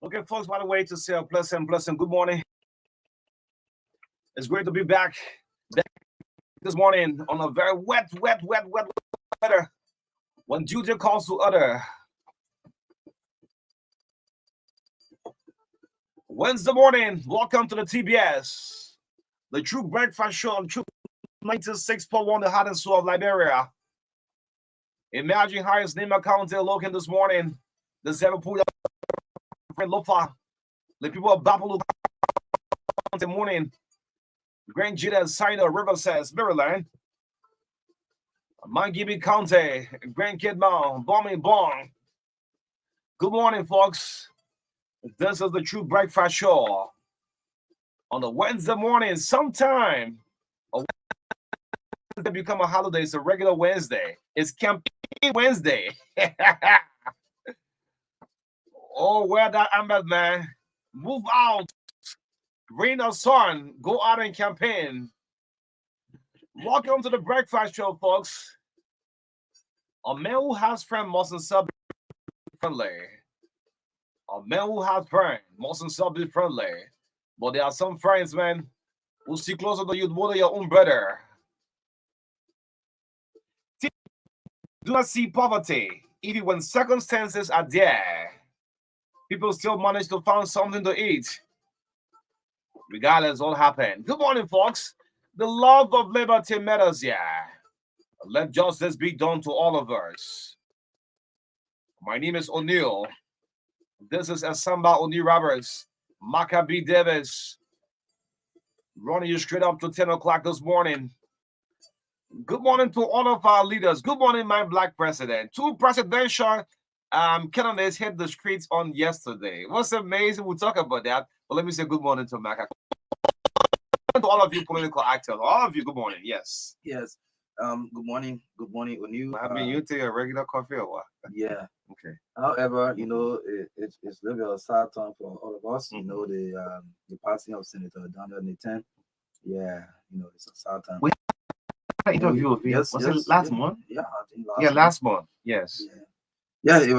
Okay, folks, by the way, to say a pleasant good morning. It's great to be back this morning on a very wet weather. When duty calls to other. Wednesday morning, welcome to the TBS, the True Breakfast Show on True 96.1, the heart and soul of Liberia. Imagine how it's Nima County looking this morning. The Zebapoo Lofa, the people of Bapalu County morning. Grand Jita Sino River says Maryland. Mangibi County, Grand Kidmount, Bommy Bong. Good morning, folks. This is the True Breakfast Show on a Wednesday morning. Sometime a Wednesday become a holiday. It's a regular Wednesday. It's Campaign Wednesday. Oh, where that Ahmed man? Move out. Rain or sun. Go out and campaign. Welcome to the Breakfast Show, folks. A man who has friends mustn't be friendly. A man who has friends mustn't be friendly. But there are some friends, man, who see closer to you more than your own brother. Do not see poverty, even when circumstances are there. People still manage to find something to eat, regardless of what happened. Good morning, folks. The love of liberty matters, yeah. Let justice be done to all of us. My name is O'Neill. This is Asamba O'Neill Roberts, MARKA B. Davis, running you straight up to 10 o'clock this morning. Good morning to all of our leaders. Good morning, my black president. 2 presidential candidates hit the streets on yesterday. What's amazing, we'll talk about that. But let me say good morning to MARKA. To all of you political actors. All of you, good morning. Yes. Yes. Good morning, O'Neill. I mean, you take a regular coffee or what? Yeah. Okay. However, it's really a sad time for all of us. Mm-hmm. The passing of Senator Daniel Nathan. Yeah, it's a sad time. We had an interview of him. Was it last month? Yeah, I think last month. Yes. Yeah, it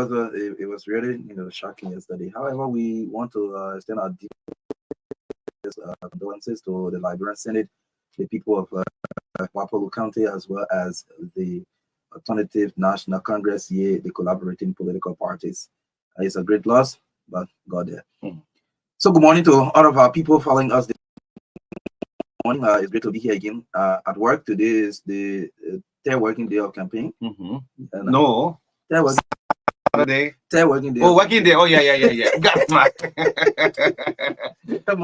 was really shocking yesterday. However, we want to extend our deepest condolences to the Liberian Senate, the people of Wapalu County, as well as the Alternative National Congress, the collaborating political parties. It's a great loss, but God there. So good morning to all of our people following us this morning. It's great to be here again at work. Today is the third working day of campaign. Mm-hmm. And, no. That was Saturday. 10 working day. Oh, working day. Oh, yeah. Got my.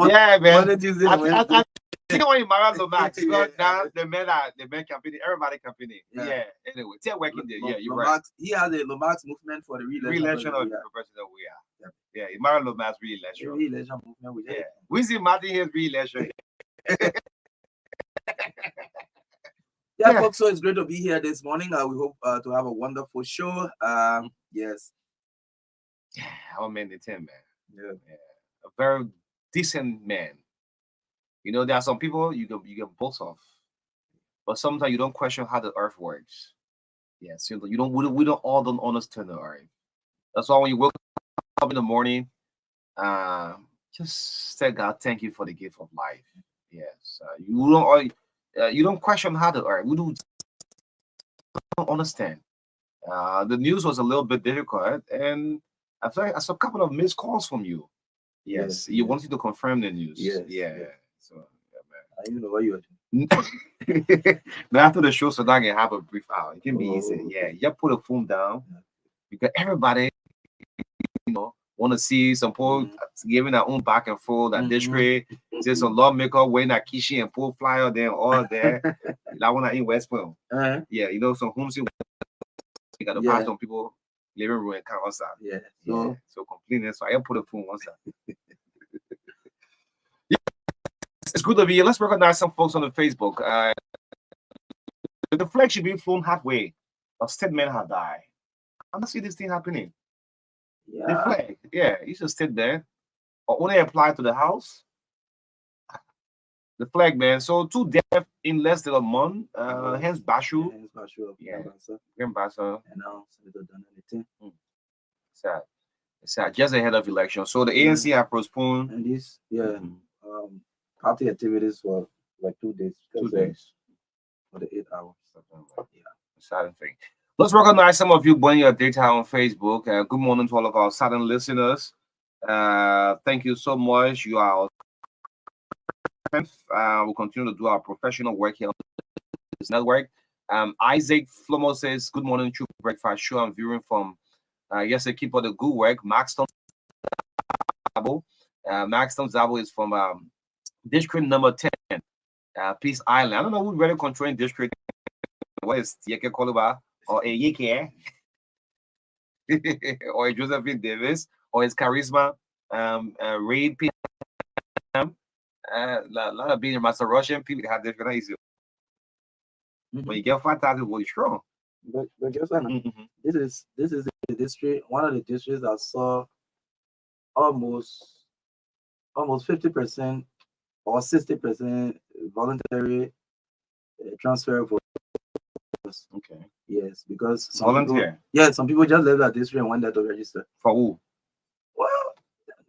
Yeah, man. Monday, Tuesday, Wednesday. I think when you marry the max, Yeah. now the men campaigning, everybody campaigning. Yeah. Anyway, 10 working day. Yeah, you're right. He has a Lomax movement for the Re-election of the professional we are. Yeah, you marry Lomax re-election. Re-election movement. Yeah. We see Martin here re-election. Yeah, folks, so it's great to be here this morning. We hope to have a wonderful show. Yes. Yeah, our man, the 10 man. Yeah. A very decent man. You know, there are some people you can boast of, but sometimes you don't question how the earth works. Yes, we don't all don't understand the earth. That's why when you wake up in the morning, just say God, thank you for the gift of life. Yes, you don't question how the earth. We don't understand. The news was a little bit difficult, and I saw a couple of missed calls from you. Yes, you wanted to confirm the news. Yes. So, man. I even know what you are doing. Now after the show, so that I can have a brief hour. It can be easy. Okay. Yeah, you put the phone down because everybody, want to see some people giving their own back and forth. That district, there's some lawmaker wearing a kishi and pull flyer, then all there. That one in West Point. Yeah, some homes you got to pass on people living room and count outside. Yeah. So complaining. So I put the phone one side. It's good to be here. Let's recognize some folks on the Facebook. The flag should be flown halfway. A statement had died. I don't see this thing happening. Yeah. The flag, you should sit there. Or only apply to the house. The flag, man. So 2 deaths in less than a month. Hence Bashu. Graham Bashu. And now Senator Donald. Sad. Just ahead of election. So the ANC have postponed. And this, party activities for like 2 days. 2 days. For the 8 hours. Sad thing. Let's recognize some of you joining your data on Facebook. Good morning to all of our Southern listeners. Thank you so much. You are our strength. We'll continue to do our professional work here on this network. Isaac Flomo says, good morning, True Breakfast Show. I'm viewing from yesterday. Keep up the good work. Maxton Zabo. Maxton Zabo is from district number 10, Peace Island. I don't know who's really controlling district. What is Yeke Koluba or a Yeke or a Josephine Davis or his Charisma, Raid PM, a lot of being Master Russian people have different easy. When you get fantastic, well, strong. But guess what? This is the district, one of the districts that saw almost 50% or 60% voluntary transfer for. Okay. Yes, because volunteer. Some people just left that district and went there to register. For who? Well,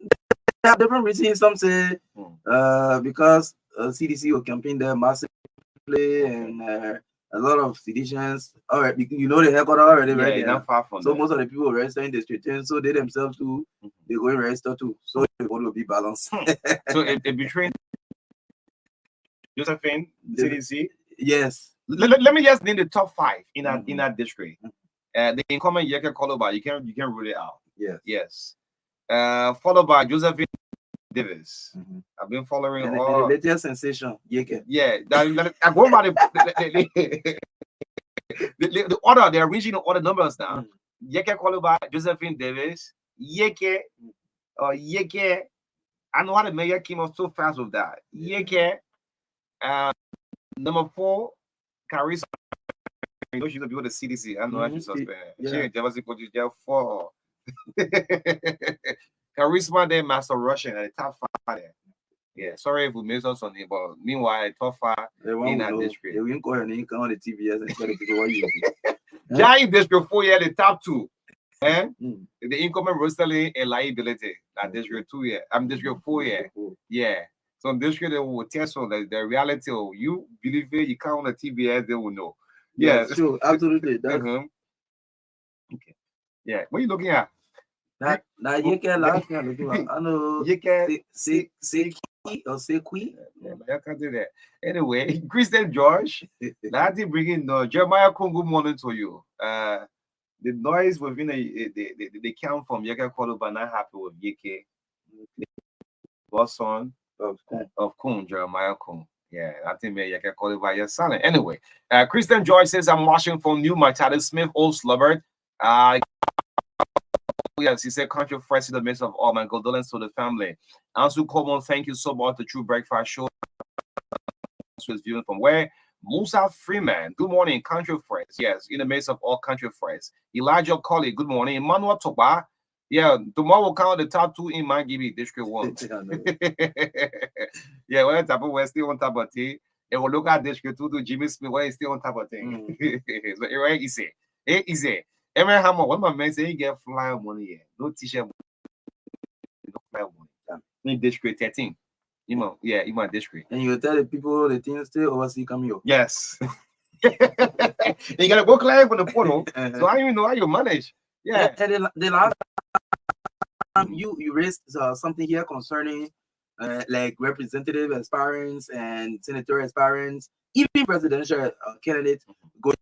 they have different reasons. Some say because CDC will campaign there massively and a lot of seditions. All right, the headquarters already right there. Far from so most of the people registering the district, and so they themselves too, they go and register too. So the vote will be balanced. So it between Josephine, CDC. Yes. Let me just name the top 5 in that district. The incumbent Yeke Koloba, you can rule it out. Yes. Followed by Josephine Davis. I've been following and all. The latest sensation, Yeke. Yeah, I go by the order. They're reaching the order numbers now. Yeke Koloba, Josephine Davis, Yeke, or Yeke. I know how the mayor came up so fast with that. Yeke. Number 4. Charisma, she's a people the CDC. I know how she's suspended. She ain't never seen you jail for. Charisma, then Master Russian at the top 5 there. Yeah, sorry if we missed out something, but meanwhile, top 5 in that district. They won't go and come on the TBS and tell the people what you do. Giant district 4 the top 2. The incoming rosterly and liability. That district 2 I'm district 4 Yeah. So district they will test on the reality of you believe it, you count on the TBS, they will know. Yeah, sure, absolutely. Okay. Yeah, what are you looking at? Now you can last year looking at I know you can say or say qui. I can't do that. Anyway, Christian George, that bringing Jeremiah Kung, good morning to you. the noise within they come from Yaka Koluba not happy with YK. Boss son of Kun, Jeremiah Kun. Yeah, I think maybe Yaka Koluba you're silent. Anyway, Christian Joy says I'm watching from New Martada Smith, Old Slubbard. Yes, he said country fresh in the midst of all my condolences to the family. Ansu Coleman, thank you so much. The True Breakfast Show is viewing from where? Musa Freeman, good morning, country friends. Yes, in the midst of all country friends. Elijah Colley, good morning. Emmanuel Toba, yeah, tomorrow we'll count the top two in my GB District 1. Yeah, we're top of we're still on top of tea. And we'll look at District 2 to Jimmy Smith, where he's still on top of thing. So, right, easy. Easy. Every hammer, when my man say he get fly money, no t-shirt, no fly money. In District 13. You know, yeah, in my district. And you tell the people the things stay overseas come here. Yes. You gotta go client for the portal. So I don't even know how you manage. Yeah. And the last time you raised something here concerning like representative aspirants and senator aspirants, even presidential candidates going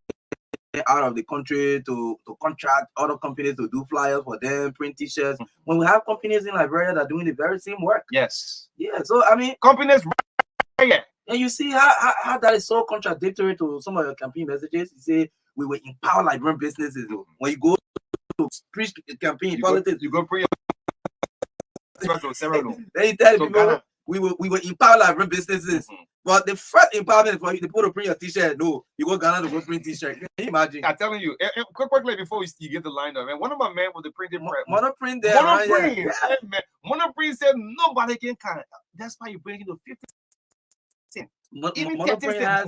out of the country to contract other companies to do flyers for them, print t-shirts. When we have companies in Liberia that are doing the very same work. Yes. Yeah. So I mean, companies. Yeah. And you see how that is so contradictory to some of your campaign messages. You say we will empower Liberian businesses. When you go to preach campaign politics, you go pre. Then you tell people we will empower Liberian businesses. But the first empowerment for you to put to print your t-shirt. No, you go Ghana to go print t-shirt. Can you imagine? I'm telling you, quickly before you get the line up, man. One of my men with the printing press. Monoprint there. Monoprint. Yeah. Monoprint said nobody can count. That's why you bring it to 50 cents. Monoprint has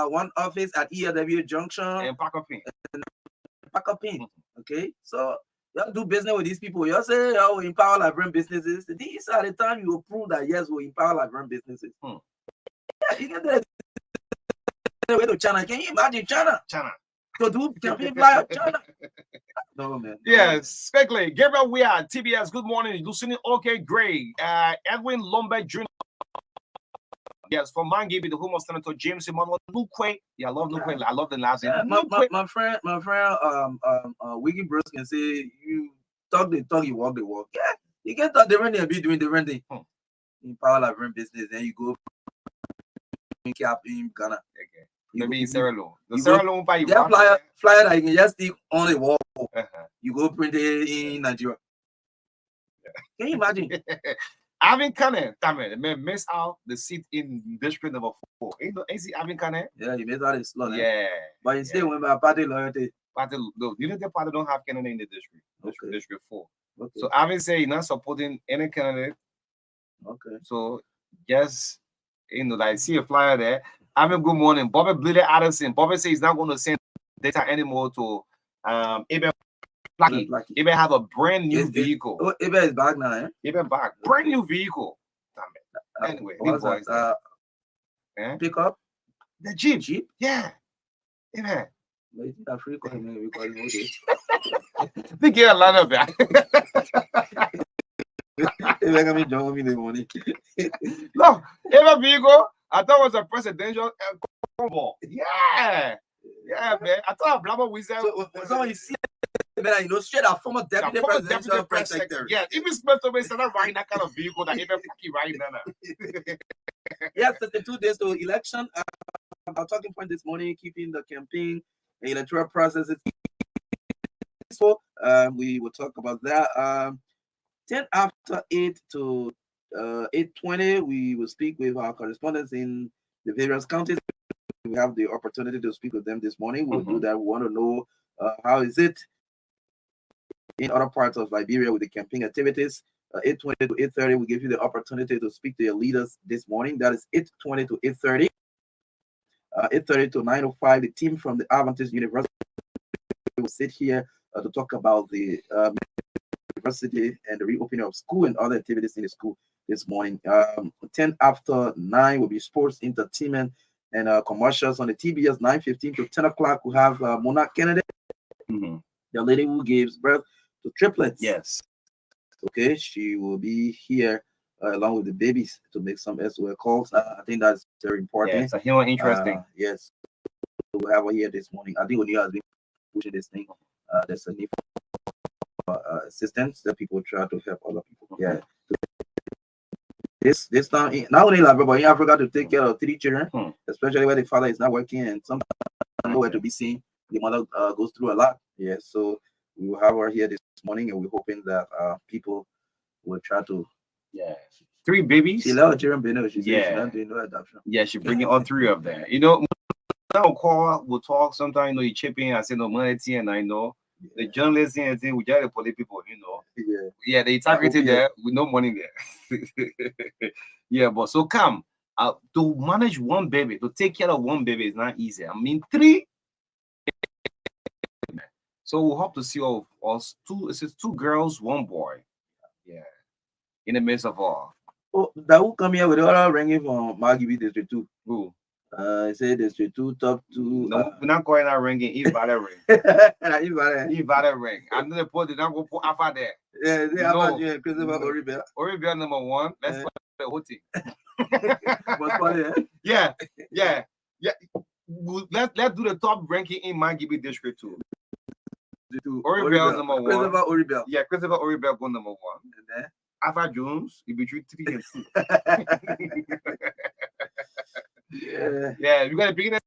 one office at ELW Junction and Packapin. Okay, so you do business with these people. You say, "Oh, we empower Liberian businesses." These are the time you will prove that yes, we empower Liberian businesses. Yeah, you get that. Way to China. Can you imagine China to do campaign flyer China? No man. Yes, speculate. Gabriel, we are TBS. Good morning. Lucinda. Okay, great. Edwin Lombard Jr. Yes, from Mangibi, the home of Senator James Emmanuel Nukwe. Yeah, I love Nukwe. I love the last name. My friend, Wiggy Bros can say you talk the talk, you walk the walk. Yeah, you can talk different thing and be doing different thing. In power Liberian business, then you go cap in Ghana. Okay. Maybe in Sierra Leone. The Sierra Leone by you. Yeah, flyer that you can just stick on the wall. You go print it in Nigeria. Can you imagine? Avin Kane, may miss out the seat in district number 4. Ain't he Avin Kane? Yeah, he missed out his slot. Yeah. But instead, when my party loyalty. The Unity Party don't have candidate in the district. District 4. Okay. So Avin say he's not supporting any candidate. Okay. So just like see a flyer there. Avin, good morning. Bobby Bleeder Addison. Bobby says he's not going to send data anymore to Ibe Blackie. Ibe have a brand new vehicle. Ibe is back now, eh? Ibe back. Brand new vehicle. Anyway, these boys pick up the Jeep. Yeah. Ibe. Think you're a lot of that. No, Ibe vehicle. I thought it was a presidential combo. Yeah. Yeah, man. I thought Blabber Wizard. So you see, man, you know, straight up former deputy presidential press secretary. Yeah, even Smith is not riding that kind of vehicle that even keep riding that. Yes, 32 days to election. Our talking point this morning, keeping the campaign and electoral processes. So we will talk about that. 10 after 8 to 8:20, we will speak with our correspondents in the various counties. We have the opportunity to speak with them this morning. We'll do that. We want to know how is it in other parts of Liberia with the campaign activities. 8:20 to 8:30, we give you the opportunity to speak to your leaders this morning. That is 8:20 to 8:30. 8:30 to 9:05, the team from the Adventist University will sit here to talk about the university and the reopening of school and other activities in the school this morning. 10 after 9 will be sports, entertainment, and commercials on the TBS. 9:15 to 10 o'clock, we have Mona Kennedy, the lady who gives birth to triplets. Yes. Okay, she will be here along with the babies to make some SOL calls. I think that's very important. Yeah, it's a human interesting. Yes. So we'll have her here this morning. I think O'Neill has been pushing this thing there's a need for assistance that people try to help other people. Yeah. This time, not only in Liberia, but in Africa, to take care of 3 children, especially where the father is not working and sometimes nowhere to be seen, the mother goes through a lot. Yeah, so we will have her here this morning, and we're hoping that people will try to. Yeah, 3 babies. She let her children be no. She said she's not doing no adoption. Yeah, she's bringing all 3 of them. You know, now we'll talk. Sometimes you know you chip in. I say no money, and I know the journalists and thing. We just the police people. You know. Yeah, the integrity there with no money there. Yeah, but so come to manage 1 baby, to take care of 1 baby is not easy. I mean 3. So we hope to see all us 2. It's 2 girls, 1 boy. Yeah, in the midst of all. Oh, that will come here with all our ranking from Margibi District 2. Who? I say District 2, top 2. No, we're not calling that ranking. Ivada ring. Ivada ring. I'm gonna put the number for Alpha there. Yeah, they have a Christopher Oribel. Oribel number 1. Let's put the whole thing. Yeah. Let's do the top ranking in Margibi District 2. Oribel number 1. Christopher Oribel. Yeah, Christopher Oribel go number 1. And then Alpha Jones, he between 3 and 2. Yeah, we got to begin.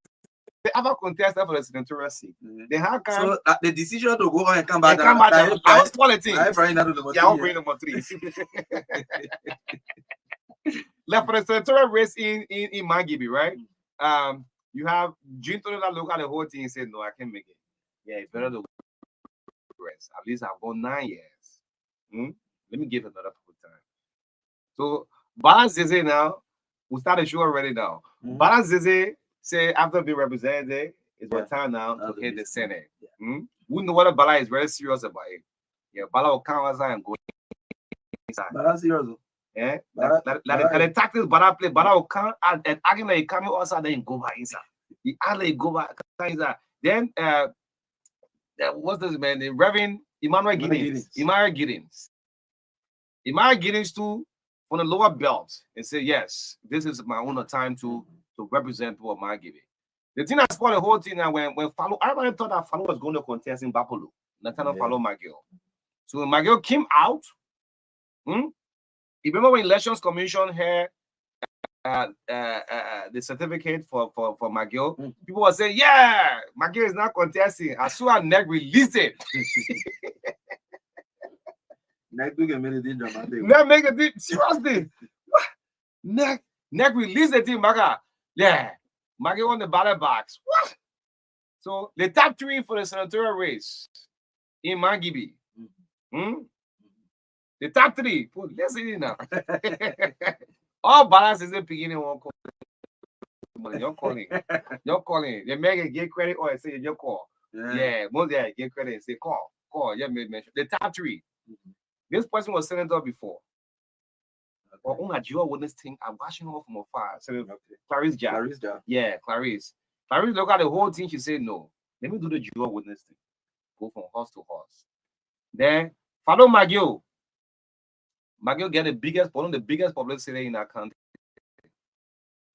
They have a contest for the senatorial seat. They have so the decision to go on and come back. I was politics. I'll bring number 3. Left for the senatorial race in Margibi, right? You have June to that look at the whole thing and said, no, I can't make it. Yeah, it's better to rest. At least I've gone 9 years. Let me give another time. So Balance Zeze now, we start the show already now. Balance Zeze say after being represented, it's my time now to hit the Senate. We know what Bala is very serious about it. Yeah, Bala will come outside and go inside. Bala serious. Yeah, like the tactics Bala play, Bala will come and argue like he coming outside, then go back inside. He actually go back inside. Then what's this man? The Reverend Emmanuel Giddens. Emmanuel Giddens too on the lower belt and say, yes, this is my own time to represent people of Margibi. The thing that spoiled the whole thing now when Falo, everybody thought that Falo was going to contest in Bapolo. Nathaniel Falo Magil. So when Magil came out, you remember when Elections Commission had the certificate for Magil, people were saying, yeah, Magil is not contesting. As soon as NEC released it. NEC make a deal. Seriously. NEC released the team, Maga. Yeah. Magil on the ballot box. What? So the top 3 for the senatorial race in Margibi. The top 3. Listen now. All balance is in beginning one call. You're calling. They make a get credit or say your call. Yeah, most get credit and say call. Yeah, mention the top 3. This person was senator before. Or on a dual witness thing, I'm watching her from afar. So Clarice job. Yeah, Clarice. Clarice look at the whole thing. She said, no, let me do the dual witness thing. Go from horse to horse. Then follow Magil. Magil get one of the biggest publicity in our country.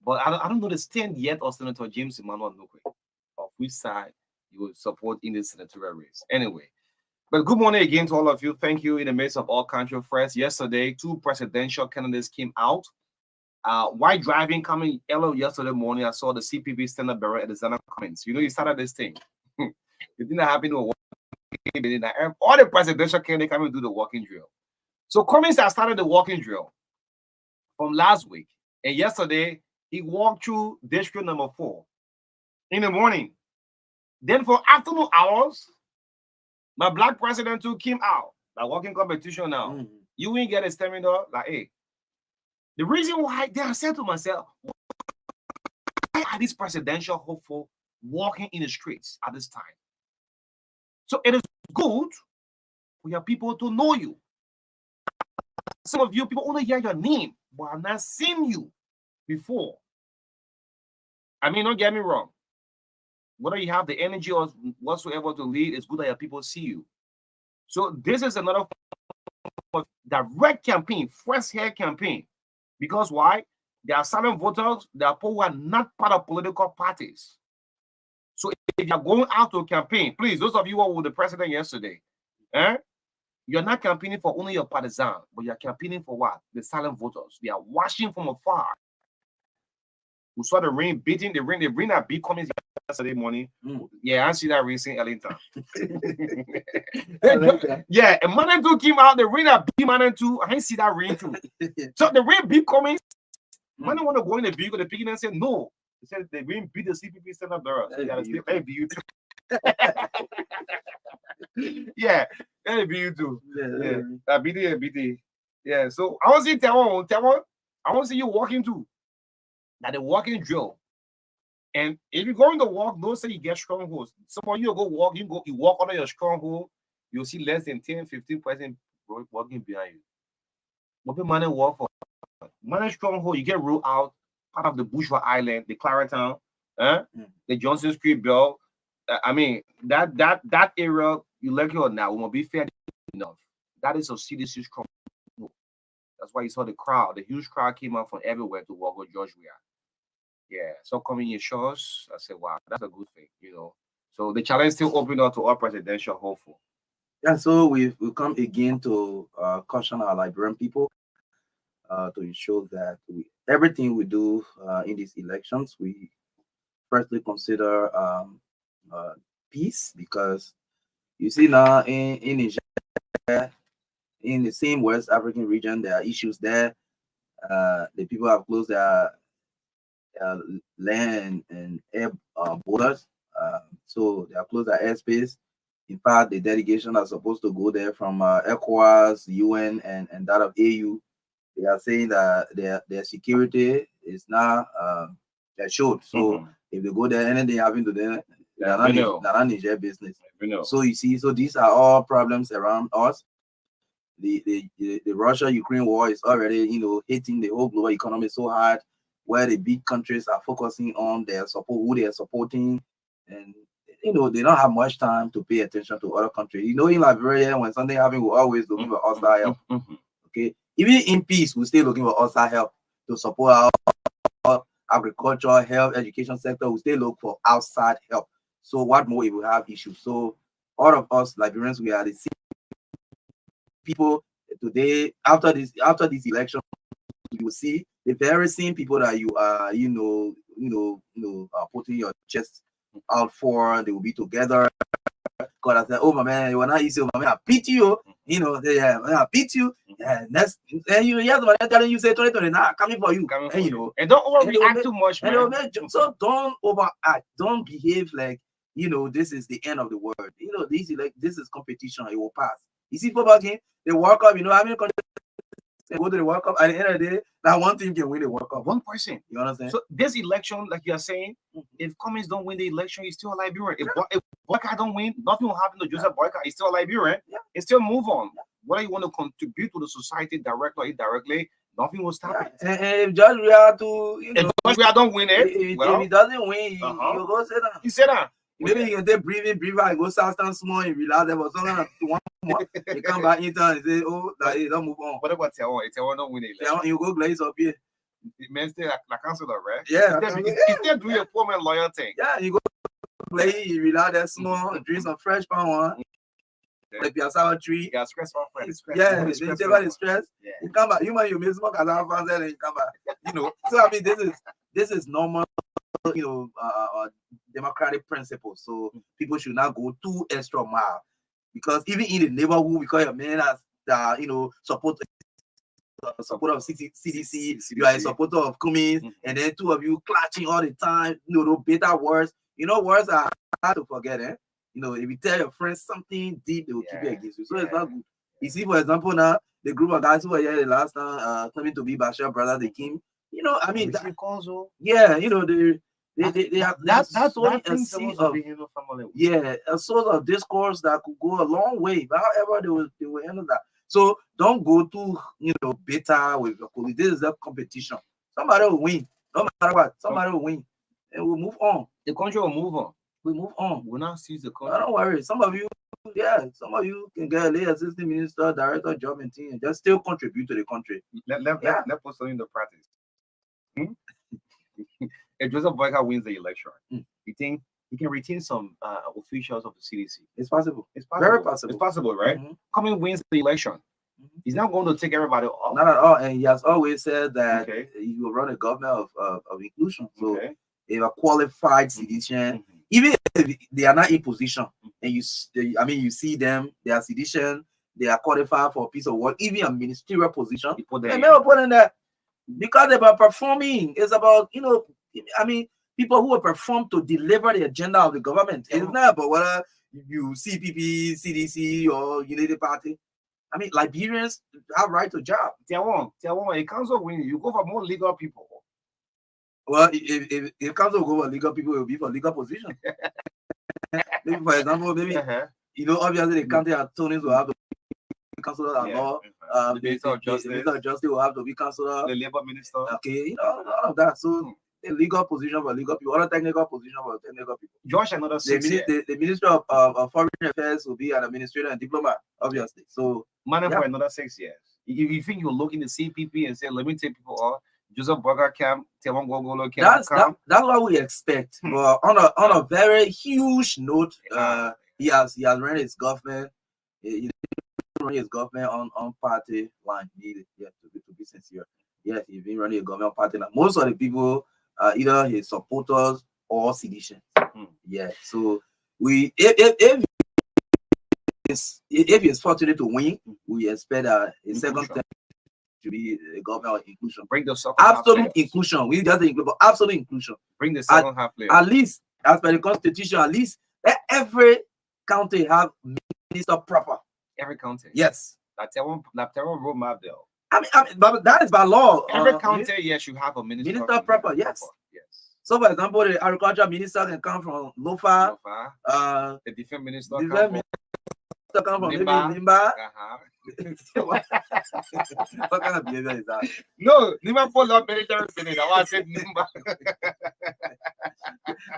But I don't know the stand yet of Senator James Emmanuel Nukwe, of which side you will support in the senatorial race. Anyway. But good morning again to all of you. Thank you in the midst of all country affairs. Yesterday, 2 presidential candidates came out. While driving, coming yesterday morning, I saw the CPB standard bearer at the Zana comments. You know, he started this thing. It didn't happen to all the presidential candidates coming to do the walking drill. So Cummings has started the walking drill from last week. And yesterday, he walked through district number 4 in the morning. Then for afternoon hours, my black president too came out, like walking competition now. You ain't get a stamina, like, hey. The reason why, then I said to myself, why are these presidential hopeful walking in the streets at this time? So it is good for your people to know you. Some of you people only hear your name, but I've not seen you before. I mean, don't get me wrong. Whether you have the energy or whatsoever to lead, it's good that your people see you. So this is another direct campaign, fresh hair campaign. Because why? There are silent voters, there are people who are not part of political parties. So if you're going out to campaign, please, those of you who were with the president yesterday, eh? You're not campaigning for only your partisan, but you're campaigning for what? The silent voters. They are watching from afar. We saw the rain beating the rain that beat coming yesterday morning. Yeah, I see that rain in Ellington. I like that. Yeah, and Manan 2 came out, the rain that beat Manan 2. I didn't see that rain too. So the rain beat coming. Manan want to go in the vehicle, the picking and said no. He said the rain beat the CPP center bearer. So that'll be you too. Yeah, that'll be you too. Yeah, that BD. Yeah, so I want to see Taiwan. I want to see you walking too. Now the walking drill. And if you're going to walk, don't say you get strongholds. Some of you go walk, you walk under your stronghold, you'll see less than 10-15% walking behind you. What people man walk for? Man stronghold, you get ruled out, part of the Bourgeois Island, the Clarendon, the Johnson Street Bell. I mean, that area, you like it or not, will be fair enough. That is a CDC stronghold. That's why you saw the crowd. The huge crowd came out from everywhere to walk with George Weah. Yeah, so coming in shows, I said, wow, that's a good thing, you know. So the challenge still open up to all presidential hopeful. Yeah, so we've come again to caution our Liberian people to ensure that everything we do in these elections, we firstly consider peace, because you see now in Niger, in the same West African region, there are issues there. The people have closed their land and air borders, so they have closed their airspace. In fact, the delegation are supposed to go there from ECOWAS, UN, and that of AU. They are saying that their security is now assured. So if they go there, anything happen to them, they're not Niger business. So you see, so these are all problems around us. The Russia-Ukraine war is already, hitting the whole global economy so hard, where the big countries are focusing on their support, who they are supporting, and they don't have much time to pay attention to other countries. In Liberia, when something happens, we're always looking for outside help. Okay, even in peace, we're still looking for outside help to support our agriculture, health, education sector. We still look for outside help. So what more if we have issues? So all of us Liberians, we are the same people today. After this election, you will see the very same people that you are, putting your chest out for. They will be together. God, I said, oh my man, you are not easy. Oh, my man, I beat you. I beat you. Yeah, next, and you hear somebody telling you say 2029 coming for you. And don't overreact too much, man. So don't overact. Don't behave like this is the end of the world. This is competition. It will pass. You see, football game, the World Cup. How many countries go to the World Cup? At the end of the day, that one team can win the World Cup. One person. You understand? So this election, like you are saying, if Cummins don't win the election, he's still a Liberian. If Boyka don't win, nothing will happen to Joseph Boyka. He's still a Liberian. He still move on. Whether you want to contribute to the society directly or indirectly, nothing will stop it. And if George Weah if George Weah don't win it, if he doesn't win, you go say that. He said that. Maybe you can take breathing, and go south stand small and relax. There was something one more. You come back in town and say, oh, don't move on. What about Taiwan? If Taiwan don't win the election, you go blaze up here. The man still like counselor, right? Yeah. He's still doing a poor man lawyer thing. Yeah, you go play, you relax that small, drink some fresh pound. Like your sour tree. Yeah, stress off. Yeah, then you take out the stress. Yeah. You come back. You may smoke as our fans and you come back. So I mean, this is normal. Democratic principles. So people should not go too extra mile, because even in the neighborhood, because your man has support of CDC, you are a supporter of Cummins, and then two of you clutching all the time. Better words. Words are hard to forget. If you tell your friends something deep, they will keep it against you. So it's not good. You see, for example, now the group of guys who were here the last time claiming to be Bashir brothers, they came. I mean, they have that's only a source of a source of discourse that could go a long way. But however, they will handle that. So don't go too bitter with your colleagues. This is a competition. Somebody will win. No matter what, somebody will win, and we'll move on. The country will move on. We move on. We'll not seize the country. Don't worry. Some of you can get a lay assistant minister, director job and team, and just still contribute to the country. Let put something into practice. If Joseph Boyka wins the election, you think he can retain some officials of the CDC. It's possible. It's possible. Very possible. It's possible, right? Mhm. Coming wins the election. He's not going to take everybody off. Not at all. And he has always said that Okay. he will run a government of inclusion. So Okay. if a qualified citizen, even if they are not in position, and you see them, they are citizen, they are qualified for a piece of work, even a ministerial position, they never put in there because they were performing. It's about, people who will perform to deliver the agenda of the government. It's not about whether you CPP, CDC, or Unity Party. Liberians have right to job. A council win, you go for more legal people. Well, if council will go for legal people, it will be for legal position. Maybe, for example, obviously the county attorneys will have to be councillor at law. The Minister of Justice will have to be councillor. The Labour Minister. Okay, all of that. So the legal position for legal people, other technical position for technical people. Josh, another 6 years. The Minister of Foreign Affairs will be an administrator and diplomat, obviously. So for another 6 years. If you think you'll look in the CPP and say, let me take people off, Joseph Burger Camp, Tewon that's what we expect. But on a very huge note, he has run his government. He run his government on party line. To be sincere. Yes, he's been running a government party line. Most of the people are either his supporters or seditious. Yeah. So if he's fortunate to win, we expect a second term to be a government of inclusion. Bring the second absolute inclusion. We just include, but absolute inclusion. Bring the second half player. At least, as per the constitution, at least let every county have minister proper. Every county. Yes. That's one roadmap there. But that is by law. Every county, yes, you have a minister. Minister proper, yes. Yes. So, for example, the agriculture minister can come from Lofa. The defense minister come from Limba. What kind of behavior is that? No, Nimba pulled up military finish. I want to say Nimba.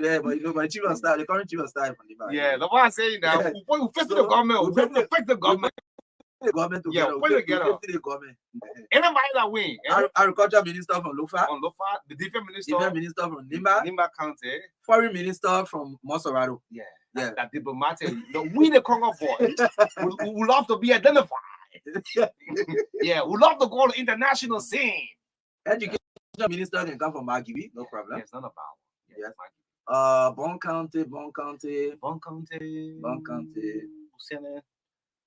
Yeah, but chief of staff, the current chief of staff from Nimba. Yeah, the one saying that we fix the government. We fix the government. The government together. Yeah, put it together. The government. Anybody that win. Agriculture minister from Lofa. From Lofa, the defense minister from Nimba County. Foreign minister from Monserrado. Yeah. That diplomatic. We the Congo boys. We love to be identified. Yeah, we love to go on the international scene. Education minister can come from Magibi, no problem. It's not about. Yes. Bon County.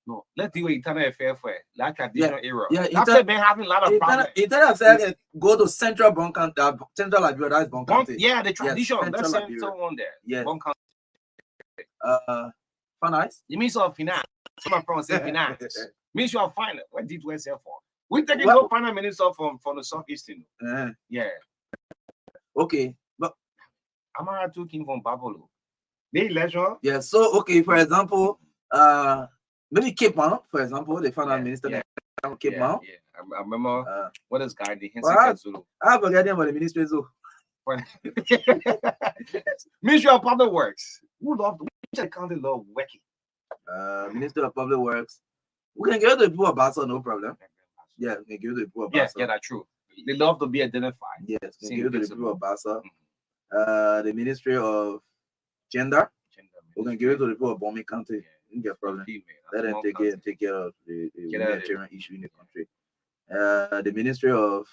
No, let's do internal affair for like traditional era. Yeah, after been having a lot of problems. Internal affairs go to Central Bon County, Central Liberia. That's Bon County. Yeah, the tradition. Let's send someone there. Yeah. Bon County. Finance. You mean so finance? Someone from say finance. Means you are finance. What did we say for? We taking no finance minister from the southeastern. Yeah. Okay, but Amara talking from Babolo. The election. Yeah. So okay, for example, maybe Cape Mount, for example, the finance minister Cape Mount. Yeah. I remember what is guy the I forget him about the ministry so. Ministry of Public Works. Who love the county love working? Minister of Public Works. We can give the people a Bassa, no problem. Yeah, we can give the people a Bassa. Yeah, that's true. They love to be identified. Yes, we can give the people a Bassa. The Ministry of Gender. We can give it to the people of Bomi County. You get problem. Let them take care of the Nigerian issue in the country. The Ministry of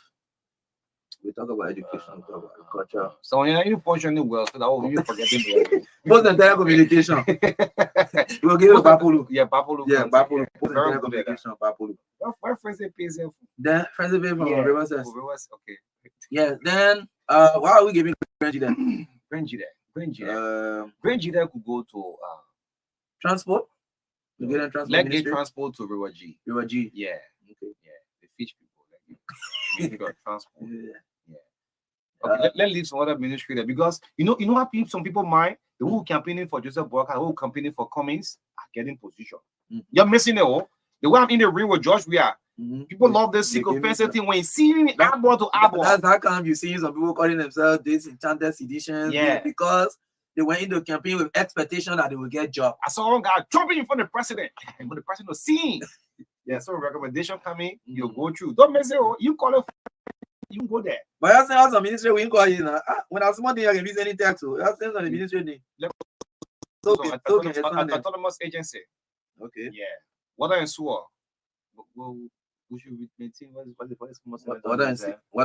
we talk about education, we talk about agriculture. So you function well, so that will be forgetting. Post entire communication. We'll give it Bapulu. Yeah, Bapulu. Yeah, Bapulu. Post entire communication, Bapulu. Why friendly pays them? Then friendly pay from Rivers. Okay. Yeah. Then why are we giving Benji then? Benji there could go to transport. We get transport. Let's get transport to River G. River G. Yeah. Okay. Yeah. The fish people. You got transport. Yeah. Okay, let's leave some other ministry there because you know how some people mind the who campaigning for Joseph Walker, who campaigning for Cummings are getting position. You're missing it all. The way I'm in the ring with Josh, we are. People love this sycophancy thing when you see me eyeball to eyeball. That's how come you see some people calling themselves this enchanted sedition. Yeah, because they went into the campaign with expectation that they will get job. I saw one guy jumping in front of the president, and when the president was seeing, yeah, so recommendation coming, you'll go through. Don't mess it. You call it You can go there. But I saying some ministry we call you now. When I was money, I can visit any tax. So I saying on the ministry. So autonomous agency. Okay. Yeah. Water and sewer. We should maintain what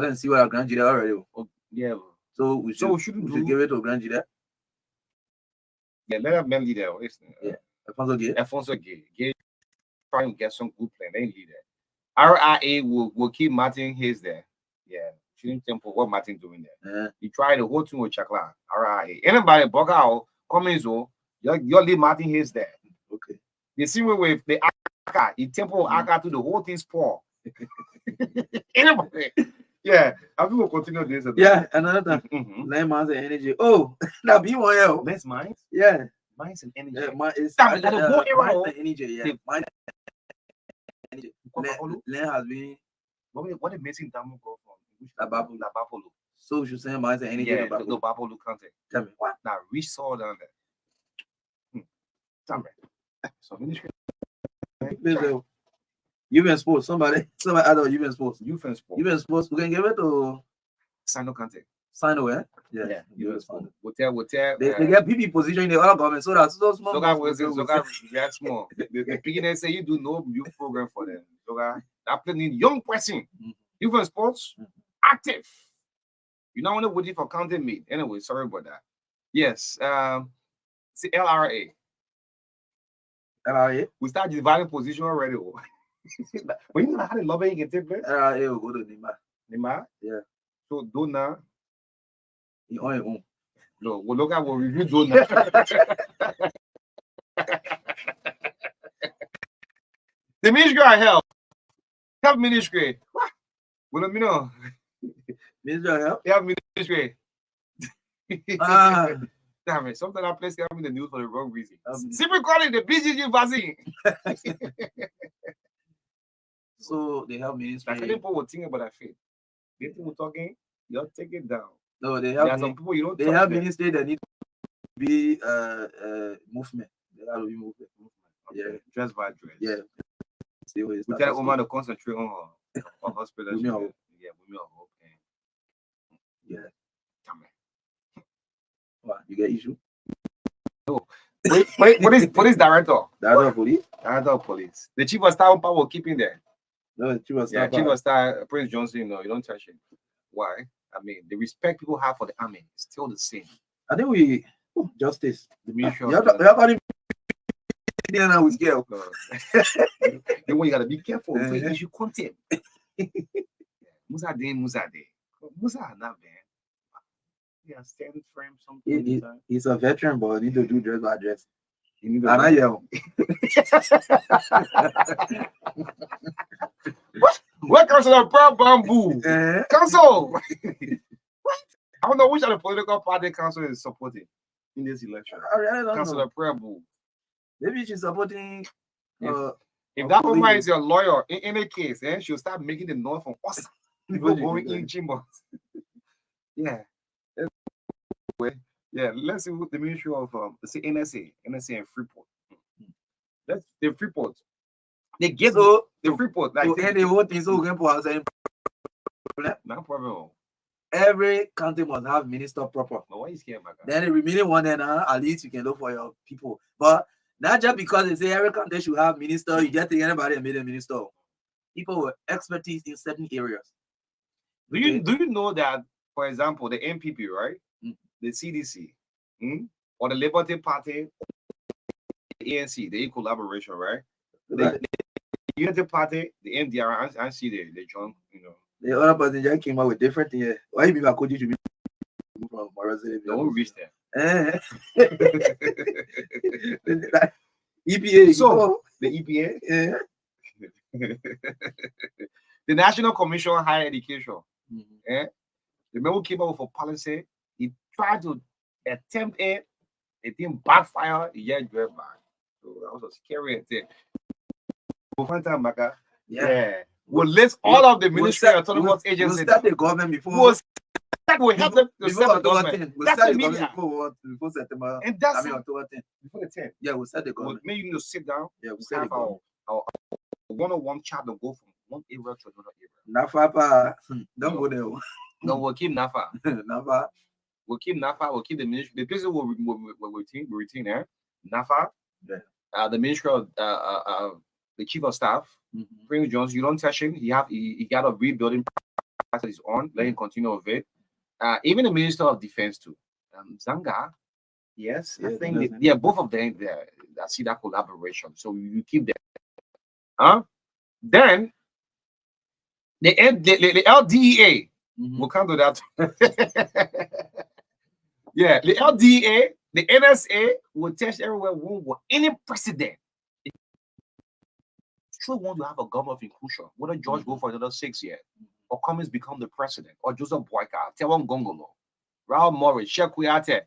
and see what our grandchildren already. Oh, yeah. So we should give it to grandchildren. Yeah, let them men lead there. Yeah. Alfonso Gay. Try and get some good plan. They lead there. RIA will keep Martin Hayes there. Yeah. Shouldn't temple what Martin doing there. Yeah. He tried the whole thing with Chakla. RIA. Anybody bug out, come in so you'll leave Martin Hayes there. Okay. The same way with the Aka, he temple Aka to the whole thing spoil. Anybody. Yeah, I think we'll continue this. Yeah, another time. Land mines and energy. Oh, that be one else. Let's mines? Yeah. Mines and energy. Yeah, mines and energy. Yeah. Mines and energy. Land has been. What a missing dam go from? La Bapolo. So you should say mines and energy. Yeah, the Bapolo country. Tell me what? Now, rich soil down there. Tell me. So, ministry. You've been sports. Somebody other you've been sports. You've been sports. We can give it to Sino country. Sino, eh? Yeah. We'll tell. They get PP position in the other government, so that's so small. So that's small. The beginner say you do no new program for them. So that need young person. You've been sports, active. You don't want to wait for county meet. Anyway, sorry about that. Yes. See LRA. LRA. We start dividing position already. When you know how to lobby, you can take place. LRA will go to Nima. Nima? Yeah. So Dona. You on your own. No, we'll look at what review Dona. The ministry of health. Health ministry. What? Well, let me know. Ministry of health? Health ministry. Damn it. Sometimes that place got me the news for the wrong reason. Simply call it the BGG vaccine. So they have ministry. Like people will think about that faith. They think we're talking, you'll take it down. No, they have some people you don't. They have ministry that need to be movement. They have to be movement. Okay. Yeah, dress by dress. Yeah. We tell woman to concentrate on her hospital. Women hope. Yeah, women hope. Yeah. Come on. What? You get issue? No. Wait, what is police director? Director of police? Director of police. The chief of staff power keeping there. No, the chief of staff. Yeah, chief of staff, Prince Johnson, no, you don't touch him. Why? I mean, the respect people have for the army is still the same. I think we justice. The ministry you have to now with scale. Then you gotta be careful. You should contain. Musa not there. Yeah, stand frame something. He's a veteran, but he need to do dress by dress. And I yell. What council of Brown Bamboo? Council. What? I don't know which other political party council is supporting in this election. I don't Council know. of Bamboo. Maybe she's supporting. If that woman is your lawyer, in any case, she'll start making the noise from us. People going in chambers. Yeah. Yeah, let's see what the ministry of NSA and Freeport. That's the Freeport. They get the Freeport. Like, and the whole thing, so we can put ourselves. No problem. Every county must have minister proper. But why are you scared about that? Then the remaining one, then at least you can look for your people. But not just because they say every county should have minister, you just take anybody and make a minister. People with expertise in certain areas. Do you know that, for example, the MPP, right? The CDC, or the Liberty Party, the ANC, the collaboration, right? The Unity Party, the MDR, I see they join, you know. The other person just came out with different things. Why you people could you from Morozzi? They won't reach there. EPA. So the EPA, the National Commission on Higher Education. The man who came up with a policy, he tried to attempt it didn't backfire, he just went back. So that was a scary thing. MARKA. Yeah. We'll list all of the ministry and autonomous agencies. We'll start the government before. We'll help them to start the government. We'll start the government before September. And that's October 10th. Before the 10th. Yeah, we'll start the government. Maybe you need to sit down. Yeah, we'll have our one-on-one chat to go from one area to another area. Nafa, don't go there. No, we'll keep NAFA. Nafa. We'll keep NAFA. We'll keep the ministry. The places will retain there. NAFA. Yeah. The ministry of the chief of staff, Prince Jones. You don't touch him. He got a rebuilding process is on. Let him continue with it. Even the minister of defense too. Zanga. Yes, I think both of them. I see that collaboration. So you keep them. Then the LDEA. We'll come to that. Yeah, the LDA, the NSA will test everywhere. Any president still want to have a government of inclusion. Whether George go for another 6 years, or Cummins become the president, or Joseph Boyka, Tewon Gongolo, Raul Morris, Sheikh Kuyate.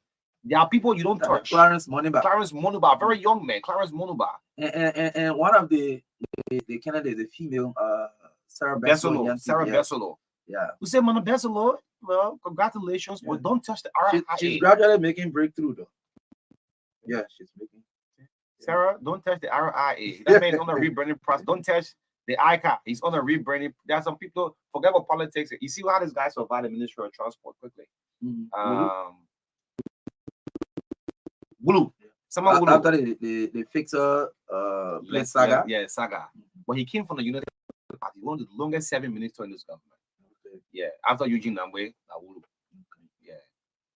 There are people you don't touch. Clarence Monuba, very young man. Clarence Monuba. And one of the candidates, the female, Sarah Bessolo. Yeah. We say, Mana Bessolo, well, congratulations, but don't touch the RIA. She's gradually making breakthrough, though. Yeah, she's making. Sarah, don't touch the RIA. That man's on a rebranding process. Don't touch the ICA. He's on a rebranding. There are some people, forget about politics. You see how this guy survived the Ministry of Transport quickly. Wulu. Someone after the fixer place saga. Yeah, saga. But he came from the United Party. One of the longest serving minister in this government. Yeah, after Eugene Nambwe, yeah.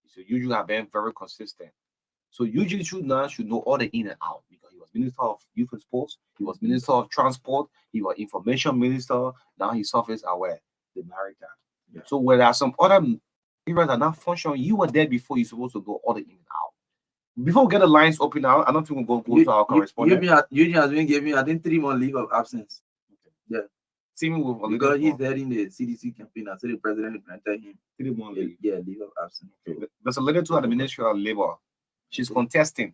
So Eugene have been very consistent. So Eugene should know all the in and out because he was Minister of Youth and Sports, he was Minister of Transport, he was Information Minister. Now his office are where the MARKA. Yeah. So where there are some other areas that are not functioning, you were there before you're supposed to go all the in and out. Before we get the lines open now, I don't think we'll go to our correspondent. Eugene has been giving, I think, 3 months leave of absence. Okay. Yeah. Because he's there in the CDC campaign, I said the president granted him 3 months leave. Yeah, leave of absence. Okay. There's a lady to the Ministry of Labor. She's contesting,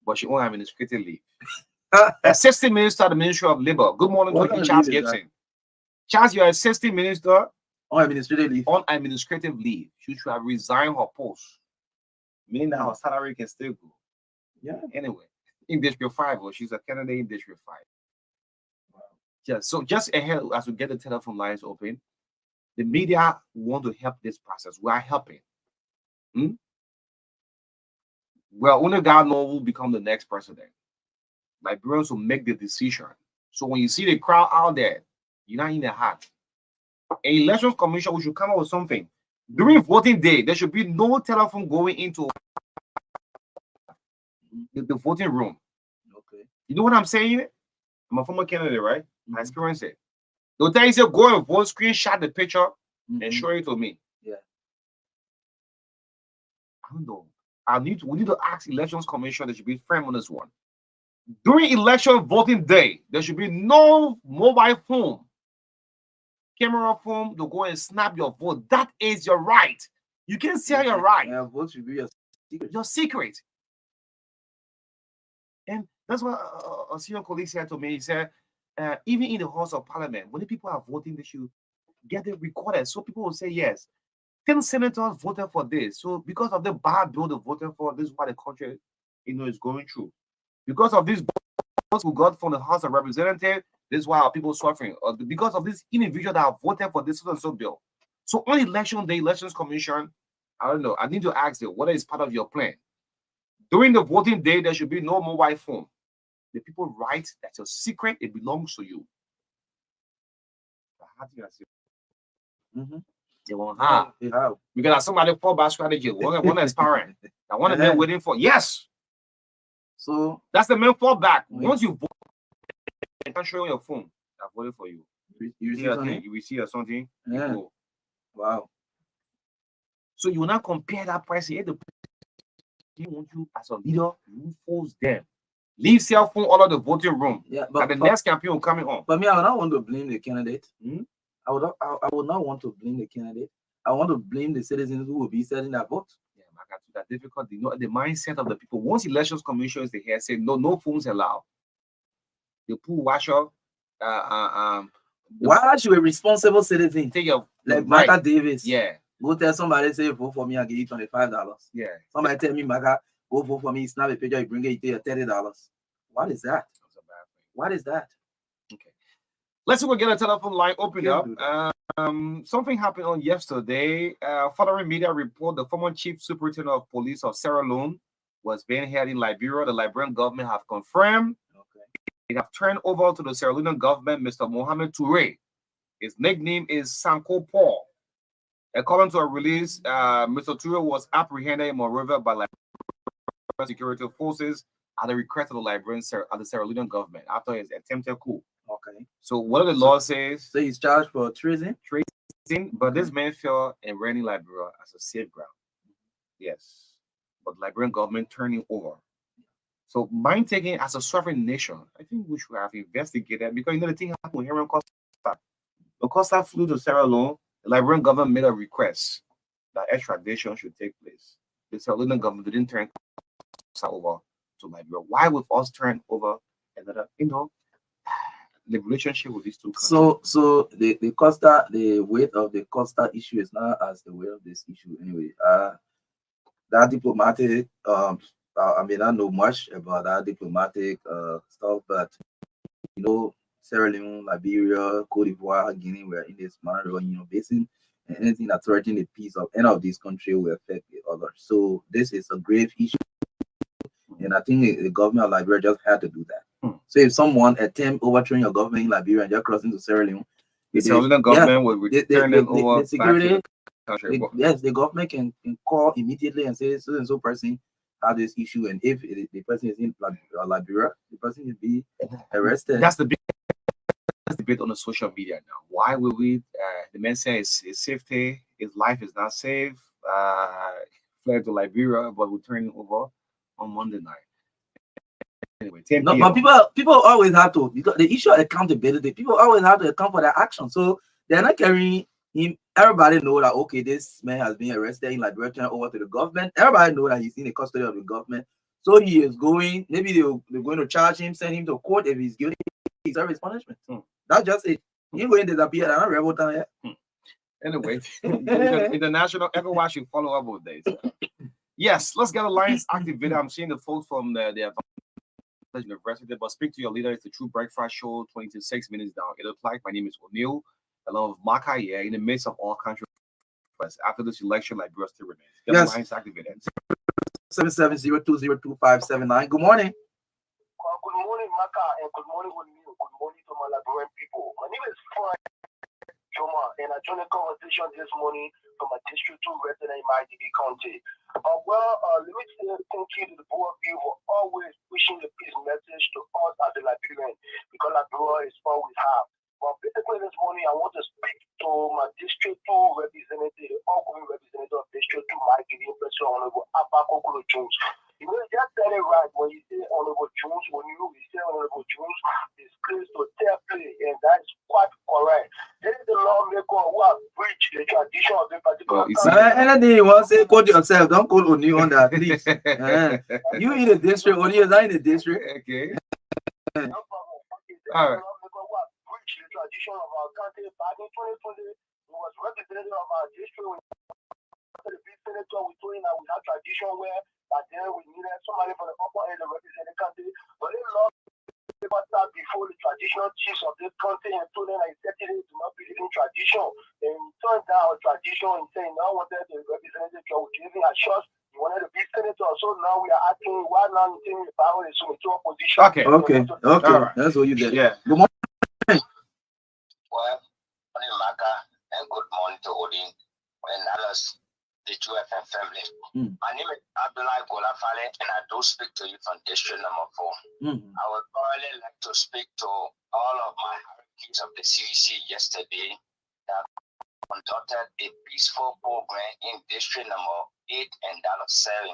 but she won't have administrative leave. Assistant Minister of the Ministry of Labor. Good morning to Charles Gibson. Charles, you're Assistant Minister on administrative leave. On administrative leave. She should have resigned her post, meaning that her salary can still go. Yeah. Anyway, in District 5, she's a candidate in District 5. Yeah, so just ahead as we get the telephone lines open, the media want to help this process. We are helping. Well, only God knows who will become the next president. Liberians will make the decision. So when you see the crowd out there, you're not in the heart. An elections commission, we should come up with something. During voting day, there should be no telephone going into the voting room. Okay. You know what I'm saying? I'm a former candidate, right? I experienced it. They'll tell you, say, go and vote, screenshot the picture and show it to me. Yeah. I don't know. We need to ask elections commission. There should be firm on this one. During election voting day, there should be no mobile phone, camera phone to go and snap your vote. That is your right. You can say your right. Yeah, vote should be your secret. Your secret. And that's what a senior colleague said to me. He said, even in the House of Parliament, when the people are voting, they should get it recorded. So people will say, yes, 10 senators voted for this. So because of the bad bill they voted for, this is what the country, is going through. Because of this votes we got from the House of Representatives, this is why our people suffering. Or because of this individual that have voted for this so bill. So on election day, elections commission, I don't know. I need to ask them whether it's part of your plan. During the voting day, there should be no mobile phone. The people write that your secret, it belongs to you. They won't have. Because somebody fall back strategy. One is parent. I want to be waiting for. Yes. So that's the main fallback. Once you vote, you can show your phone. I voted for you. You receive something. Yeah. Wow. So you will not compare that person. They want you as a leader, you force them. Leave cell phone out of the voting room. Yeah, but the next campaign will come on. But me, I would not want to blame the candidate. I would not want to blame the candidate. I want to blame the citizens who will be selling that vote. Yeah, that's difficult. The mindset of the people. Once elections commission is here, say no phones allowed. The pool washer. Why should a responsible citizen take your Marka Davis? Yeah. Go tell somebody, say, vote for me, I give you $25. Yeah. Somebody tell me, Marka, go vote for me, snap a picture, you bring it, you pay $30. What is that? That's a bad thing. What is that? Okay. Let's see if we get a telephone line open Okay, we'll up. do that. Something happened on yesterday. Following media report, the former chief superintendent of police of Sierra Leone was being held in Liberia. The Liberian government have confirmed Okay. it have turned over to the Sierra Leonean government, Mr. Mohamed Toure. His nickname is Sanko Paul. According to a release, Mr. Toure was apprehended in Monrovia by Liberian security forces at the request of the at the Sierra Leonean government after his attempted coup. Okay. So what the So, law says, so he's charged for treason. but this Okay. man fell in Rennie Liberia as a safe ground. Yes. But the Liberian government turning over. So mind taking as a sovereign nation, I think we should have investigated because the thing happened with Henry Costa. When Costa flew to Sierra Leone, the Liberian government made a request that extradition should take place. The Sierra Leonean government didn't turn Costa over to Liberia. Why would us turn over another, the relationship with these two countries? So the Costa, the weight of the Costa issue is not as the weight of this issue anyway. That diplomatic I mean, I don't know much about that diplomatic stuff, but Sierra Leone, Liberia, Cote d'Ivoire, Guinea were in this manner, basin, and anything that threatens the peace of any of these countries will affect the other. So this is a grave issue, and I think the government of Liberia just had to do that. So if someone attempt overthrowing your government in Liberia and just crossing to Sierra Leone, The Sierra Leonean government will return them over the security, back to the country. yes, the government can call immediately and say so and so person had this issue, and if the person is in Liberia, the person will be arrested. That's the big debate on the social media now. Why will we? The man says his safety, his life is not safe. Fled to Liberia, but returning over on Monday night. Anyway, 10 No, p.m. but people always have to, because the issue of accountability. People always have to account for their actions. So they're not carrying him. Everybody know that okay, this man has been arrested in Liberia, turned over to the government. Everybody know that he's in the custody of the government. So he is going. Maybe they're going to charge him, send him to court if he's guilty. He serves his punishment. That's just it. He's going to disappear. They're not rebel down here. Anyway, international ECOWAS should follow up with this. Yes, let's get the lines activated. I'm seeing the folks from the University, but speak to your leader. It's the True Breakfast Show, 26 minutes down. It looks like my name is O'Neill, along with MARKA here, in the midst of all country. After this election, Liberia still remains. Get the lines activated. 770202579. Good morning. Good morning, Maka, and good morning, O'Neill. Good morning to my Liberian people. My name is Frank Joma, and I joined a conversation this morning from a District 2 resident in my DD County. Let me say thank you to the both of you for always pushing the peace message to us as the Liberian, because Liberia is all we have. But basically this morning, I want to speak to my District 2 representative, the outgoing representative of District 2, my DD President, Honorable Abakokolo Jones. You know, you just said it right when you say Honorable Jones. When you say Honorable Jones, it's close to fair play, and that's quite correct. This is the lawmaker who has breached the tradition of the particular country. Anything you want to say, quote yourself. Don't quote O'Neill on that, please. You in the district, O'Neill is not in the district. Okay. No problem. All right. Lawmaker who has breached the tradition of our country back in 2020. He was representative of our district. The big senator, we told him that we had tradition where then we needed somebody from the upper end to represent the country. But they lost start before the traditional chiefs of this country and told them that executives do not believe in tradition. And turned down tradition and saying now wanted the representative to give him a shot. He wanted to be senator. So now we are asking why now you think the power is to opposition. Okay. Right. That's what you did. Yeah. Good morning. Well, morning, Maka, and good morning to Odin and others, the 2FM family. My name is Abdullah Golafale, and I do speak to you from district number 4. I would probably like to speak to all of my hierarchies of the CEC yesterday that conducted a peaceful program in district number 8 and that of 7.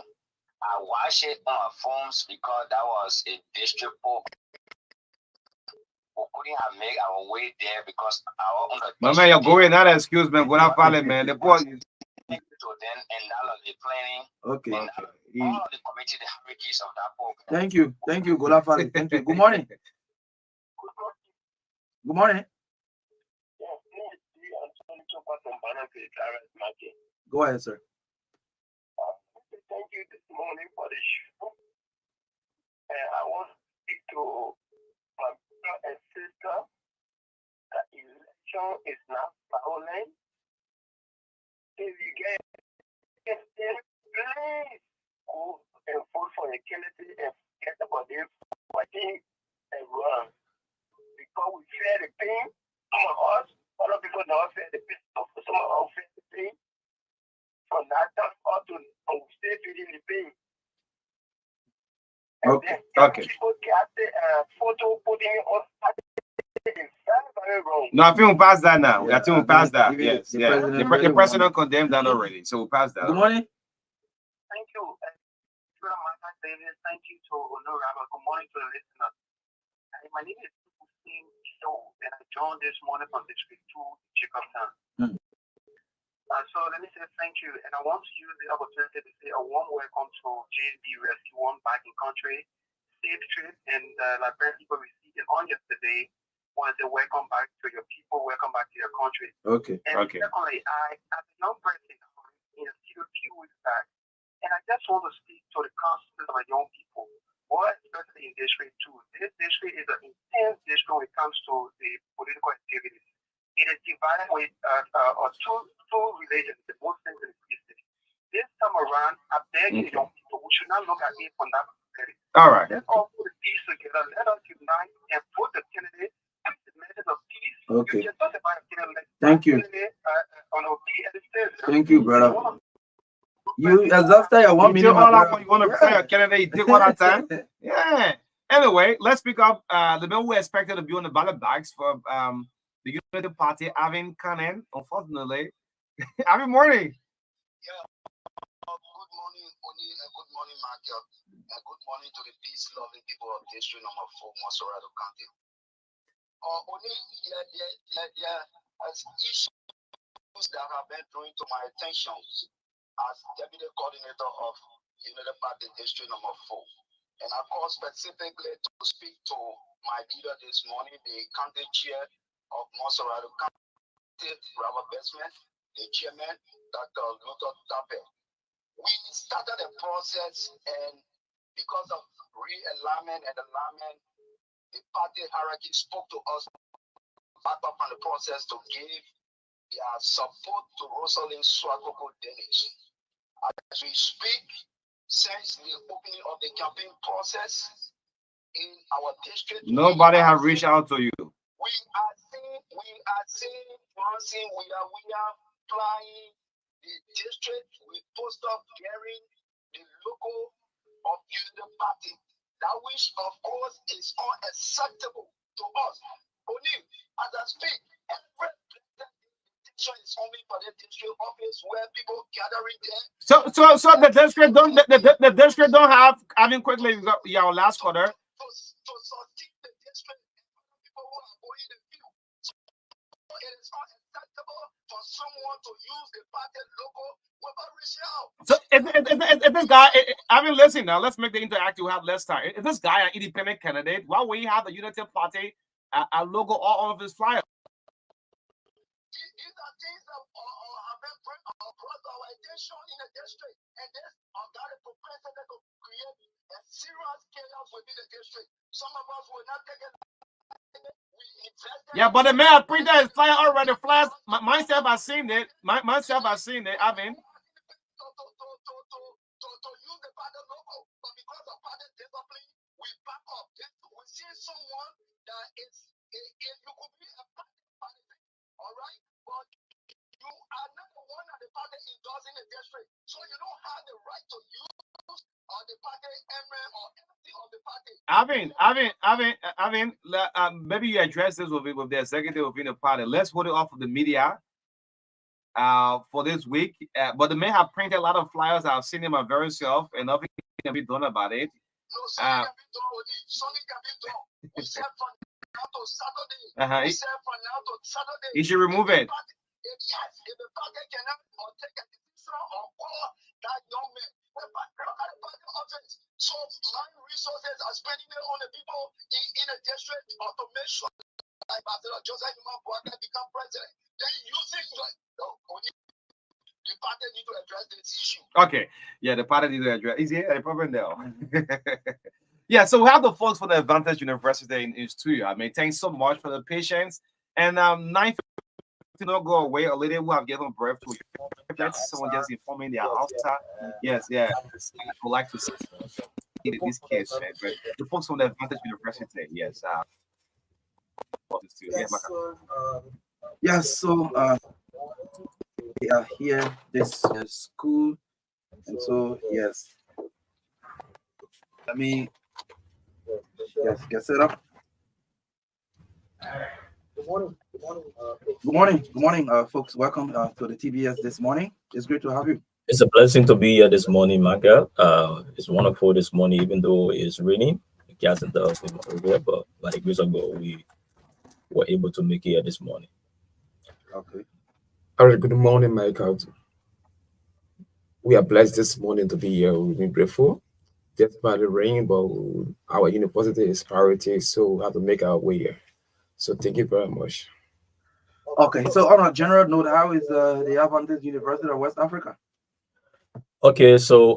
I watched it on my phones because that was a district program. We couldn't have made our way there because our own. My man, you're going that excuse me, what I follow, man. The boy to them and all of the planning. Okay. And all of the committee, the hierarchies of that program. Thank you, Golafale. Thank you. Good morning. Good morning. Go ahead, sir. Thank you this morning for the show. And I want to speak to my brother and sister election is not violent. If you get in, please go and vote for a candidate and get about their fighting and run. Because we fear the pain, some of us, other people don't fear the pain, some of us fear the pain. From that time on to stay feeling the pain. Okay. Okay. People get the photo putting on very wrong. No, I think we'll pass that now. Yeah, I think we'll pass that. even Yes, the yeah. president The really president condemned that already, so we'll pass that. Good morning. Thank you. Thank you to Honorable. Good morning to the listeners. My name is Hussein Show, and I joined this morning from District 2, Jacobstown. So let me say thank you, and I want to use the opportunity to say a warm welcome to JB Rescue One back in country, safe trip, and like many people received it on yesterday. Want to say welcome back to your people, welcome back to your country. Okay. And Okay. secondly, I, as a young person, in a few weeks back, and I just want to speak to the concerns of our young people, well, especially in District 2. This district is an intense district when it comes to the political activities. It is divided with two religions, the Muslims and the Christians. This time around, I beg the young people, we should not look at it from that perspective. All right. Let's all put the peace together. Let us unite and put the candidate the message of peace. Okay. You just talk about a candidate. Thank you. On OP and the state. Thank you, brother. You exhausted your 1 You minute. take all that you want to present your candidate, you take all that time. Yeah. Anyway, let's pick up the bill we expected to be on the ballot box for the United Party, Avin Kanen. Unfortunately, Avin morning. Yeah. Good morning, Oni, and good morning, Marka. And good morning to the peace-loving people of District Number 4, Monserrado County. Oni, as issues that have been drawn to my attention as Deputy Coordinator of United Party District Number 4. And I call specifically to speak to my leader this morning, the county chair of Monserrado County, Robert Bestman, the chairman, Dr. Luther Tappe. We started a process, and because of realignment and alignment, the party hierarchy spoke to us back up on the process to give their support to Rosalind Swakoko Dennis. As we speak, since the opening of the campaign process in our district, Nobody have reached out to you. We are seeing, we are flying the district. We post up carrying the logo of the party. That which, of course, is unacceptable to us. Only as I speak, every is only for the district office where people gathering there. So the district don't the district don't have. I mean, quickly, your last quarter. To sustain the district, people who are going in the field. So it is unacceptable for someone to use the party logo without reaching out. So if this guy, I mean, listen now. Let's make the interactive. We have less time. If this guy an independent candidate, why would he have the United Party a logo all of his flyers? These are things that have been brought across our attention in the district, and this got a propensity to create a serious chaos within the district. Some of us will not take it. Yeah, but the man printed his flyer already. Flyers. Myself, I've seen it. Myself, I've seen it. I mean. To use the party logo, but because of party discipline, we back up. We see someone that is, if you could be a party, all right, but you are not the one that the party endorsing the district, so you don't have the right to use the party emblem or anything of the party. Maybe you address this with the executive within the party. Let's hold it off of the media for this week. But the men have printed a lot of flyers. I've seen them very self, and nothing can be done about it. No, something can be done. Something can be done. We said from now to Saturday. We said from now to Saturday. You should remove it. Yes, if the party cannot or take a decision or call that young man, the party office. So my resources are spending it on the people in the district or to make sure that Ambassador Joseph Imam become president. Then using the party need to address this issue. Okay, yeah, the party need to address. Is it a problem now? Yeah, so we have the folks for the Advantage University in studio. I mean, thanks so much for the patience. And 9 to not go away. A lady who have given birth to triplets. Someone just informing their after. Yes, yeah. I would like to see these kids, man. But the folks from the Advantage University, yes. Yeah, Yes, so we are here this school, and so yes, let me get set up. Good morning, folks. Welcome to the TBS this morning. It's great to have you. It's a blessing to be here this morning, Marka. It's wonderful this morning, even though it's raining. It hasn't done here, but by the grace of God, we were able to make it here this morning. Okay. All right, good morning, Michael. We are blessed this morning to be here. We've been grateful. Despite the rain, but our university is priority, so we have to make our way here. So thank you very much. Okay, so on a general note, how is the Adventist University of West Africa? Okay, so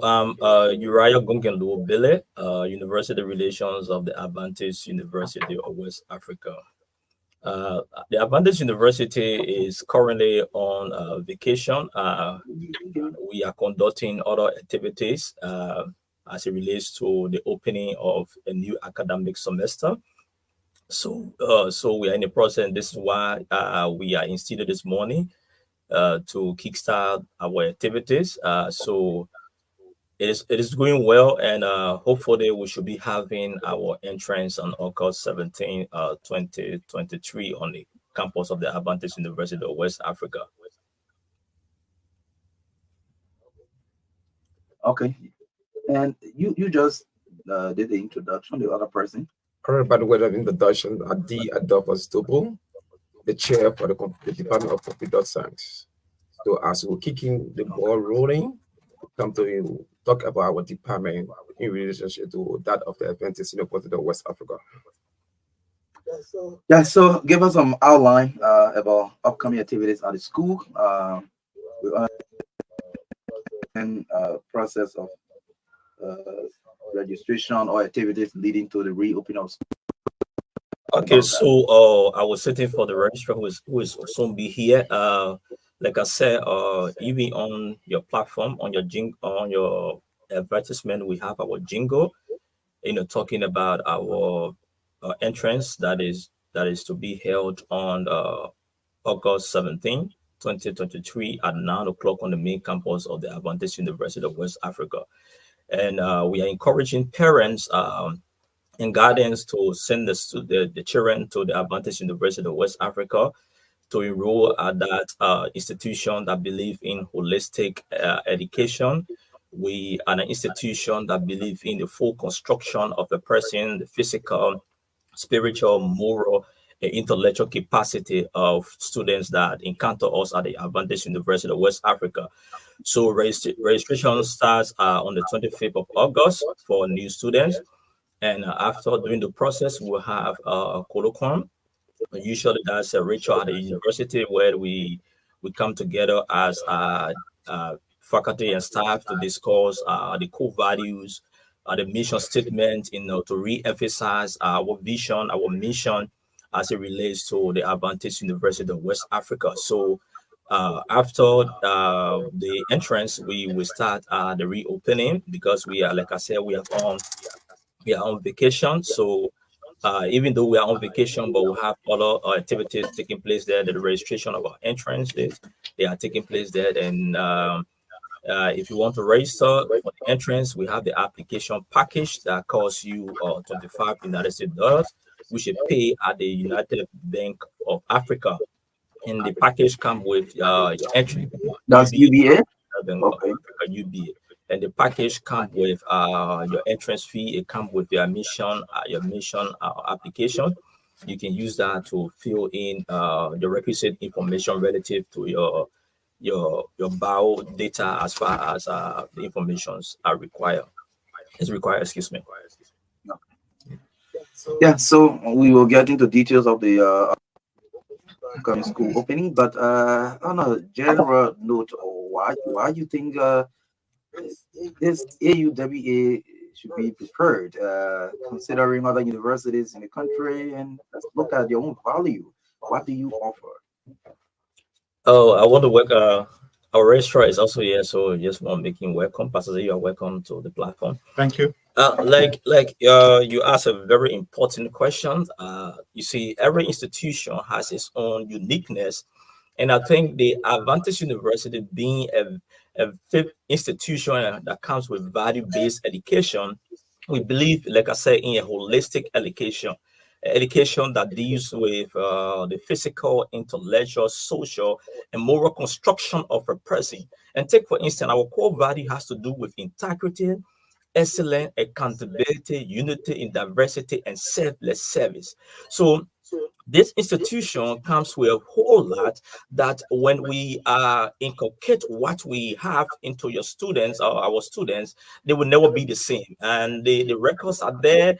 Uriah Gungenlu Bile, University Relations of the Adventist University of West Africa. The Adventist University is currently on vacation. We are conducting other activities as it relates to the opening of a new academic semester. So we are in the process. This is why we are in studio this morning to kickstart our activities. So it is going well, and hopefully we should be having our entrance on August 17, 2023 on the campus of the Adventist University of West Africa. Okay, and you just did the introduction, the other person. All right, by the way of introduction, Adi Adolphus Tobo, the chair for the Department of Computer Science. So as we're kicking the ball rolling, come to talk about our department in relationship to that of the Adventist University of West Africa. Yeah, so give us some outline about upcoming activities at the school. We are in process of registration or activities leading to the reopening of school. Okay, so I was sitting for the registrar who is soon be here. Like I said, even on your platform, on your advertisement, we have our jingle, talking about our entrance that is to be held on August 17, 2023 at 9 o'clock on the main campus of the Adventist University of West Africa. And we are encouraging parents and guardians to send the children to the Adventist University of West Africa to enroll at that institution that believe in holistic education. We are an institution that believe in the full construction of a person, the physical, spiritual, moral, and intellectual capacity of students that encounter us at the Adventist University of West Africa. So registration starts on the 25th of August for new students. And after doing the process, we'll have a colloquium. Usually that's a ritual at the university where we come together as faculty and staff to discuss the core values, the mission statement, to re-emphasize our vision, our mission as it relates to the Adventist University of West Africa. So after the entrance, we will start the reopening because we are, like I said, we are on vacation. So even though we are on vacation, but we have other activities taking place there. The registration of our entrance, they are taking place there. And if you want to register for the entrance, we have the application package that costs you $25 US, which you pay at the United Bank of Africa. And the package comes with your entry. That's UBA. Bank of Okay. Africa, UBA. And the package comes with your entrance fee. It comes with your admission application. You can use that to fill in the requisite information relative to your bio data as far as the informations are required. Is required. Excuse me. Yeah, so we will get into details of the upcoming school opening, but on a general note, why you think this AUWA should be prepared, considering other universities in the country, and let's look at your own value. What do you offer? Oh, I want to work. Our registrar is also here, so just want making welcome. Pastor, you are welcome to the platform. Thank you. You asked a very important question. You see, every institution has its own uniqueness, and I think the Advantage University being a fifth institution that comes with value-based education, we believe, like I said, in a holistic education that deals with the physical, intellectual, social, and moral construction of a person. And take, for instance, our core value has to do with integrity, excellence, accountability, unity in diversity, and selfless service. So this institution comes with a whole lot that when we inculcate what we have into your students or our students, they will never be the same. And the records are there.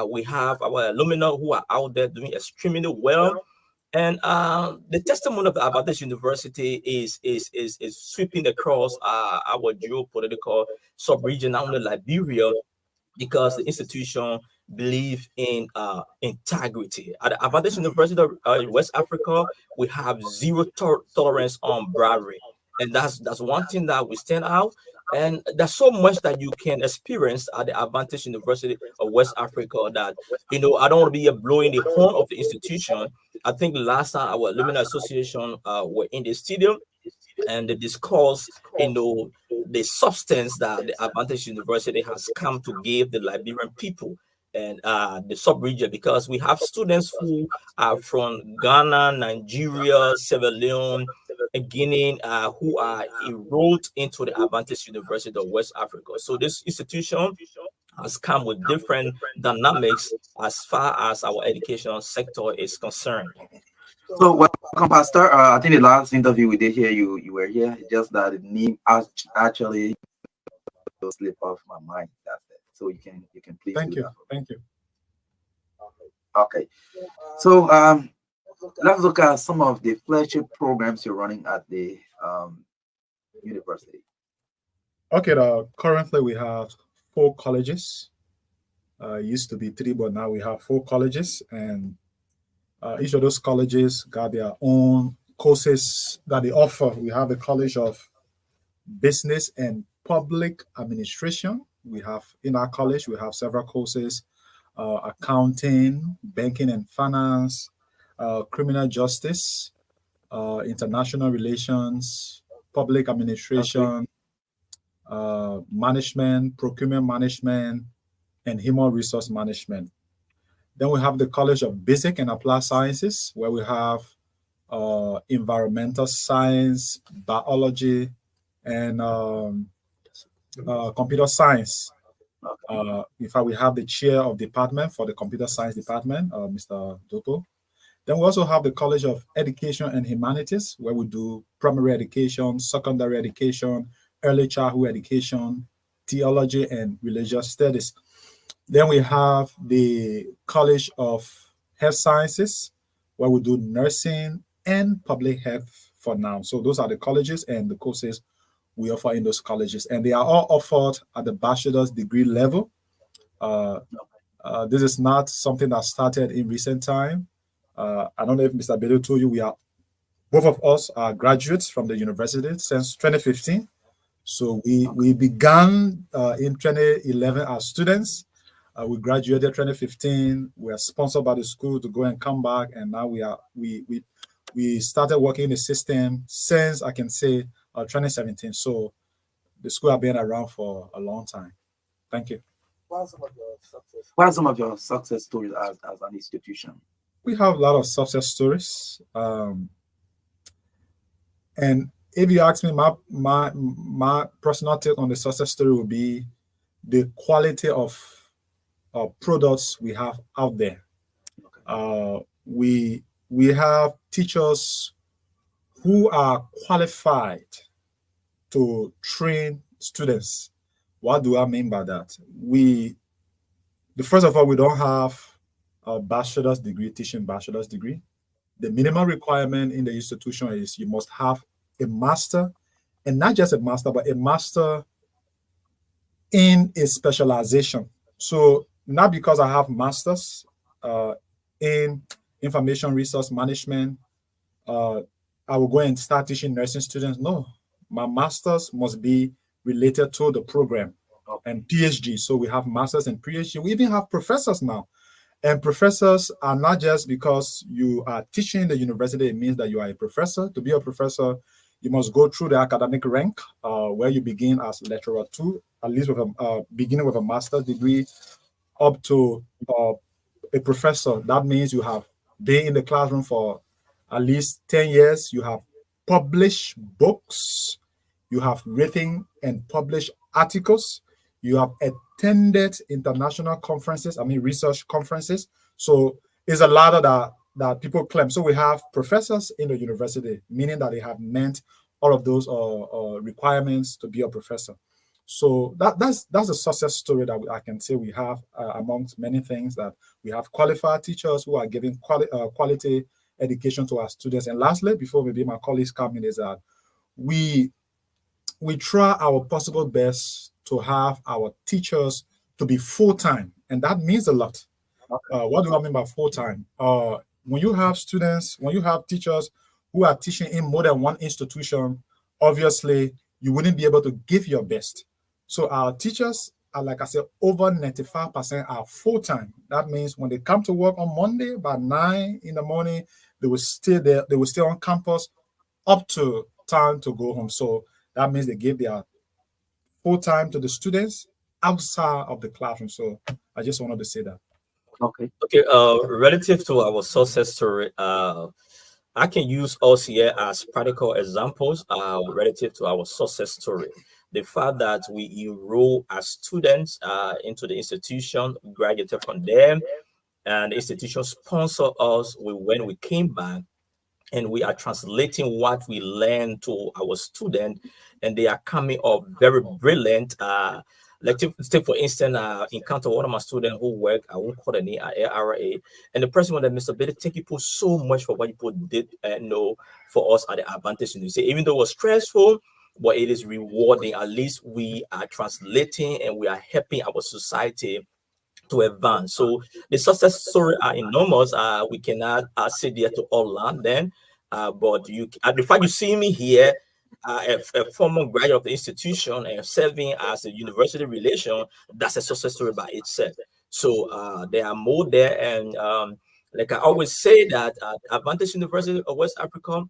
We have our alumni who are out there doing extremely well. And the testimony of the Advantage University is sweeping across our geopolitical sub-region, not only Liberia, because the institution believe in integrity. At the Advantage University of West Africa, we have zero tolerance on bribery, and that's one thing that we stand out. And there's so much that you can experience at the Advantage University of West Africa that, I don't want to be blowing the horn of the institution. I think last time our alumni association were in the stadium and they discuss, the substance that the Advantage University has come to give the Liberian people and the sub-region, because we have students who are from Ghana, Nigeria, Sierra Leone, and Guinea, who are enrolled into the Advantage University of West Africa. So this institution has come with different dynamics as far as our educational sector is concerned. So welcome, Pastor. I think the last interview we did here, you were here. Just that the name actually slip off my mind. That's it. So you can please. Thank do you. that. Thank you. Okay. So let's look at some of the flagship programs you're running at the university. Okay. Currently, we have 4 colleges. Used to be 3, but now we have 4 colleges, and each of those colleges got their own courses that they offer. We have the College of Business and Public Administration. We have in our college, we have several courses: accounting, banking and finance, criminal justice, international relations, public administration, management, procurement management, and human resource management. Then we have the College of Basic and Applied Sciences, where we have environmental science, biology, and computer science. In fact, we have the chair of department for the computer science department, Mr. Doko. Then we also have the College of Education and Humanities, where we do primary education, secondary education, early childhood education, theology, and religious studies. Then we have the College of Health Sciences, where we do nursing and public health for now. So those are the colleges and the courses we offer in those colleges. And they are all offered at the bachelor's degree level. This is not something that started in recent time. I don't know if Mr. Bello told you, both of us are graduates from the university since 2015. So we began in 2011 as students. We graduated 2015. We are sponsored by the school to go and come back, and now we started working in the system since, I can say, 2017. So the school have been around for a long time. Thank you. What are some of your success stories as an institution? We have a lot of success stories. And if you ask me, my personal take on the success story would be the quality of products we have out there. We have teachers who are qualified to train students. What do I mean by that? First of all, we don't have a bachelor's degree, teaching bachelor's degree. The minimum requirement in the institution is you must have a master, and not just a master, but a master in a specialization. So not because I have masters in information resource management, I will go and start teaching nursing students. No, my master's must be related to the program and PhD. So we have masters and PhD. We even have professors now. And professors are not just because you are teaching the university, it means that you are a professor. To be a professor, you must go through the academic rank where you begin as lecturer 2, at least with a beginning with a master's degree up to a professor. That means you have been in the classroom for at least 10 years. You have published books. You have written and published articles. You have attended international conferences, research conferences. So it's a ladder that people claim. So we have professors in the university, meaning that they have met all of those requirements to be a professor. So that's a success story that I can say we have amongst many things, that we have qualified teachers who are giving quality education to our students. And lastly, before maybe my colleagues come in, is that we try our possible best to have our teachers to be full-time, and that means a lot. What do I mean by full-time? When you have students, when you have teachers who are teaching in more than one institution, obviously you wouldn't be able to give your best. So our teachers are, like I said, over 95% are full-time. That means when they come to work on Monday by 9 in the morning, they will stay there, they will stay on campus up to time to go home. So that means they give their full time to the students outside of the classroom. So I just wanted to say that. Okay. Okay, relative to our success story, I can use us here as practical examples relative to our success story. The fact that we enroll as students into the institution, graduated from them, and the institution sponsor us when we came back, and we are translating what we learn to our student, and they are coming up very brilliant. Like take for instance, encounter one of my students who work, I won't call the name, at ARA, and the person was like, Mr. Billy, thank you so much for what you did know for us at the Advantage University. Even though it was stressful, but it is rewarding. At least we are translating and we are helping our society to advance. So the success story are enormous. We cannot sit there to all learn them. But the fact you see me here, a former graduate of the institution and serving as a university relation, that's a success story by itself. So there are more there, and like I always say that at Advantage University of West Africa,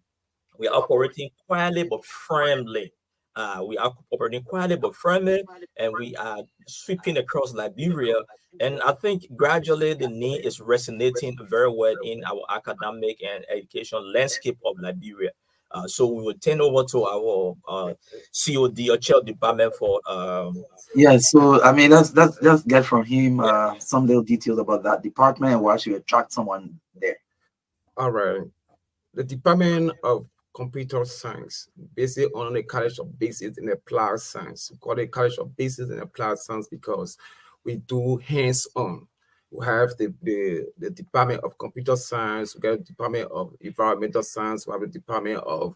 we are operating quietly but firmly. We are operating quietly but firmly, and we are sweeping across Liberia. And I think gradually the need is resonating very well in our academic and education landscape of Liberia. So we will turn over to our COD or chair of department for. Yeah, so I mean that's just get from him some little details about that department and why should attract someone there. All right. The Department of Computer Science, basically on the College of Basics in Applied Science. We call it College of Basics in Applied Science because we do hands-on. We have the Department of Computer Science, we got the Department of Environmental Science, we have the Department of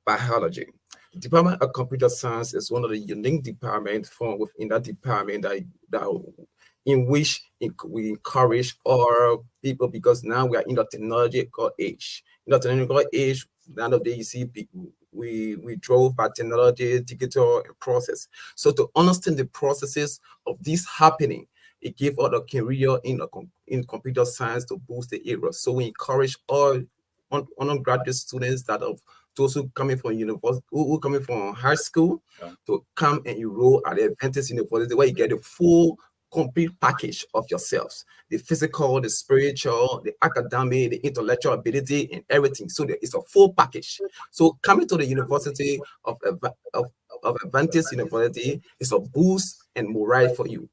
Biology. The Department of Computer Science is one of the unique departments from within that department that in which we encourage all people, because now we are in the technological age. In the technological age, nowadays you see people, we drove by technology, digital process. So to understand the processes of this happening, it gives us a career in computer science to boost the area. So we encourage all undergraduate students that of those who coming from university, who coming from high school, to come and enroll at the Adventist University, where you get the full complete package of yourselves: the physical, the spiritual, the academic, the intellectual ability, and everything. So it's a full package. So coming to the University of Adventist University is a boost and morale for you.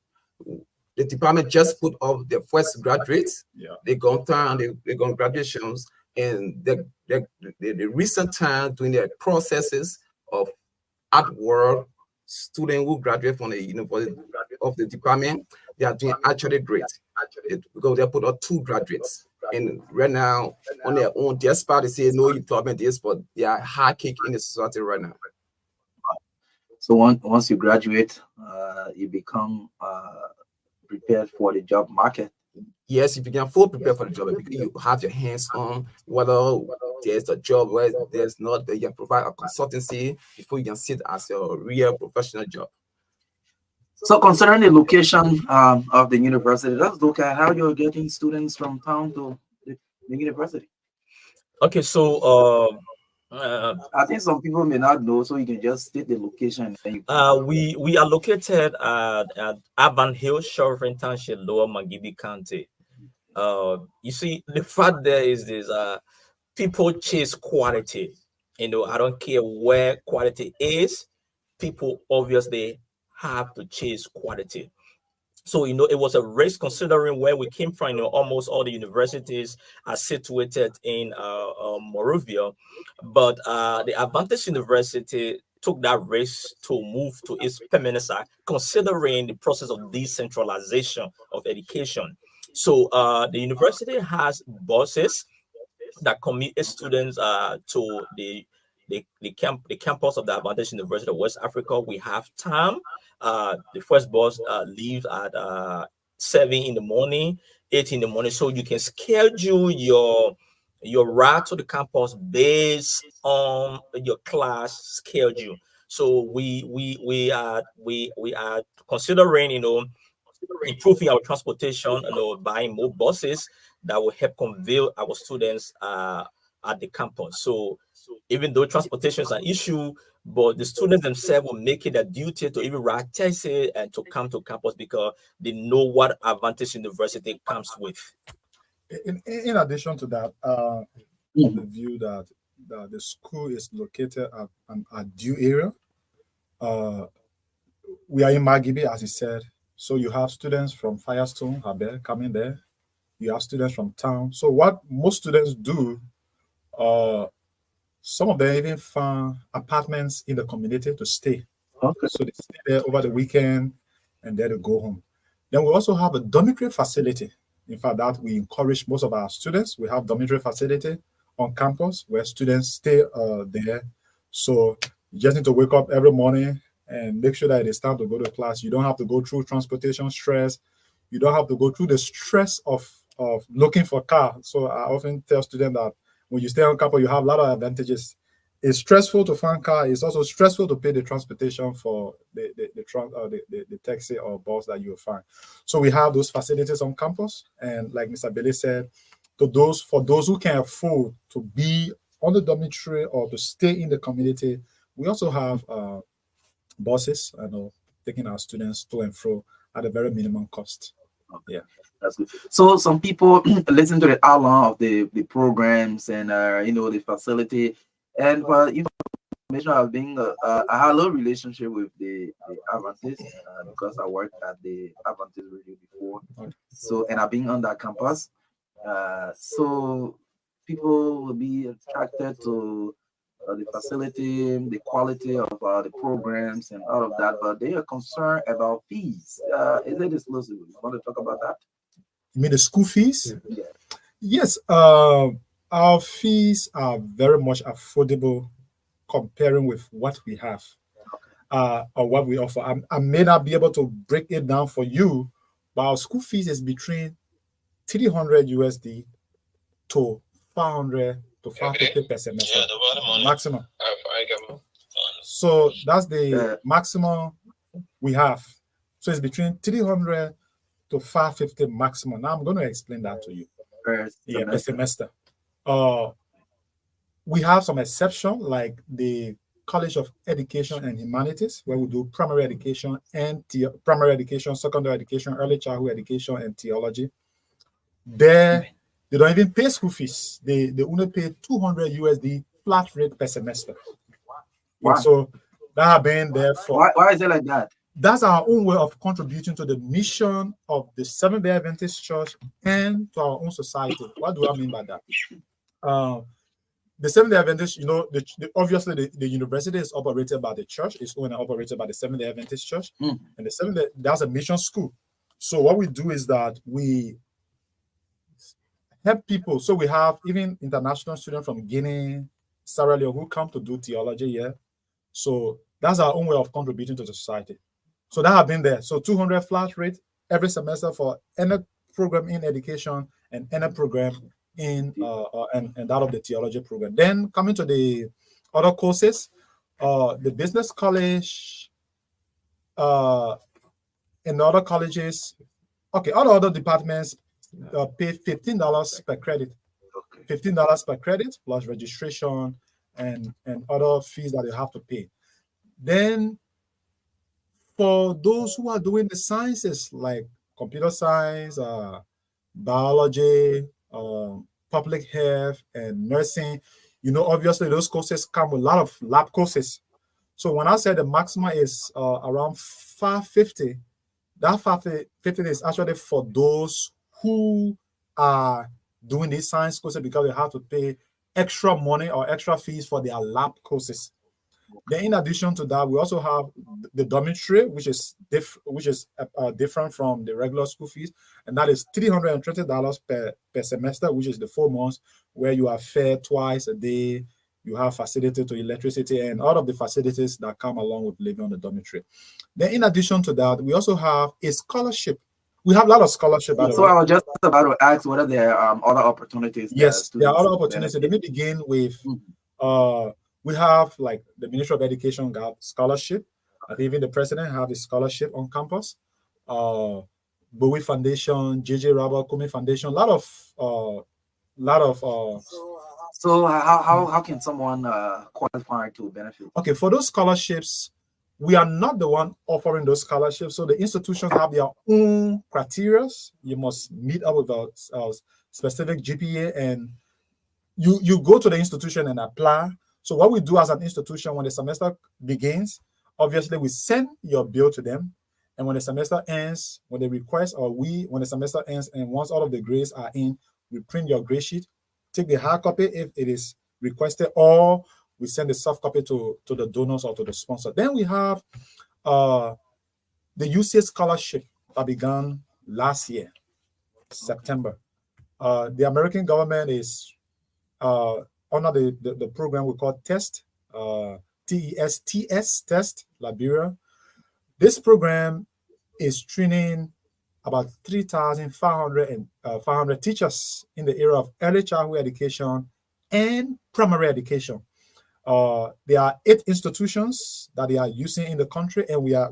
The department just put up their first graduates. They gone down, they gone graduations, and the recent time doing their processes of artwork. Students who graduate from the university of the department, they are doing actually great because they put out 2 graduates, and right now on their own, despite they say no employment is, but they are hard kick in the society right now. So once you graduate, you become prepared for the job market yes, if you can full prepare for the job, because you have your hands on whether there's a job, where there's not, you can provide a consultancy before you can sit as your real professional job. So considering the location of the university, let's look at how you're getting students from town to the university. Okay, so I think some people may not know, so you can just state the location. And we are located at Avon Hill, Chauvin Township, Lower Magibi County. You see, the fact there is this: people chase quality. You know, I don't care where quality is. People obviously have to chase quality. So, you know, it was a race considering where we came from. You know, almost all the universities are situated in Morovia, but the Advantage University took that race to move to its permanent site, considering the process of decentralization of education. So the university has buses that commit students to the campus of the Advantage University of West Africa. We have time. The first bus leaves at 7 in the morning, 8 in the morning. So you can schedule your route to the campus based on your class schedule. So we are considering, you know, improving our transportation, you know, buying more buses that will help convey our students at the campus. So even though transportation is an issue, but the students themselves will make it a duty to even write taxi and to come to campus because they know what Advantage University comes with. In addition to that, of the view that the school is located at an due area, we are in Magibi, as he said. So you have students from Firestone, Habe, coming there. You have students from town. So what most students do, some of them even find apartments in the community to stay. Okay. So they stay there over the weekend and then they go home. Then we also have a dormitory facility. In fact, that we encourage most of our students. We have dormitory facility on campus where students stay there. So you just need to wake up every morning and make sure that it is time to go to class. You don't have to go through transportation stress. You don't have to go through the stress of looking for a car. So I often tell students that when you stay on campus, you have a lot of advantages. It's stressful to find car. It's also stressful to pay the transportation for the taxi or bus that you will find. So we have those facilities on campus. And like Mr. Billy said, for those who can afford to be on the dormitory or to stay in the community, we also have buses, taking our students to and fro at a very minimum cost. Yeah, that's good. So some people listen to the outline of the programs and the facility, and for information, I had a little relationship with the Adventist because I worked at the Adventist radio before. Okay. So and I've been on that campus. So people will be attracted to the facility, the quality of the programs and all of that, but they are concerned about fees. Is it exclusive? You want to talk about that? You mean the school fees? Yeah. Yes, our fees are very much affordable comparing with what we have or what we offer. I may not be able to break it down for you, but our school fees is between 300 USD to 500 to 550 per semester maximum. So that's the maximum we have. So it's between 300 to 550 maximum. Now I'm going to explain that to you. Per semester. We have some exception, like the College of Education and Humanities, where we do primary education and primary education, secondary education, early childhood education, and theology. There, they don't even pay school fees. They only pay 200 USD flat rate per semester. Wow. So that have been there for. Why is it like that? That's our own way of contributing to the mission of the Seventh-day Adventist Church and to our own society. What do I mean by that? The Seventh-day Adventist, obviously the university is operated by the church. It's owned and operated by the Seventh-day Adventist Church. And the Seventh-day, that's a mission school. So what we do is that we help people. So we have even international students from Guinea, Sierra Leone who come to do theology here. So that's our own way of contributing to the society. So that have been there. So 200 flat rate every semester for any program in education and any program in and that of the theology program. Then coming to the other courses, the business college, in other colleges, okay, all the other departments pay $15 per credit. $15 per credit plus registration and other fees that you have to pay. Then for those who are doing the sciences like computer science, biology, public health, and nursing, obviously those courses come with a lot of lab courses. So when I say the maximum is around 550, that 550 is actually for those who are doing these science courses because they have to pay extra money or extra fees for their lab courses. Then in addition to that, we also have the dormitory, which is different from the regular school fees, and that is $320 per semester, which is the 4 months where you are fed twice a day. You have facility to electricity and all of the facilities that come along with living on the dormitory. Then in addition to that, we also have a scholarship. We have a lot of scholarship. So I was just about to ask whether there are other opportunities. Yes, there are other opportunities. Let me begin with, we have like the Ministry of Education got scholarship. I think even the president have a scholarship on campus. Bowie Foundation, JJ Robert Kumi Foundation, a lot of. So how can someone qualify to benefit? Okay, for those scholarships, we are not the one offering those scholarships. So the institutions have their own criteria. You must meet up with a specific GPA, and you go to the institution and apply. So what we do as an institution when the semester begins, obviously we send your bill to them, and when the semester ends, when the semester ends, and once all of the grades are in, we print your grade sheet, take the hard copy if it is requested, or we send the soft copy to the donors or to the sponsor. Then we have the UCA scholarship that began last year, September. The American government is under the program we call TEST, TEST, Liberia. This program is training about 3,500 teachers in the area of early childhood education and primary education. There are 8 institutions that they are using in the country, and we are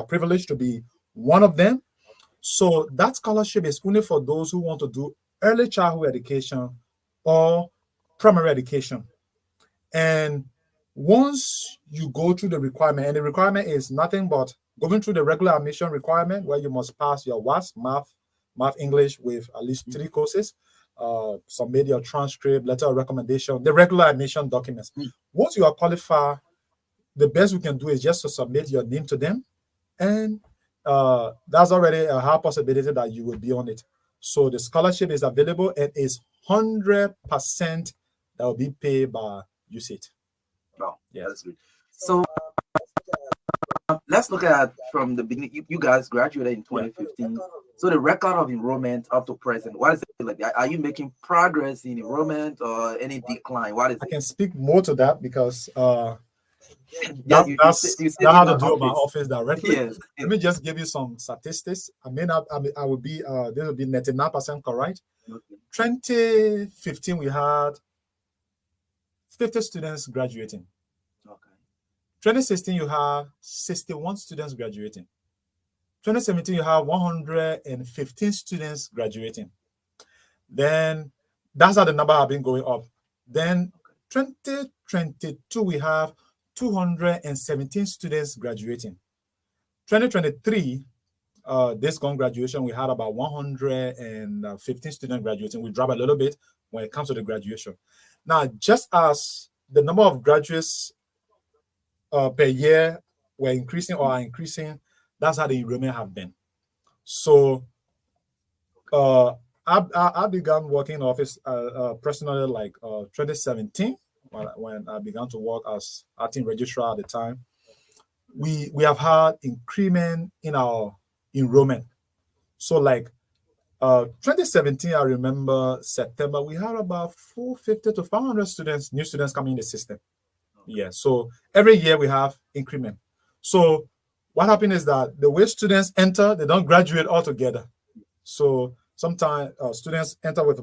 privileged to be one of them. So that scholarship is only for those who want to do early childhood education or primary education. And once you go through the requirement, and the requirement is nothing but going through the regular admission requirement where you must pass your WASP, math, English with at least 3 courses, submit your transcript, letter of recommendation, the regular admission documents. Once you are qualified, the best we can do is just to submit your name to them, and that's already a high possibility that you will be on it. So the scholarship is available and is 100% that will be paid by UCIT. Wow, yeah, that's good. So let's look at from the beginning. You guys graduated in 2015. So the record of enrollment up to present, what is it like? Are you making progress in enrollment or any decline? What is I it? can speak more to that because Yeah, that's how to do with my office directly. Yes. Let me just give you some statistics. I will be this will be 99% correct. Okay. 2015 we had 50 students graduating. Okay. 2016 you have 61 students graduating. 2017 you have 115 students graduating. Then that's how the number have been going up. Then 2022 we have 217 students graduating. 2023, this gone graduation, we had about 115 students graduating. We dropped a little bit when it comes to the graduation. Now, just as the number of graduates per year were increasing or are increasing, that's how the enrollment have been. So I began working in office personally like 2017 when I began to work as acting registrar at the time. We have had increment in our enrollment. So like 2017, I remember September, we had about 450 to 500 students, new students coming in the system. Yeah, so every year we have increment. So what happened is that the way students enter, they don't graduate altogether. So sometimes students enter with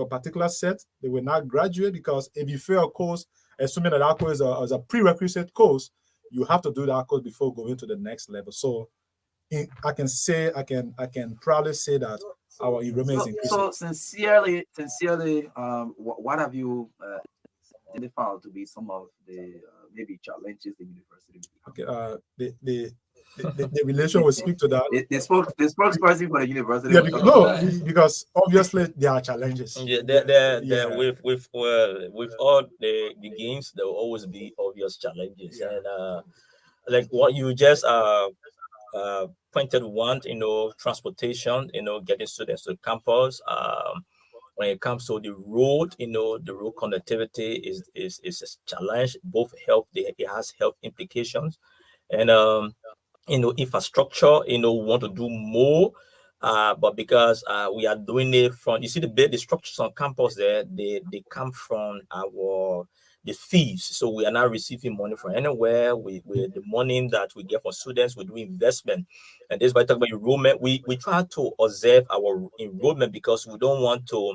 a particular set. They will not graduate because if you fail a course, assuming that that course is a prerequisite course, you have to do that course before going to the next level. So I can proudly say that our enrollment is increasing. So sincerely, what have you identified to be some of the maybe challenges in university? Okay, the relation will speak to that. The spokesperson for the university. Yeah, because obviously there are challenges. Yeah, with all the games, there will always be obvious challenges, and like what you just pointed one, transportation, getting students to campus. When it comes to the road, the road connectivity is a challenge. Both it has health implications, and infrastructure. We want to do more, but because we are doing it from, you see the structures on campus there, they come from the fees. So we are not receiving money from anywhere. We the money that we get from students, we do investment. And this by talking about enrollment, we try to observe our enrollment because we don't want to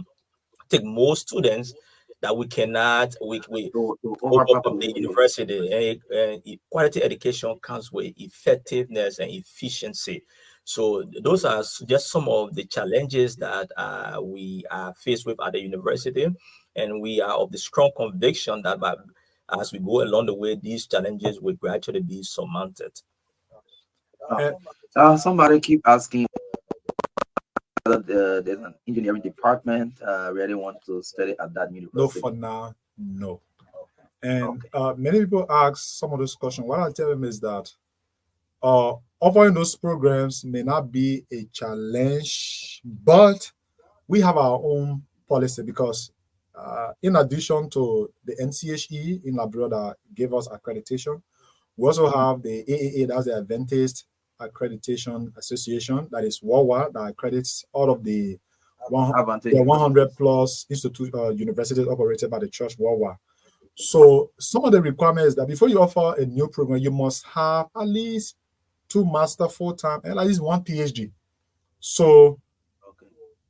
take more students that we cannot overcome the university. And quality education comes with effectiveness and efficiency. So those are just some of the challenges that we are faced with at the university, and we are of the strong conviction that as we go along the way, these challenges will gradually be surmounted. Somebody keep asking whether there's an engineering department really want to study at that university. No, for now, no. And many people ask some of those questions. What I tell them is that offering those programs may not be a challenge, but we have our own policy because in addition to the NCHE in Liberia that gave us accreditation, we also have the AAA, that's the Adventist Accreditation Association, that is worldwide, that accredits all of the 100 plus universities operated by the church worldwide. So some of the requirements that before you offer a new program, you must have at least 2 master full-time and at least 1 PhD. So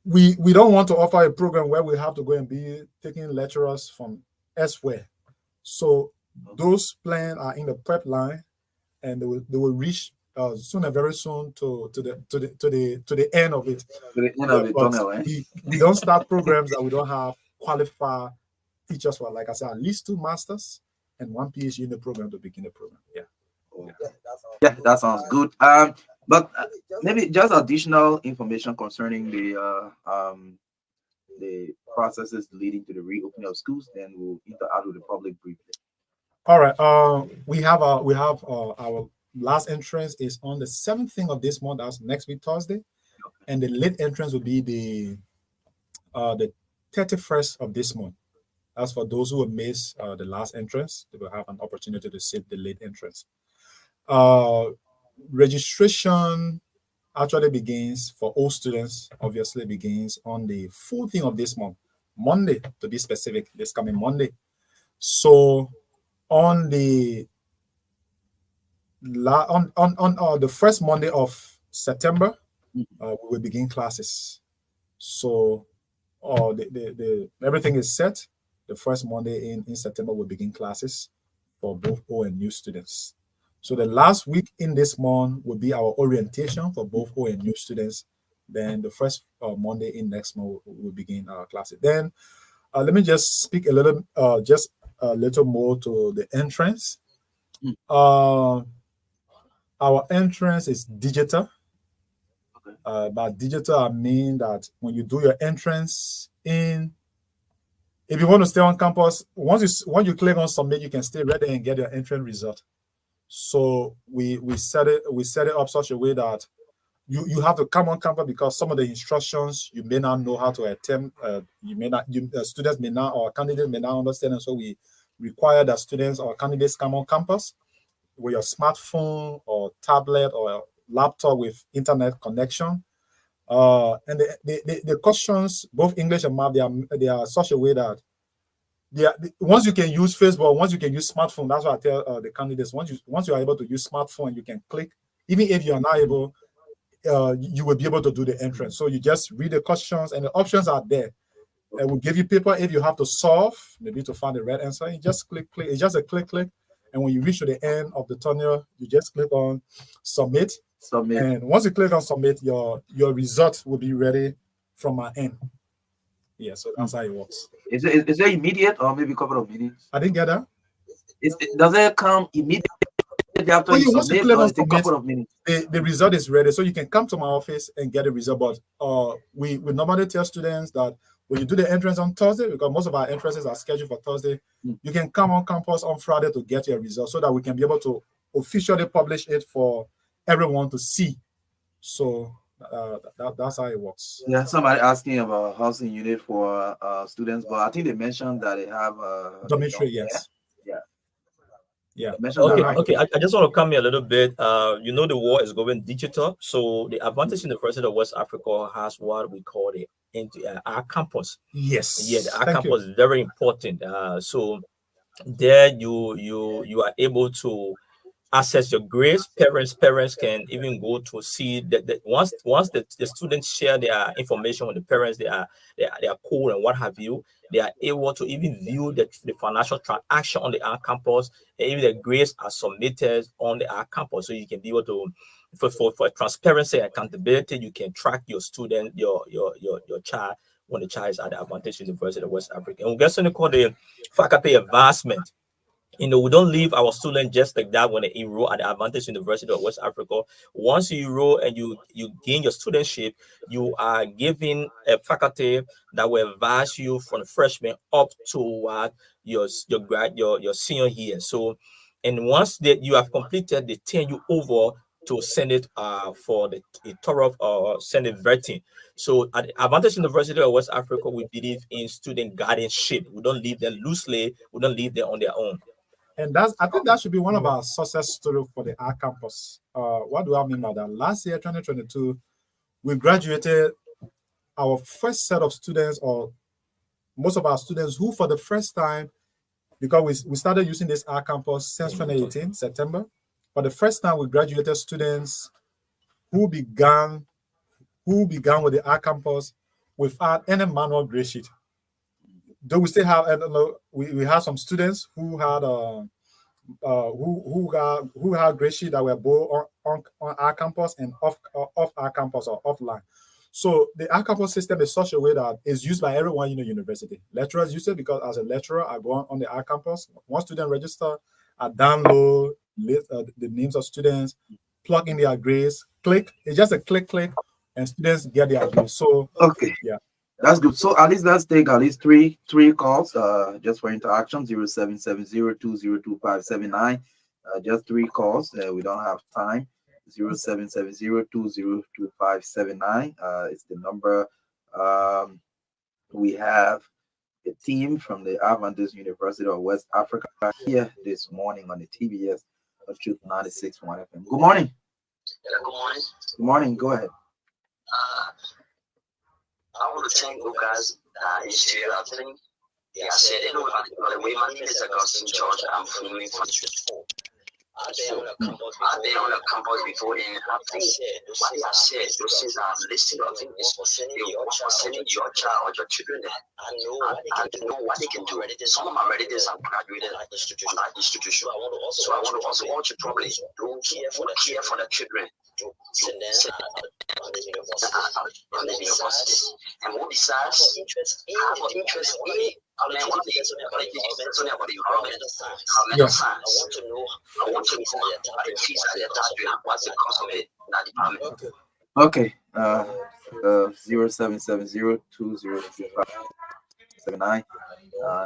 we don't want to offer a program where we have to go and be taking lecturers from elsewhere. So those plans are in the prep line, and they will reach soon and very soon to the end of it. To the end of the tunnel, we don't start programs that we don't have qualified teachers for. Like I said, at least 2 masters and 1 PhD in the program to begin the program. Yeah, that sounds good. But maybe just additional information concerning the processes leading to the reopening of schools, then we'll interact with the public briefly. All right. We have our last entrance is on the 17th of this month. That's next week, Thursday. And the late entrance will be the 31st of this month. As for those who will miss the last entrance, they will have an opportunity to sit the late entrance. Registration actually begins for all students, obviously begins on the 14th of this month, Monday, to be specific, this coming Monday. So on the first Monday of September, we will begin classes. So everything is set. The first Monday in September will begin classes for both old and new students. So the last week in this month will be our orientation for both old and new students. Then the first Monday in next month will begin our classes. Then let me just speak a little more to the entrance. Our entrance is digital. By digital, I mean that when you do your entrance if you want to stay on campus, once you click on submit, you can stay right there and get your entrance result. So we set it up such a way that you have to come on campus because some of the instructions you may not know how to attempt. Students may not, or candidates may not understand, and so we require that students or candidates come on campus with your smartphone or tablet or laptop with internet connection. And the questions, both English and math, they are such a way that once you can use Facebook, once you can use smartphone, that's what I tell the candidates. Once you are able to use smartphone, you can click. Even if you are not able, you will be able to do the entrance. So you just read the questions, and the options are there. It will give you paper if you have to solve, maybe to find the right answer. You just click. It's just a click. And when you reach to the end of the tunnel, you just click on submit. Submit. And once you click on submit, your result will be ready from our end. Yeah, so that's how it works. Is it immediate or maybe a couple of minutes? I didn't get that. Does it come immediately after you Once you submit, click or on it's a submit, couple of minutes? the result is ready. So you can come to my office and get the result. But we normally tell students that when you do the entrance on Thursday, because most of our entrances are scheduled for Thursday, you can come on campus on Friday to get your result so that we can be able to officially publish it for everyone to see. So that's how it works. Yeah, somebody asking about housing unit for students, but I think they mentioned that they have dormitory. Yes. Yeah. Okay, okay. I just want to come here a little bit. You know, the war is going digital. So the Advantage University of West Africa has what we call our campus. Yes. Yeah, our campus is very important. So there you are able to access your grades. Parents can even go to see that once the students share their information with the parents, they are cool and what have you, they are able to even view the financial transaction on the our campus, and even the grades are submitted on the our campus. So you can be able to for transparency and accountability, you can track your student, your child when the child is at the Advantage University of West Africa. And we get something called the faculty advancement. You know, we don't leave our students just like that when they enroll at the Advantage University of West Africa. Once you enroll and you gain your studentship, you are given a faculty that will advise you from freshman up to your senior year. So, and once that you have completed, they turn you over to send it for the thorough Senate vetting. So at the Advantage University of West Africa, we believe in student guardianship. We don't leave them loosely. We don't leave them on their own. And I think that should be one of our success stories for the R campus. What do I mean by that? Last year, 2022, we graduated our first set of students, or most of our students, who for the first time, because we started using this R campus since 2018, September. For the first time, we graduated students who began with the R campus without any manual grade sheet. Though we still have, we have some students who had who had grade sheet that were both on our campus and off our campus or offline. So the our campus system is such a way that is used by everyone in the university. Lecturers use it because as a lecturer, I go on the our campus. One student register, I download the names of students, plug in their grades, click. It's just a click, and students get their grades. So okay, yeah. That's good. So at least let's take at least three calls just for interaction. 0770-202579. Just 3 calls. We don't have time. 0770-202579. It's the number. We have a team from the Advantage University of West Africa here this morning on the TBS of Truth 96.1 FM. Good morning. Yeah, good morning. Good morning. Go ahead. I want to thank you guys. I think I said it. By the way, my name is Augustine George. I'm from District 4. I've been on a campus before, and I think what they have said, those things I'm listening, I think it's for sending your child or your children there. I know what they can do. Some of my relatives have graduated on that institution. So I want to also urge you probably don't care for the children. Send them on the universities. And what besides, I have an interest in environmental science. I want to know what the fees are attached to it, what's the cost of it in that department. Okay. 0770-202579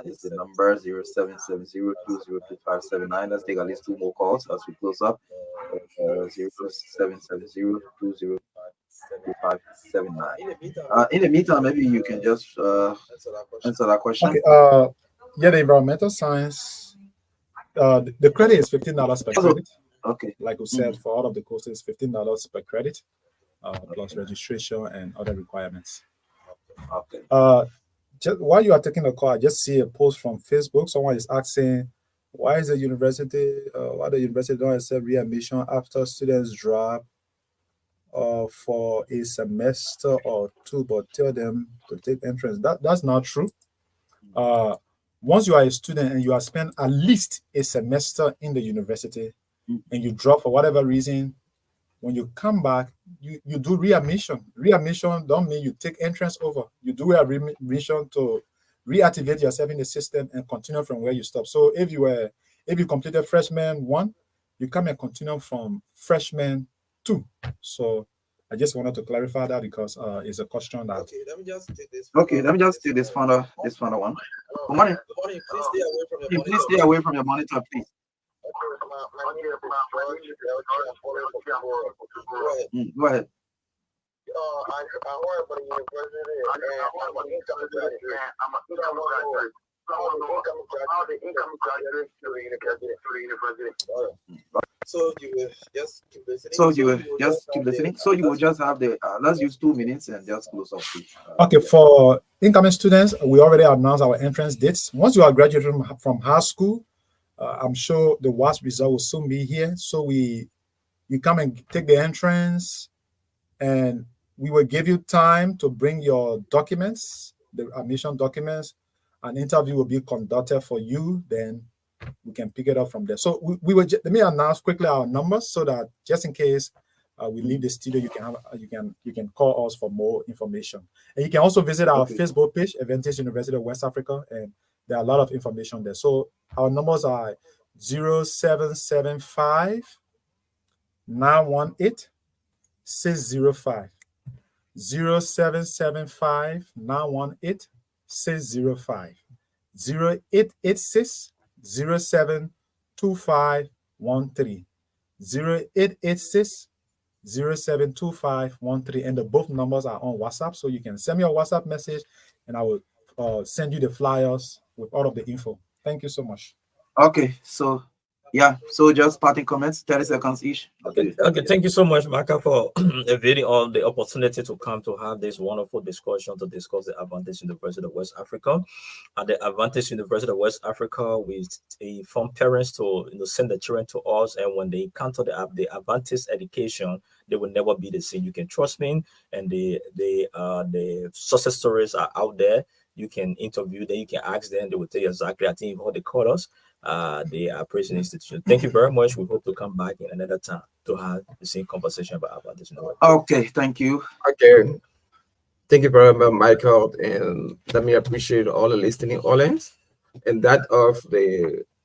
is the number. 0770-202579. Let's take at least 2 more calls as we close up. 0770-202579. In the meantime, maybe you can just answer that question. Okay. Yeah, the environmental science. The credit is $15 per credit. Okay. Like we said, for all of the courses, $15 per credit, plus registration and other requirements. Okay. Just while you are taking the call, I just see a post from Facebook. Someone is asking, why the university don't accept readmission after students drop for a semester or two, but tell them to take entrance. That's not true. Once you are a student and you have spent at least a semester in the university and you drop for whatever reason, when you come back, you do readmission. Readmission don't mean you take entrance over. You do a readmission to reactivate yourself in the system and continue from where you stop. So if you completed freshman 1, you come and continue from freshman 2. So I just wanted to clarify that because it's a question that. Okay, let me just take this. Okay, let me just take this final one. Good morning. Good morning. Please stay away from your monitor. Please stay away from your monitor, please. Go ahead. I work for the university and I'm an incoming graduate. I'm an incoming graduate. How the incoming graduate to the university. So you will just keep listening. So you will just have the let's use 2 minutes and just close off. Okay, for incoming students, we already announced our entrance dates. Once you are graduating from high school, I'm sure the WASP result will soon be here. So you come and take the entrance, and we will give you time to bring your documents, the admission documents. An interview will be conducted for you. Then we can pick it up from there. So let me announce quickly our numbers so that just in case we leave the studio, you can call us for more information. And you can also visit our Facebook page, Adventist University of West Africa, and there are a lot of information there. So our numbers are 0775 918 605. 0775 918 605. 0886 072513. 0886 072513. And both numbers are on WhatsApp, so you can send me a WhatsApp message and I will send you the flyers with all of the info. Thank you so much. Okay, so yeah, so just parting comments, 30 seconds each. Okay, thank you so much, Marka, for availing on the opportunity to come to have this wonderful discussion to discuss the Adventist University of West Africa. At the Adventist University of West Africa, we inform parents to send the children to us, and when they encounter the Adventist education, they will never be the same. You can trust me, and the success stories are out there. You can interview them, you can ask them, they will tell you exactly, I think, what they call us. They are praising institution. Thank you very much. We hope to come back in another time to have the same conversation about this. Okay, thank you. Okay. Thank you very much, Michael. And let me appreciate all the listening audience and that of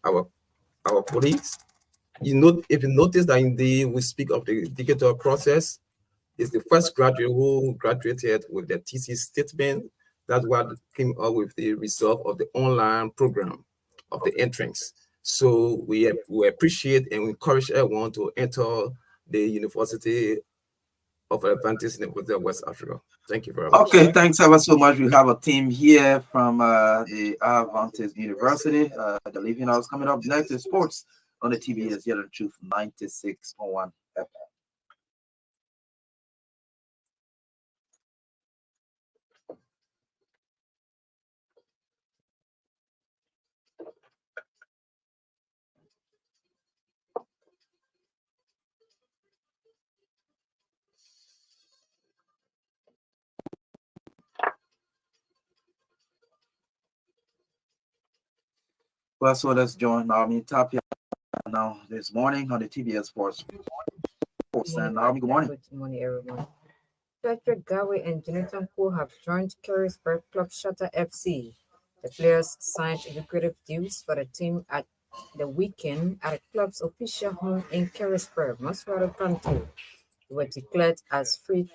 our colleagues. If you notice that indeed we speak of the digital process, it's the first graduate who graduated with their thesis statement. That's what came up with the result of the online program of the entrance. So we appreciate and encourage everyone to enter the University of Adventist University of West Africa. Thank you very much. Okay, thanks ever so much. We have a team here from the Adventist University. The Living House coming up next is sports on the TV is Yellow Truth 96.1 FM. Well, so let's join Naomi Tapia now this morning on the TBS Sports. And Naomi, good morning. Good morning, everyone. Patrick Gawe and Jonathan Poole have joined Carisburg club Shatter FC. The players signed lucrative deals for the team at the weekend at the club's official home in Carisburg, Moswara County. They were declared as free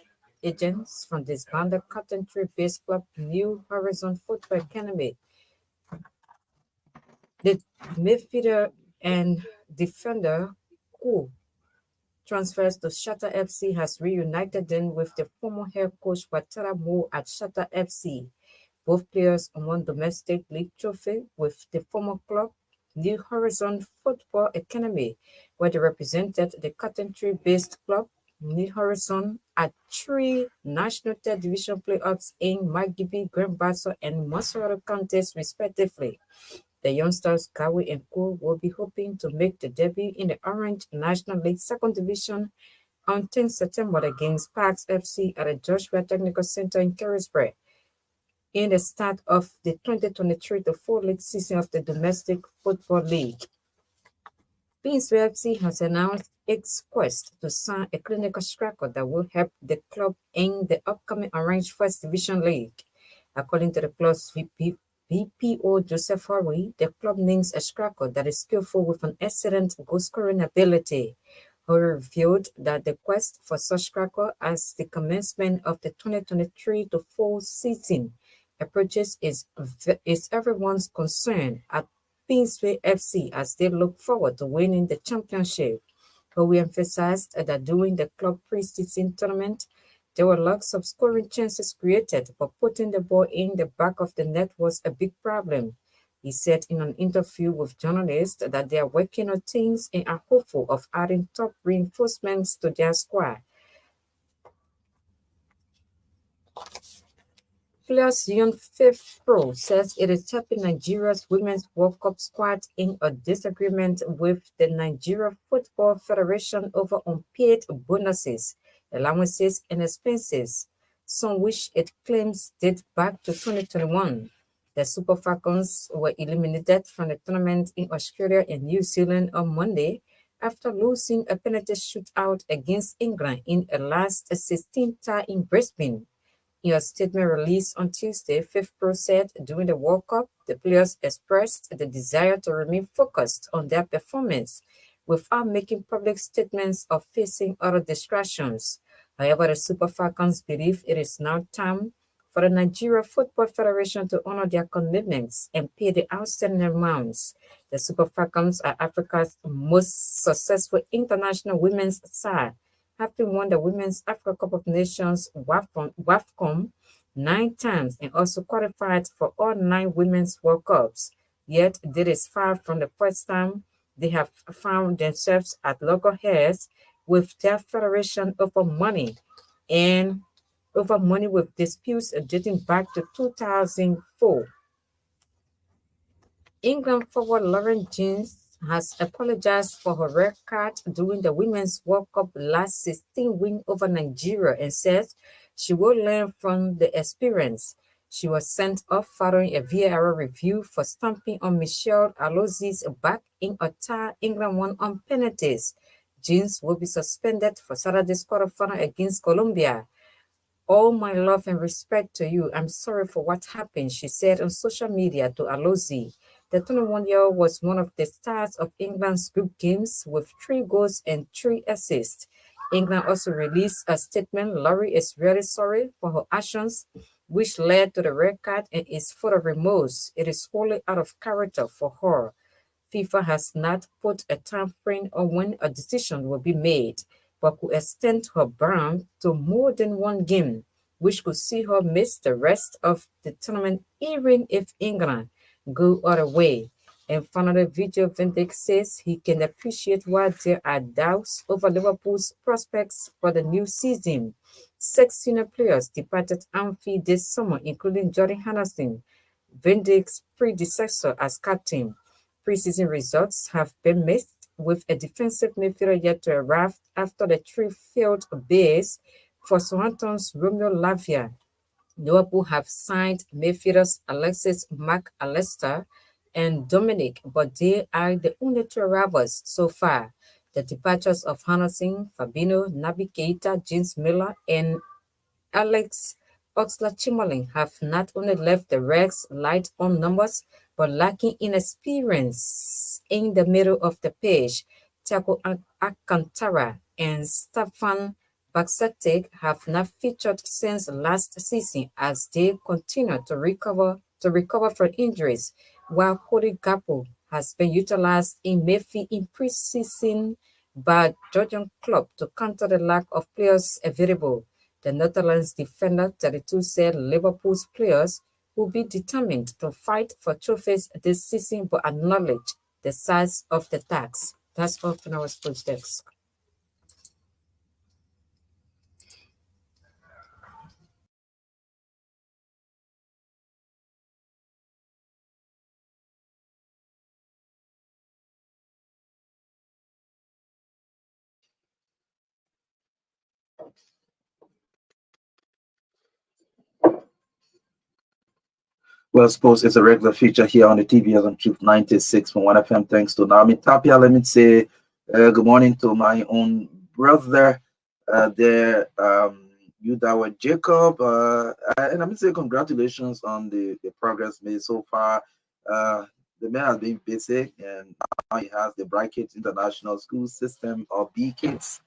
agents from this disbanded Coventry-based club New Horizon Football Academy. The midfielder and defender who transfers to Shatter FC has reunited them with the former head coach Watara Moore at Shatter FC. Both players won domestic league trophy with the former club New Horizon Football Academy, where they represented the Coventry-based club New Horizon at 3 National Third Division playoffs in Magibi, Grand Bassa, and Moswara counties, respectively. The youngsters, Gawi and Co, will be hoping to make the debut in the Orange National League Second Division on 10 September against Parks FC at the Joshua Technical Center in Carisbrooke in the start of the 2023-4 league season of the Domestic Football League. Pinsway FC has announced its quest to sign a clinical striker that will help the club in the upcoming Orange First Division League. According to the club's VPO Joseph Horry, the club needs a striker that is skillful with an excellent goal-scoring ability. Horry revealed that the quest for such striker as the commencement of the 2023-4 season approaches is everyone's concern at Pinsway FC as they look forward to winning the championship. But we emphasized that during the club pre-season tournament, there were lots of scoring chances created, but putting the ball in the back of the net was a big problem. He said in an interview with journalists that they are working on things and are hopeful of adding top reinforcements to their squad. Plus, Young Fifth Pro says it is helping Nigeria's Women's World Cup squad in a disagreement with the Nigeria Football Federation over unpaid bonuses, allowances, and expenses, some which it claims date back to 2021. The Super Falcons were eliminated from the tournament in Australia and New Zealand on Monday after losing a penalty shootout against England in a last 16 tie in Brisbane. In a statement released on Tuesday, Fifth Pro said during the World Cup, the players expressed the desire to remain focused on their performance without making public statements or facing other distractions. However, the Super Falcons believe it is now time for the Nigeria Football Federation to honor their commitments and pay the outstanding amounts. The Super Falcons are Africa's most successful international women's side, having won the Women's Africa Cup of Nations WAFCON 9 times and also qualified for all 9 Women's World Cups. Yet, this is far from the first time they have found themselves at loggerheads with their federation over money with disputes dating back to 2004. England forward Lauren James has apologized for her red card during the Women's World Cup last 16 win over Nigeria and says she will learn from the experience. She was sent off following a VAR review for stamping on Michelle Alozi's back in a tie England won on penalties. James will be suspended for Saturday's quarterfinal against Colombia. All my love and respect to you. I'm sorry for what happened, she said on social media to Alozi. The 21-year-old was one of the stars of England's group games with 3 goals and 3 assists. England also released a statement. Laurie is really sorry for her actions, which led to the red card and is full of remorse. It is wholly out of character for her. FIFA has not put a time frame on when a decision will be made, but could extend her ban to more than 1 game, which could see her miss the rest of the tournament even if England go other way. And finally, Video Vindic says he can appreciate why there are doubts over Liverpool's prospects for the new season. 6 senior players departed Anfield this summer, including Jordan Henderson, Vindic's predecessor as captain. Preseason results have been mixed, with a defensive midfielder yet to arrive after the 3 failed bids for Southampton's Romeo Lavia. Liverpool have signed midfielders Alexis McAllister and Dominic, but they are the only 2 arrivals so far. The departures of Henderson, Fabinho, Naby Keita, James Miller, and Alex Oxlade-Chamberlain have not only left the Reds light on numbers, but lacking in experience in the middle of the pitch. Thiago Alcantara and Stefan Baksetic have not featured since last season as they continue to recover from injuries, while Cody Gakpo has been utilized in Mayfield in preseason by Jurgen Klopp to counter the lack of players available. The Netherlands defender 32 said Liverpool's players will be determined to fight for trophies this season, but acknowledge the size of the task. That's all from our sports desk. Well, suppose it's a regular feature here on the TVS on Truth 96.1 FM. Thanks to Naomi Tapia. Let me say good morning to my own brother there, Udawa Jacob. And let me say congratulations on the progress made so far. The man has been busy, and now he has the Bright Kids International School System of B Kids.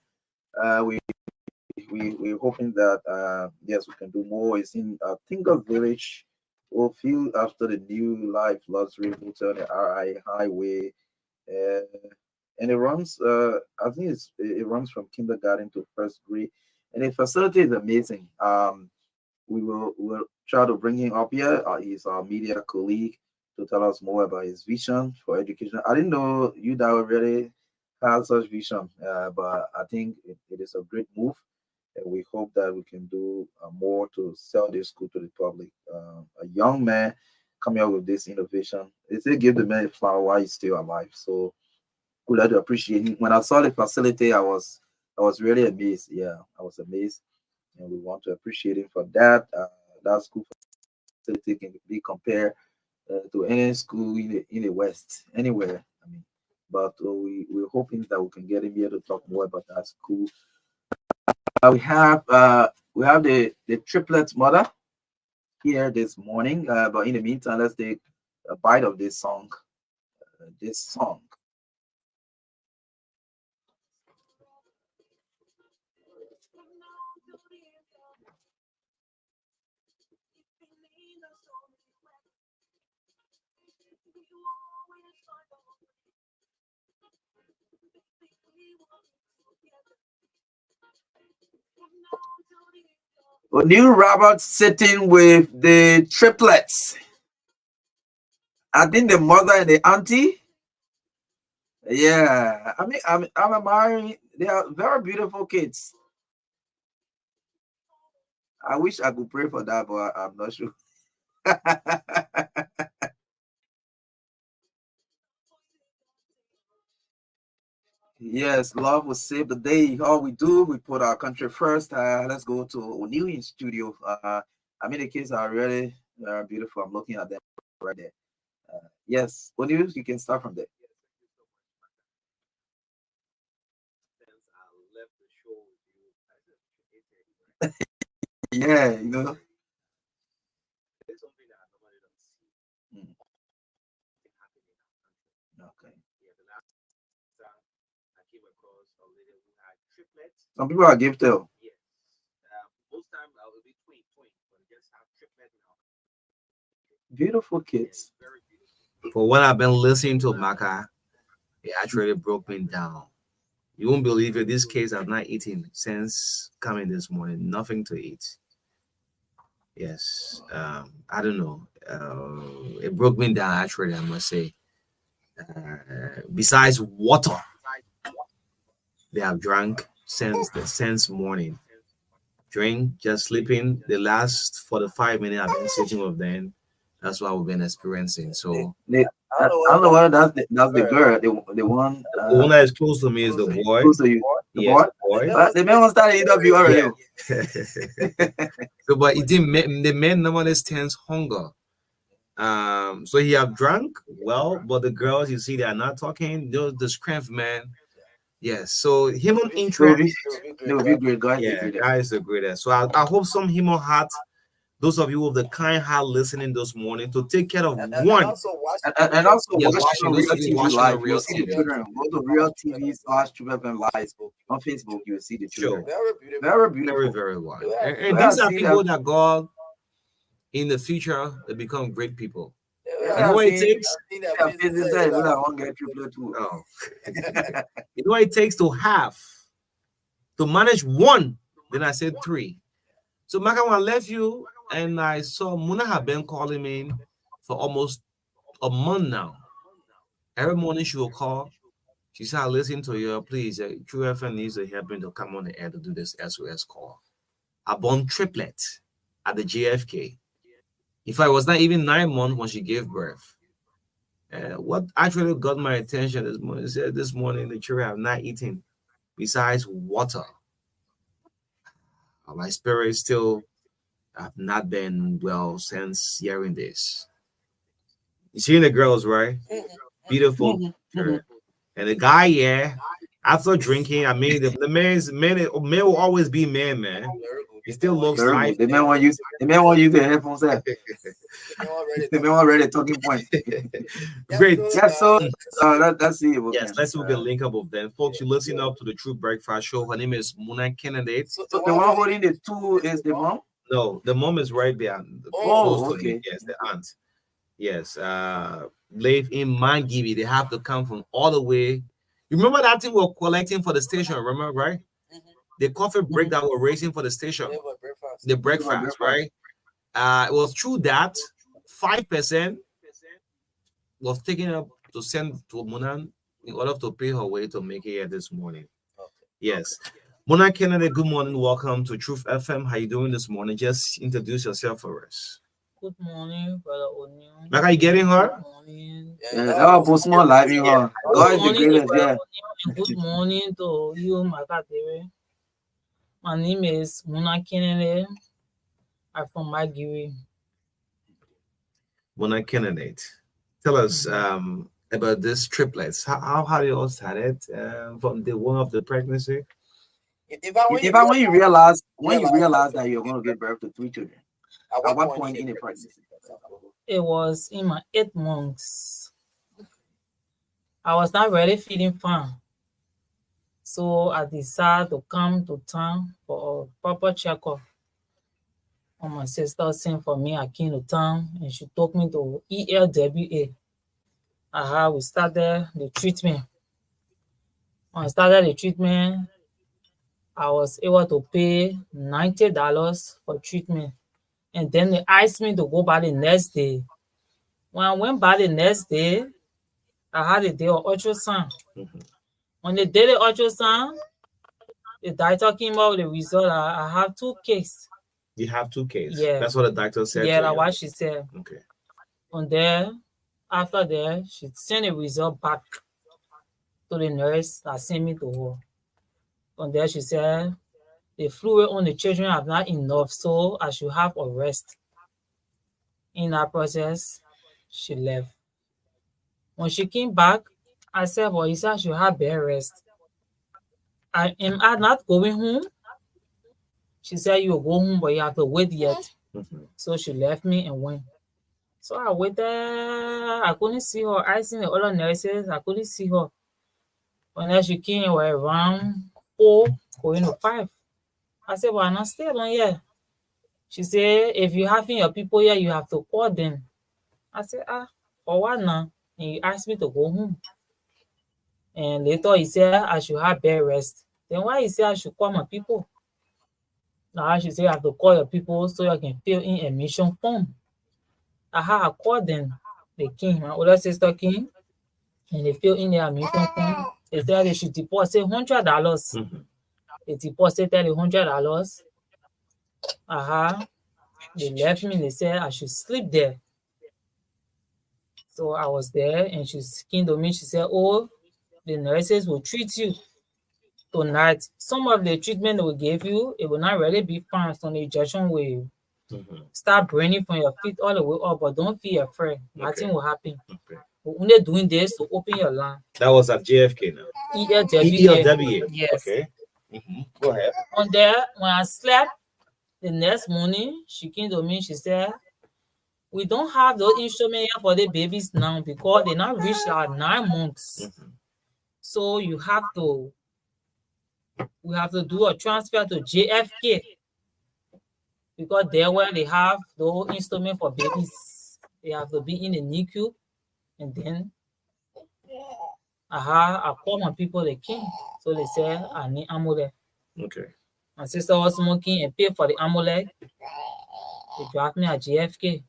We're hoping that yes, we can do more. It's in Tingle Village, Ophil, after the new life luxury hotel on the RI Highway, uh, and it runs. I think it runs from kindergarten to first grade, and the facility is amazing. We'll try to bring him up here. He's our media colleague to tell us more about his vision for education. I didn't know you that already had such vision, but I think it is a great move, and we hope that we can do more to sell this school to the public. A young man coming up with this innovation, they say give the man a flower while he's still alive. So we'd like to appreciate him. When I saw the facility, I was really amazed. Yeah, I was amazed, and we want to appreciate him for that. That school facility can be compared to any school in the West, anywhere. I mean, but we're hoping that we can get him here to talk more about that school. We have the triplets mother here this morning. But in the meantime, let's take a bite of this song. This song. O'Neil Roberts sitting with the triplets. I think the mother and the auntie. Yeah, I mean, I'm admiring. They are very beautiful kids. I wish I could pray for that, but I'm not sure. Yes, love will save the day. All we do, we put our country first. Let's go to O'Neill in studio. I mean, the kids are really beautiful. I'm looking at them right there. Yes, O'Neill, you can start from there. Yeah, Mm, okay. Some people are gifted. Beautiful kids. For what I've been listening to Maka, it actually broke me down. You won't believe it. This case I've not eaten since coming this morning. Nothing to eat. Yes. I don't know. It broke me down actually, I must say. Besides water, they have drank since morning. Drink, just sleeping. The last 45 minutes I've been sitting with them. That's what we've been experiencing. So I don't know whether that's the girl, the one the one that is close to me is the boy. close to you, the Yes, boy. the boy. But the man was starting interview already. So, but it didn't. The man normally stands hunger. So he have drunk well, but the girls you see they are not talking. Those the strength man. Yes. So human intro. They will be great guys. Yeah, guy is the greatest. So I hope some human heart. Those of you with the kind heart listening this morning to take care of one. And also Yes, watch watching on those Real of you TV watching live. on You'll Real see the TV. children. Go to Real TV / True FM live on Facebook. You'll see the Sure. children. Very beautiful. Very, very well. And Yeah, these are see people them. that God in the future they become great people. Yeah, You know what it see takes? their faces there. You know that one get triplet too. Oh. You know what it takes to have to manage one. Then I said three. So Maka, when I left you and I saw Muna have been calling me for almost a month now. Every morning she will call. She said, I listen to you. Please, True FM needs to help me to come on the air to do this SOS call. I born triplet at the JFK. If I was not even 9 months when she gave birth. What actually got my attention this morning said this morning the children have not eaten besides water. My spirit still have not been well since hearing this. You seeing the girls, right? Beautiful. Sure. And the guy, yeah, after drinking, I mean, the man will always be man. He still loves Very life. good. The man want to use the headphones there. The man already talking point. Great. Yeah, so let's see. Yes, let's see if we can link up with them. Folks, you listen up to the True Breakfast Show. Her name is Muna Candidate. So the one holding the two is the mom? No, the mom is right there. Oh, Close to me. okay. Yes, the aunt. Yes. Live in Mangibi. They have to come from all the way. You remember that thing we were collecting for the station, remember, right? The coffee break that we're raising for the station. The breakfast, right? It was true that 5% was taken up to send to Munan in order to pay her way to make it here this morning. Yes. Munan Kennedy, good morning. Welcome to Truth FM. How you doing this morning? Just introduce yourself for us. Good morning, Brother Onion. Like, are you getting her? Good morning. Yeah, that was post more live in her. God is the greatest, yeah. Good morning to you, MARKA. My name is Muna Kennedy. I'm from Magiri. Muna Kennedy. Tell us about this triplets. How you all started from the one of the pregnancy? When you realize that you're going to give birth to 3 children, at what point in the pregnancy? It was in my 8 months. I was not really feeling fine. So I decided to come to town for a proper checkup. And my sister sent for me. I came to town and she took me to ELWA. We started the treatment. When I started the treatment, I was able to pay $90 for treatment. And then they asked me to go by the next day. When I went by the next day, I had a day of ultrasound. When they did the ultrasound, the doctor came out with the result. I have 2 kids. You have 2 kids? Yeah. That's what the doctor said. Yeah, that's what she said. Okay. And then, after that, she sent the result back to the nurse that sent me to her. And then she said, the fluid on the children are not enough, so I should have a rest. In that process, she left. When she came back, I said, well, you said I should have bed rest. Am I not going home? She said, you'll go home, but you have to wait yet. So she left me and went. So I waited. I couldn't see her. I seen the other nurses. I couldn't see her. When she came, we were around 4, going to 5. I said, well, I'm not staying on here. She said, if you having your people here, you have to call them. I said, for what now? And he asked me to go home. And later he said I should have bed rest. Then why he said I should call my people? Now she said you have to call your people so you can fill in admission form. I called them. They came. My older sister came and they filled in their admission form. They said they should deposit $100. They deposited the $100. They left me. They said I should sleep there. So I was there and she came to me. She said, oh, the nurses will treat you tonight. Some of the treatment they will give you, it will not really be fine. So the injection will start burning from your feet all the way up, but don't feel afraid. Nothing will happen. We're only doing this to open your lung. That was at JFK now. ELWA. Yes. Okay. Go ahead. On there, when I slept, the next morning, she came to me. She said, we don't have those instruments here for the babies now because they not reached our 9 months. So we have to do a transfer to JFK because there where they have those instruments for babies. They have to be in the NICU. And then I called my people, they came. So they said, I need amulet. Okay. My sister was smoking and paid for the amulet. They dropped me at JFK.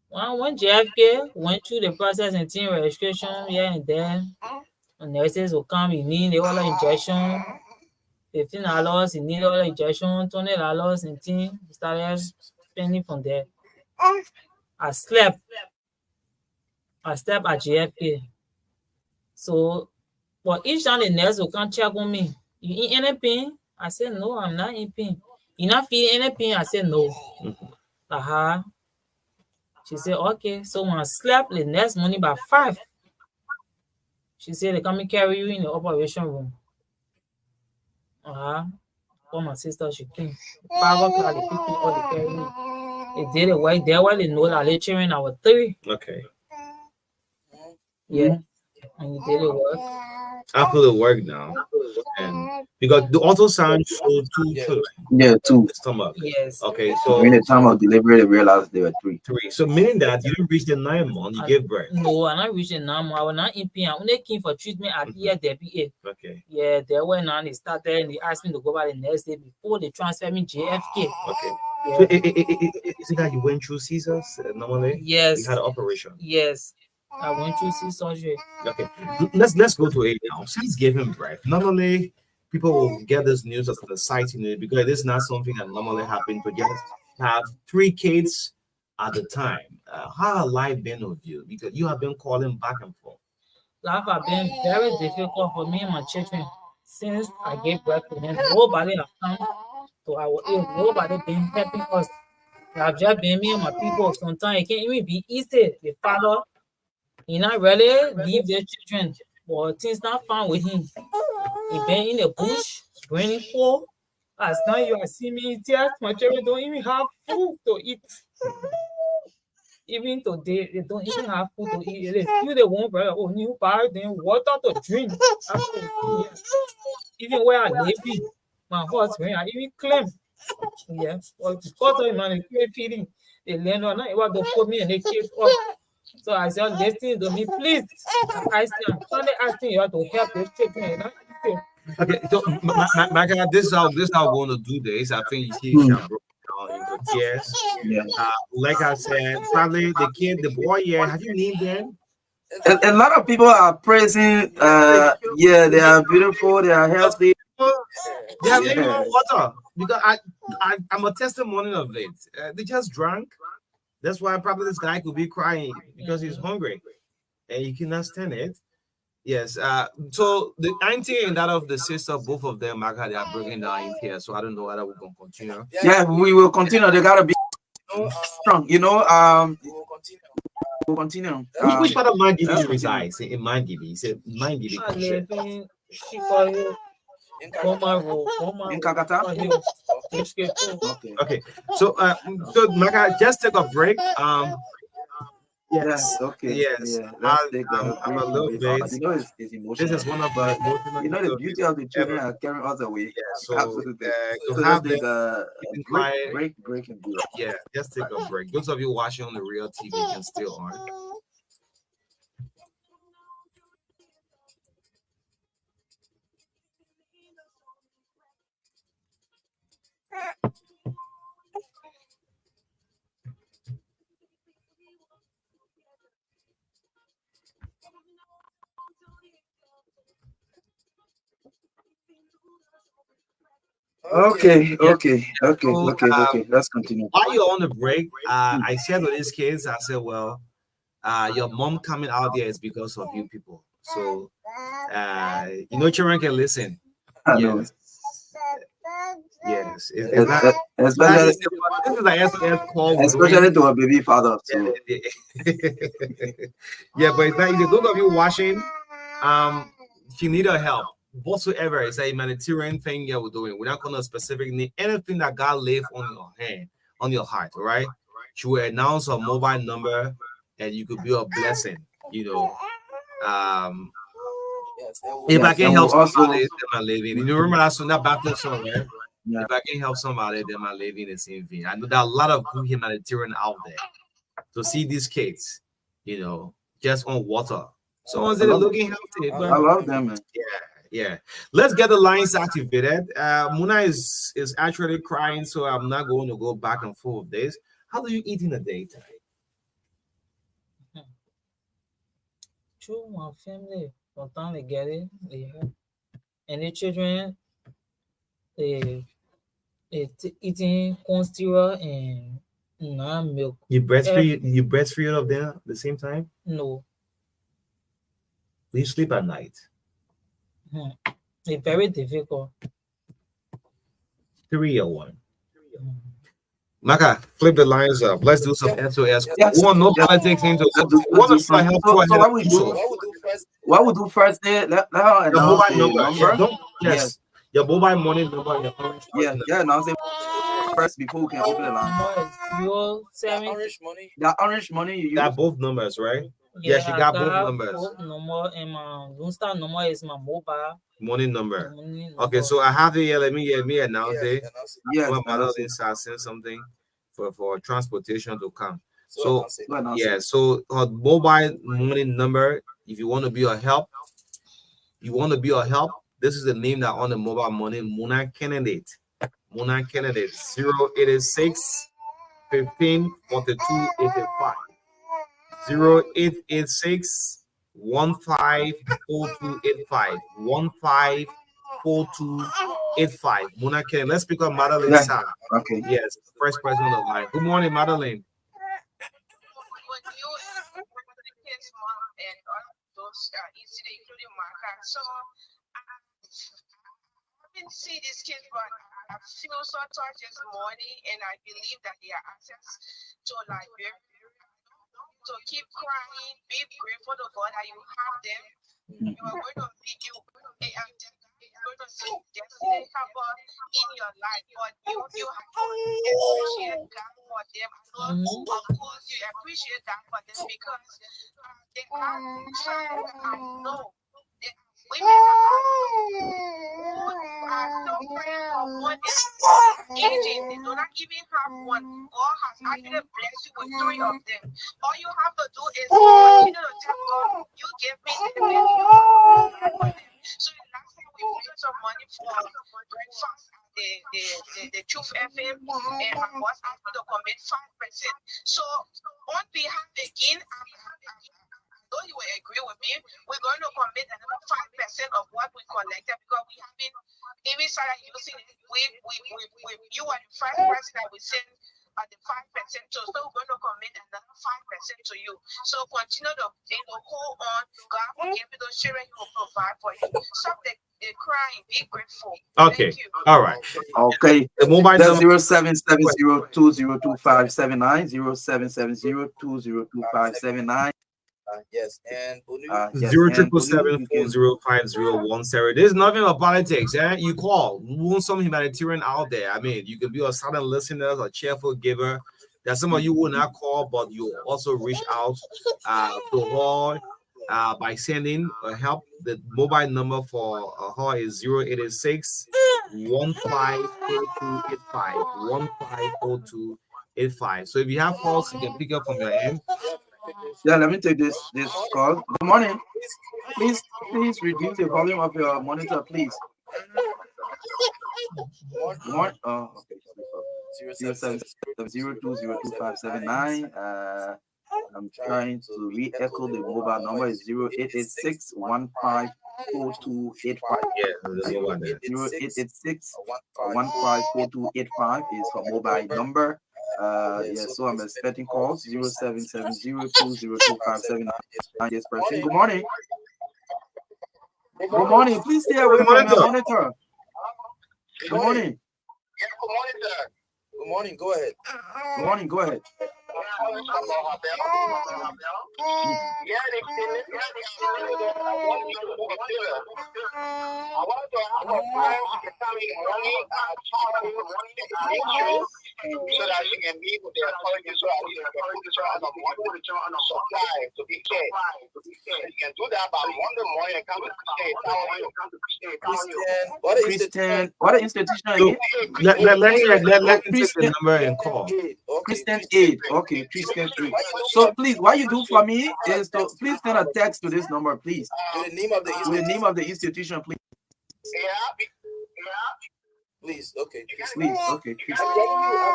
When JFK went through the process and team registration here and there, the nurses will come, you need the other injection, $15, you need other injection, $20 and team. Started spending from there. I slept at JFK. So, but each time the nurse will come check on me, you in any pain? I said, no, I'm not in pain. You not feeling any pain? I said, no. She said, okay. So when I slept the next morning by 5, she said, they come and carry you in the operation room. For my sister, she came. 5 o'clock, they picked me up, they carried me. They did it work there while they know that the children I was 3. Okay. Yeah. And you did it work. After the work now. And because the ultrasound showed 2 children Yeah, in 2. the stomach. Yes. Okay, so During the time of delivery, they realized there were 3. 3. So meaning that you didn't reach the 9 month, you gave birth. No, I'm not reaching now. I was not in pain. I only came for treatment at EFWA. Okay. Yeah, they went on, they started, and they asked me to go back the next day before they transferred me JFK. Okay. Yeah. So is it that you went through Caesars normally? Yes. You had an operation. Yes. I went through surgery. Okay. Let's go to it now. Since giving birth, normally people will get this news as an exciting news because it is not something that normally happens to just have 3 kids at the time. How has life been with you? Because you have been calling back and forth. Life has been very difficult for me and my children since I gave birth to them. Nobody has come to our aid. Nobody been helping us. I've just been me and my people. Sometimes it can't even be easy. The father, he not really leave their children, but things not found with him. He been in the bush, raining for. As now you are seeing me here, my children don't even have food to eat. Even today, they don't even have food to eat. They still they won't buy new buy them water to drink. Even where I live in, my husband, I even claim. Yeah, well, because of my feeding, the landlord not able to put me in the kids up. So I said, listen to me, please. I said, I'm only asking you to help this children. Okay, so Maka, this is how we're going to do this. I think she broke down into tears. Yeah. Like I said, probably the kid, the boy, yeah. Have you named them? A lot of people are praising. Yeah, they are beautiful. They are healthy. They have named them water because I'm a testimony of it. They just drank. That's why probably this guy could be crying because he's hungry and you cannot stand it. Yes. So the auntie and that of the sister, both of them, Maka, they are breaking down in here. So I don't know whether we're gonna continue. Yeah, we will continue. They gotta be strong. You know. We'll continue. Which part of Mind-Giving resides? In Mind-Giving. He said Mind-Giving. I live in Chicago. In Kakata. Okay. So Maka, just take a break. Yes. Okay. Yes. Yeah. Let's take I'm a little bit. You know, it's emotional. This is one of my emotional. You know, the beauty of the children are carrying us away. Yeah. So Absolutely. to So have let's take them a break and do it. yeah, just take a break. Those of you watching on the real TV can still on. Okay. Let's continue. While you're on the break, I said to these kids, I said, well, your mom coming out there is because of you people. So, children can listen. Yes. Yes. It's not, Especially, this is like SOS call. especially to a baby father. So. Yeah, but it's not easy. Those of you watching, she need her help. Whatsoever is a humanitarian thing you're doing. We're not going to specifically need anything that God laid on your hand, on your heart, all right? She will announce her mobile number and you could be a blessing, If I can help somebody, then I'm living. You remember that song, that Baptist song, right? Yeah. If I can help somebody, then I'm living the same thing. I know there are a lot of good humanitarian out there. To see these kids, just on water. Someone said they're looking healthy. But I love them, man. Yeah. Let's get the lines activated. Muna is actually crying, so I'm not going to go back and forth with this. How do you eat in the daytime? Through my family, from time they get it, and the children, they eating corn syrup and milk. You breastfeed of them at the same time? No. Do you sleep at night? It's very difficult. 3 or 1. Maka, flip the lines up. Let's do some SOS. Yes. We want no Yes. politics into it. Let's do, We want to some. help So, go so ahead what and we do do? so. What we do first? Let her Your announce mobile the number. number. Yes. Yes. Your mobile money number and your orange Yeah. money Yeah. Announce it first before we can open the line. Number is 070. The orange money you use. got both numbers, right? Yeah, Yes, you I got both numbers. Both number and my Lunster number is my mobile. Money number. Money number. Okay, so I have it here. Let me announce it. Yes. My mother send something for transportation to come. So yeah, so her mobile money number. If you want to be a help, this is the name that on the mobile money. Muna candidate 086 15 42 85. 0886 154285 154285. Muna Kennedy. Let's pick up Madeline Yeah. Sa. Okay. Yes, first person on the line. Good morning, Madeline. So I didn't see this kid, but I feel so touched this morning, and I believe that they are access to Liberia. So keep crying, be grateful to God that you have them. You are going to be going to see destiny happen in your life, but you have to appreciate God for them. I know, of course, you appreciate God for them because they are I know. Women are so praying for more than aging. They do not even have one. God has actually blessed you with 3 of them. All you have to do is continue to tell God, you give me them. So last time we made some money for breakfast at the Truth FM, and my boss asked me to commit 5%. So on behalf again, though you will agree with me, we're going to commit another 5% of what we collected because we haven't even started using it. You are the first person that we send the 5% to, so we're going to commit another 5% to you. So continue to hold on. God will give you those children, He will provide for you. Stop the crying, be grateful. Okay. All right. Okay. The mobile That's number 0770-202579, 0770-202579. Yes, and Yes, Zero and triple Bolu, seven you four can- zero 5010. There's nothing about politics, eh? You call. We want some humanitarian out there. I mean, you can be a silent listener, a cheerful giver. There's some of you will not call, but you also reach out to her by sending help. The mobile number for her is 0886 154285 154285. So if you have calls, you can pick up from your end. Yeah, let me take this call. Good morning. Please reduce the volume of your monitor, please. More. Oh, okay. 0770-202579. I'm trying to re-echo the mobile number is 0886 154285. Yeah, there's no one there. 0886 154285 is her mobile number. Yeah, so I'm expecting calls 0770-202579. Yes, person. Good morning. Good morning. Please stay away from your monitor. Good morning. Yeah, good morning, sir. good morning. Go ahead. Good morning. Go ahead. I want to have a plan to tell me money, so that she can be with the authorities so that she can put this on a supply to be paid. You can do that by Monday morning and come to the state. Christian, what institution again? Let take the number and call. Christian Aid. Okay, Christian Aid. So please, what you do for me is to please send a text to this number, please. With the name of the With the name of the institution, please. Please, okay. Please, okay. Christian.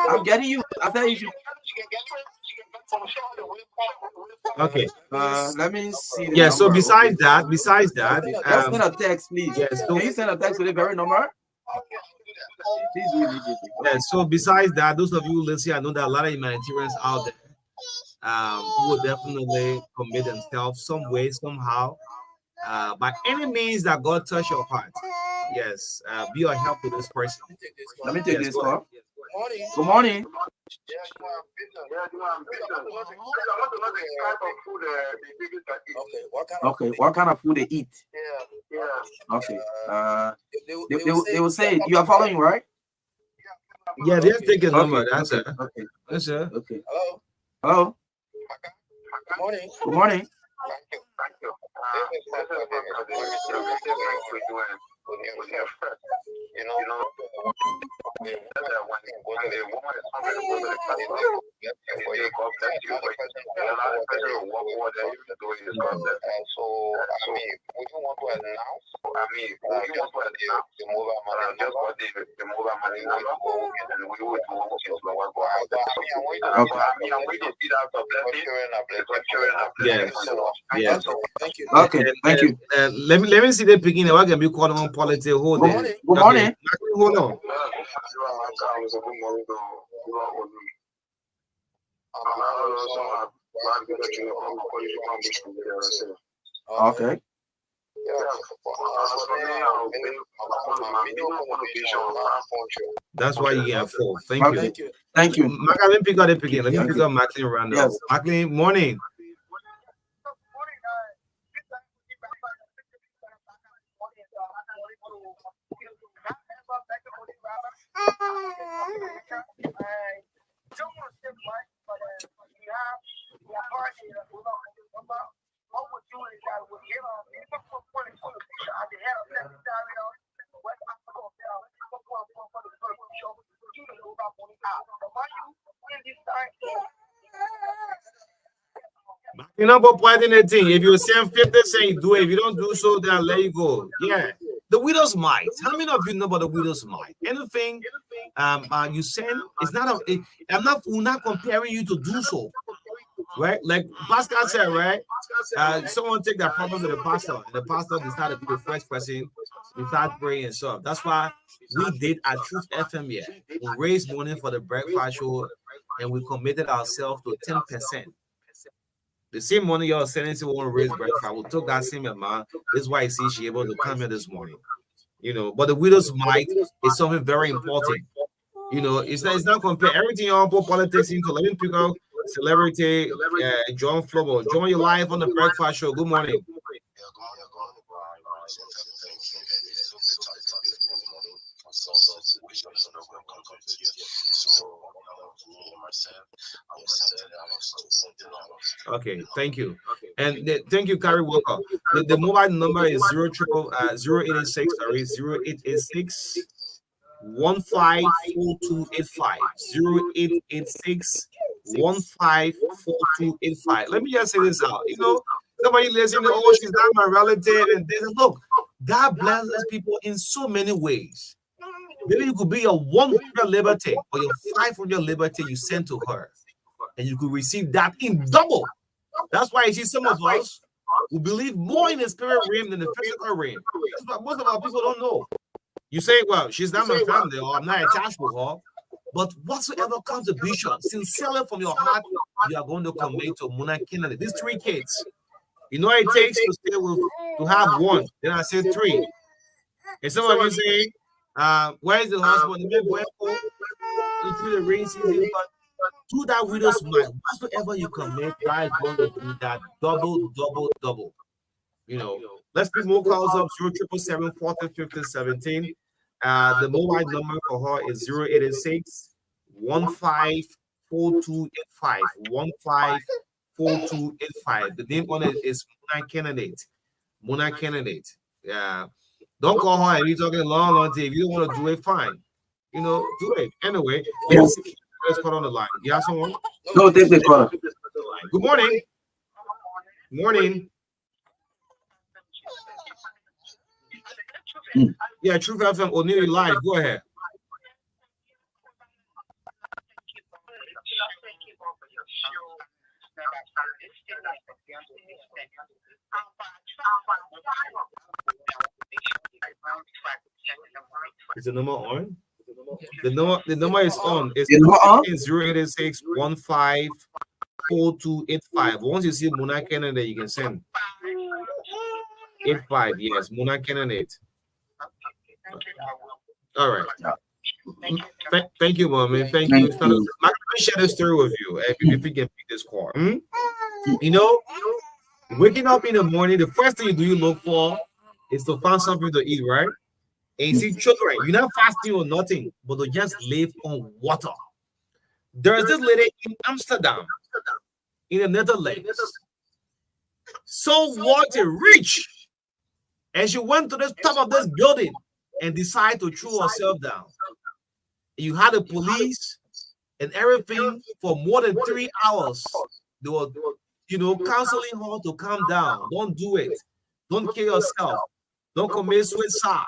I'm getting you. I thought you should. Okay. Let me see. The Yeah. So number. besides Okay. that, Just send a text, please. yes. Can you send a text to the very number? Please do immediately. Yeah. So besides that, those of you listening, I know there are a lot of humanitarians out there who will definitely commit themselves some way, somehow, by any means that God touch your heart. Yes. Be a help to this person. Let me take Yes, this go ahead. call. Good morning. Okay, what kind of food they eat? Okay. They will say you are following, right? Yeah, they'll take a number. Okay, That's it. okay, That's it. okay. Hello. Good morning. Thank you. You know, when the woman is hungry, go to the castle, and they God bless you, but another person will walk over there, even though he is God bless. So, I mean, we don't want to announce, the mobile money, just what the mobile money number, and we will do what we can do. I'm waiting to see that blessing. Yes. Yes. Thank you. Okay, thank you. Let me see the beginning. What can be called on politics? Hold on. Good morning. Hold on. Okay. That's why you get four. Thank you. Thank you. Let me pick up the beginning. Let me pick up Macklin Randall. Yes. Macklin, morning. You know, but point anything. If you send 50 cents, do it. If you don't do so, then I'll let you go. Yeah. The widow's mite. How many of you know about the widow's mite? Anything you send, it's not we're not comparing you to do so. Right? Like Pascal said, right? Someone take that problem to the pastor, and the pastor decided to be the first person to start praying and stuff. That's why we did our Truth FM here. We raised money for the breakfast show, and we committed ourselves to 10%. The same money y'all sending to want to raise breakfast, we took that same amount. This is why I see she able to come here this morning. You know, but the widow's mite is something very important. You know, it's not compare everything on politics into. Let me pick out celebrity John Flobo. Join your live on the breakfast show. Good morning. Okay, thank you. And thank you, Carrie Walker. The mobile number is 0886, sorry, 0886 154285. 0886 154285. Let me just say this out. You know, somebody listening, oh, she's not my relative, and this. Look, God blesses people in so many ways. Maybe you could be your 100 liberty or your 500 liberty you send to her, and you could receive that in double. That's why you see some of us who believe more in the spirit realm than the physical realm. That's what most of our people don't know. You say, well, she's not my family, or I'm not attached with her. But whatsoever contribution, sincerely from your heart, you are going to commit to Muna Kennedy. These 3 kids. You know what it takes to stay with, to have 1. Then I said 3. And some of you say, where is the husband? Into the rain season, but do that widow's mite. Whatsoever you commit, God is going to do that double. You know, let's pick more calls up 0777 405017. The mobile number for her is 0886 154285. 154285. The name on it is Muna Candidate. Yeah. Don't call her and you're talking long time. If you don't want to do it, fine. You know, do it. Anyway, let's put on the line. You have someone? No, take the call. Good morning. Morning. Yeah, Truth FM O'Neal live. Go ahead. Is the number on? The number is on. It's 0886 154285. Once you see Muna Kennedy, you can send 85. Yes, Muna Kennedy. All right. Thank you, mommy. Thank you. So, let me share this story with you. If you can pick this call. You know, waking up in the morning, the first thing you look for is to find something to eat, right? And you see children, you're not fasting or nothing, but they just live on water. There's this lady in Amsterdam, in the Netherlands, so water rich, and she went to the top of this building and decided to throw herself down. You had the police and everything for more than 3 hours. They were, counseling her to calm down. Don't do it. Don't kill yourself. Don't commit suicide.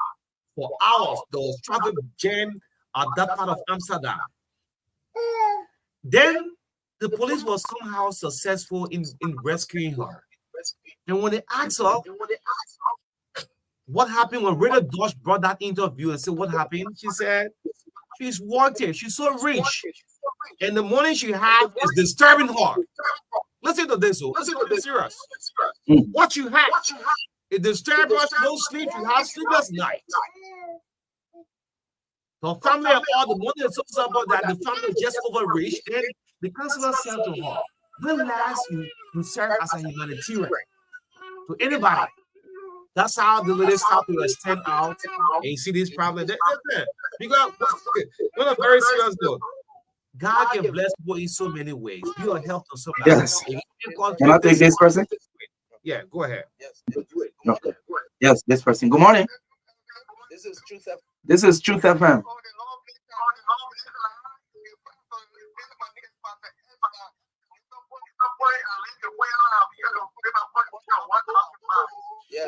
For hours, there was traffic jam at that part of Amsterdam. Then the police was somehow successful in rescuing her. And when they asked her what happened, when Rita Dodge brought that interview and said what happened, she said she's working, she's so rich, and the money she has is disturbing her. Listen to this, listen to this serious. What you have, it disturbs us, no sleep, you have sleepless night. The family and all the money is so about that the family is just overreached. Then the counselor said to her, when last you serve as a humanitarian to anybody. That's how the ladies have to extend out and you see this problem. Because one of very serious though. God can bless people in so many ways. You are help to somebody. Yes. Can I take this person? Yeah, go ahead. Okay. Yes, this person. Good morning. This is Truth FM. This is Truth FM.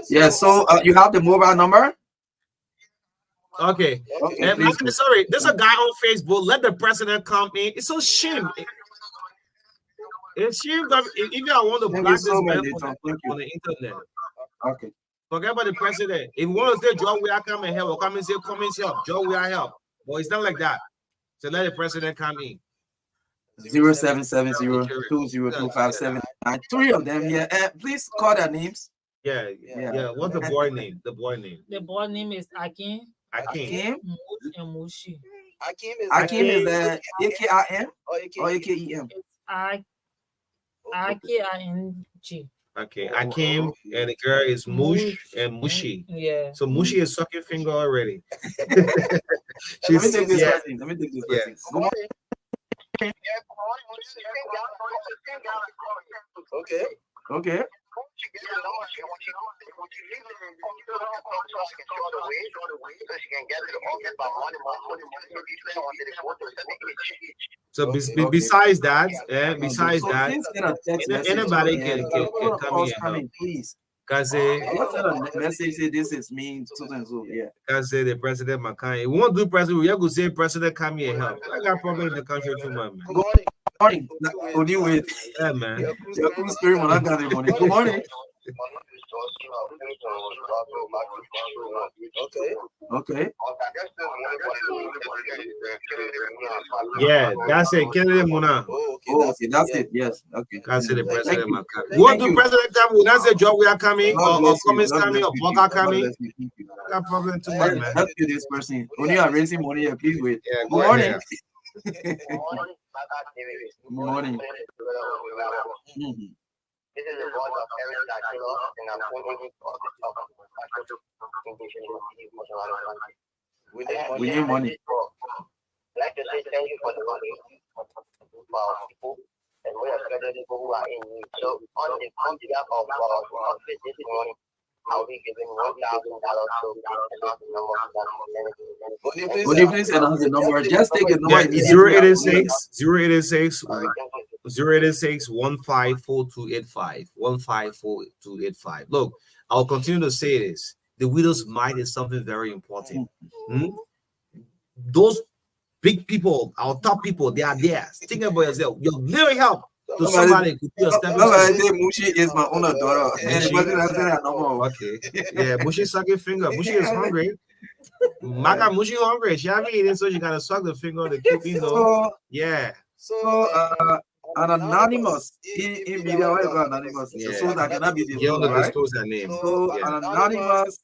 Yes. So you have the mobile number. Okay. Sorry, there's a guy on Facebook. Let the president come in. It's so shame. It's shame that if you want to block this man on the internet. Okay. Forget about the president. If you want to say Joe, we are coming help, or come and say, come and help. Joe, we are help. But it's not like that. So let the president come in. 0770-202579. 3 of them here. Please call their names. Yeah. What's the boy name? The boy name. The boy name is Akin. Akim and Mushi. Akim is A-K-I-M or A-K-E-M? A-K-I-N-G. Okay, Akim and the girl is Mush and Mushi. Yeah. So Mushi is sucking finger already. Let me take this person. Good morning. Okay. So besides that, anybody can come here and help. Please. Cause message say this is me, so. Yeah. Cause the president McCann. We won't do president. We have to say president come here and help. I got problem in the country too much, man. Good morning. Yeah, man. Your cool spirit when I got the money. Good morning. Okay. Yeah, that's it. Kennedy Muna. Okay, that's it. Yes. Okay. That's the president McCann. What do president come? That's a job we are coming, or comments coming, or Boca coming. Got problem too much, man. Help you this person. When you are raising money, please wait. Yeah, good morning. Good morning. This is the voice of Eric Latino, and I'm pointing to we need money. I'd like to say thank you for the money for our people, and we are especially people who are in need. So on behalf of our office this morning, I'll be giving $1,000 to Would you please announce the number? Just take the number. 086 154285. Look, I'll continue to say this. The widow's mite is something very important. Those big people, our top people, they are there. Think about yourself. You're very help to somebody could be a stepping stone. Mushi is my own daughter. Okay. Yeah, Mushi's sucking finger. Mushi is hungry. Maka Mushi hungry. She haven't eaten, so she gotta suck the finger to keep in though. Yeah. So an anonymous in media, whatever anonymous. Yeah. So that cannot be You don't right? disclose her name. So Yeah. an anonymous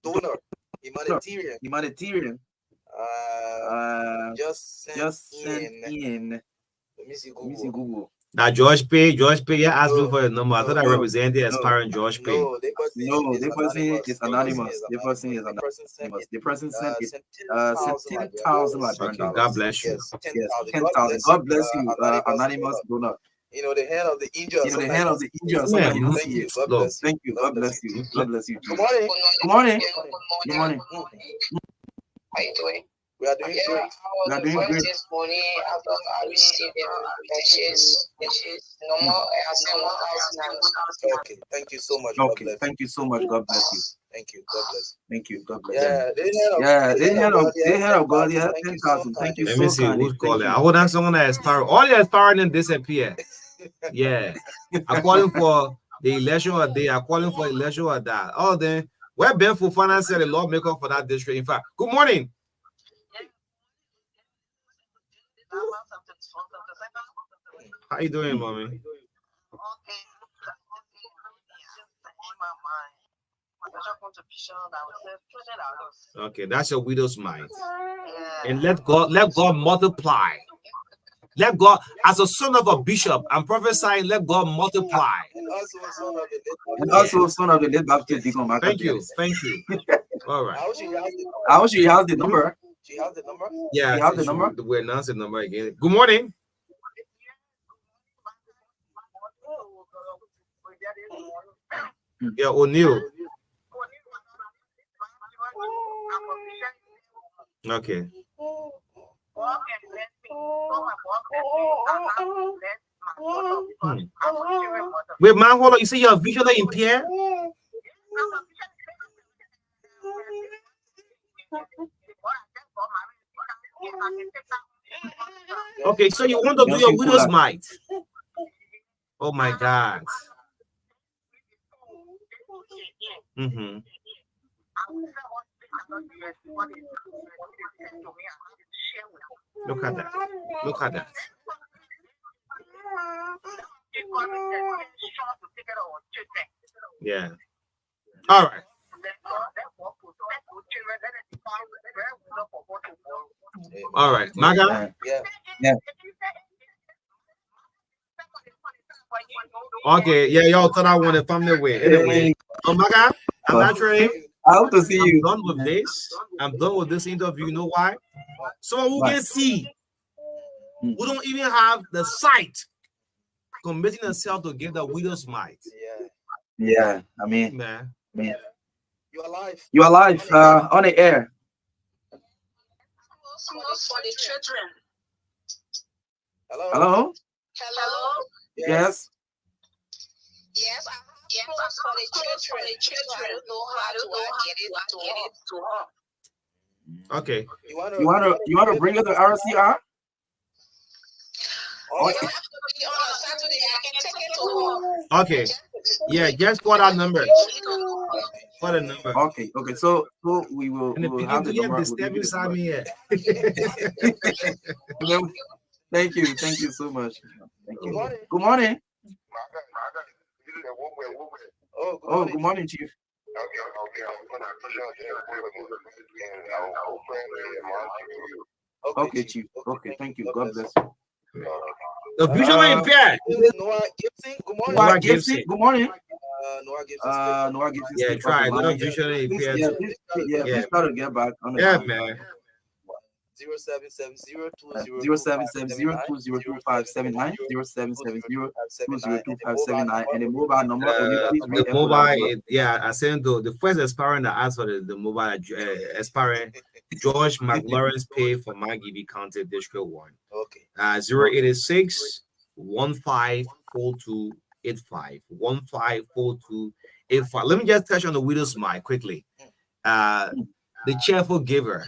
donor. Humanitarian. Just send in. Let me see Let me see Google. Now George Pay, yeah, asked me No, for a number. I thought I no, represented aspiring George Pay. No, the person is anonymous. The person is anonymous. The person sent it. Sent 10,000 Liberian Okay, dollars. God bless you. Yes, 10,000. God bless you, anonymous donor. You know, the hand of the angel. The hand of the angel. Man, Sometimes you don't Thank see you. it. God bless you. Thank you. God bless you. God bless you. Good morning. Good morning. Good morning. How you doing? We are doing great. We are doing great. This morning after I received the sheets, normal, I sent 1,000. Okay, thank you so much. Okay, thank you so much. God bless you. Thank you. God bless. Thank you. God bless Yeah, you. They had of God. Yeah, 10,000. Thank you Let so me see kindly. who's calling. Thank I you. would have someone that expire. All the expiring and disappear. Yeah. I'm calling for the election or day. I'm calling for election or that. Oh, then where Ben Fofana said the lawmaker for that district. In fact, good morning. How you doing, mommy? Okay, that's your widow's mind. And let God multiply. Let God, as a son of a bishop, I'm prophesying, let God multiply. And also son of the late Baptist Deacon Marka. Thank you. Thank you. All right. I wish you have the number. She has the number? Yeah, you have the number? We announce the number again. Good morning. Yeah, O'Neill. Okay. Wait, man, hold on. You say you're visually impaired? Okay, so you want to do your widow's mite? Oh my God. Mm-hmm. Look at that. Look at that. Yeah. All right. All right. Maga? Yeah. Okay, yeah, y'all thought I wanted family way. Anyway, Maga, I'm not trained. I hope to see you. I'm done with this. I'm done with this interview. You know why? Someone who can see, who don't even have the sight, committing themselves to get the widow's mite. Yeah, I mean, man. You're alive. You're alive on the air. For the children. Hello? Hello? Yes. Yes, for the children. I don't know how to get it to her. Okay. You want to bring her to RCR? Oh, you have to be on a Saturday. I can take it to her. Okay. Yeah, just for that number. For the number. Okay. So we will have the number. Disturbing Sammy here. Thank you so much. Thank you. Good morning. Oh, good morning, Chief. Okay, Chief. Okay, thank you. God bless you. The visually impaired. Noah Gibson. Good morning. Noah Gibson. Good morning. Noah Gibson. Yeah, try. Not visually impaired. Please try to get back on the yeah, line. man. 0770-202579, 0770-202579, and the mobile number. The mobile, yeah, I sent the first aspirant that asked for the mobile aspirant, George McLaurin's pay for Maggie County District 1. Okay. 086 154285. 154285. Let me just touch on the widow's mite quickly. The cheerful giver,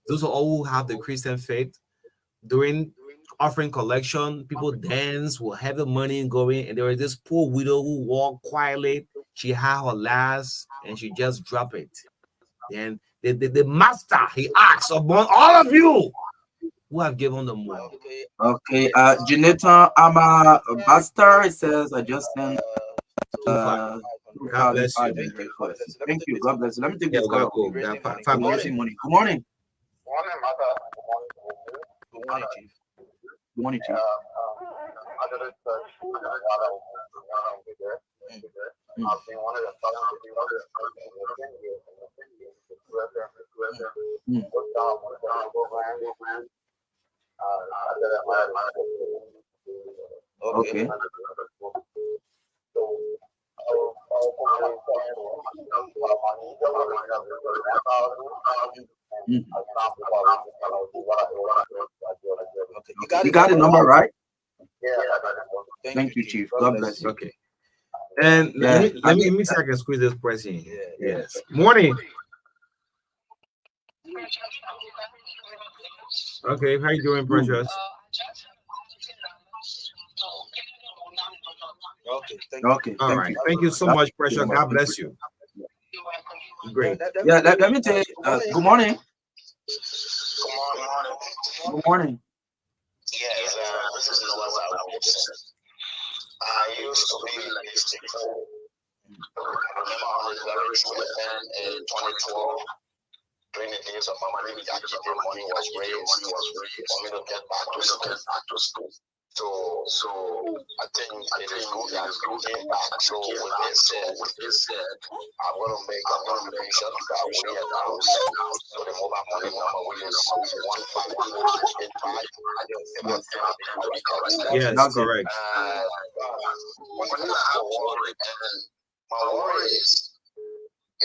those are all who have the Christian faith. During offering collection, people dance, will have the money going, and there was this poor widow who walked quietly. She had her last, and she just dropped it. And the master, he asks among all of you who have given the more. Okay, Janetta Ama Buster, it says I just sent God bless you. Thank you. God bless you. Let me take Yeah, this we got call. cool. Got Good 5 minutes. morning. Good morning. Morning, Maka. Good morning, Chief. Good morning, Chief. I've been one of the Okay. Okay. You got the number, right? Yeah. Thank you, Chief. God bless you. Okay. And Yeah, let me see if I can squeeze this question. Yes. Morning. Okay, how you doing, Precious? Okay. All Thank right. you. Thank you so much, Precious. God bless you. Great. Yeah, let me tell you. Good morning. Good morning. Yes, this is I used to be like this before. I remember I was very student in 2012. During the days of my money was raised for me to get back to school. So I think it is good that I'm getting back. So with this said, I'm gonna make a contribution that we are now. So the mobile money number is 15285. Yes, That's correct. My worry is,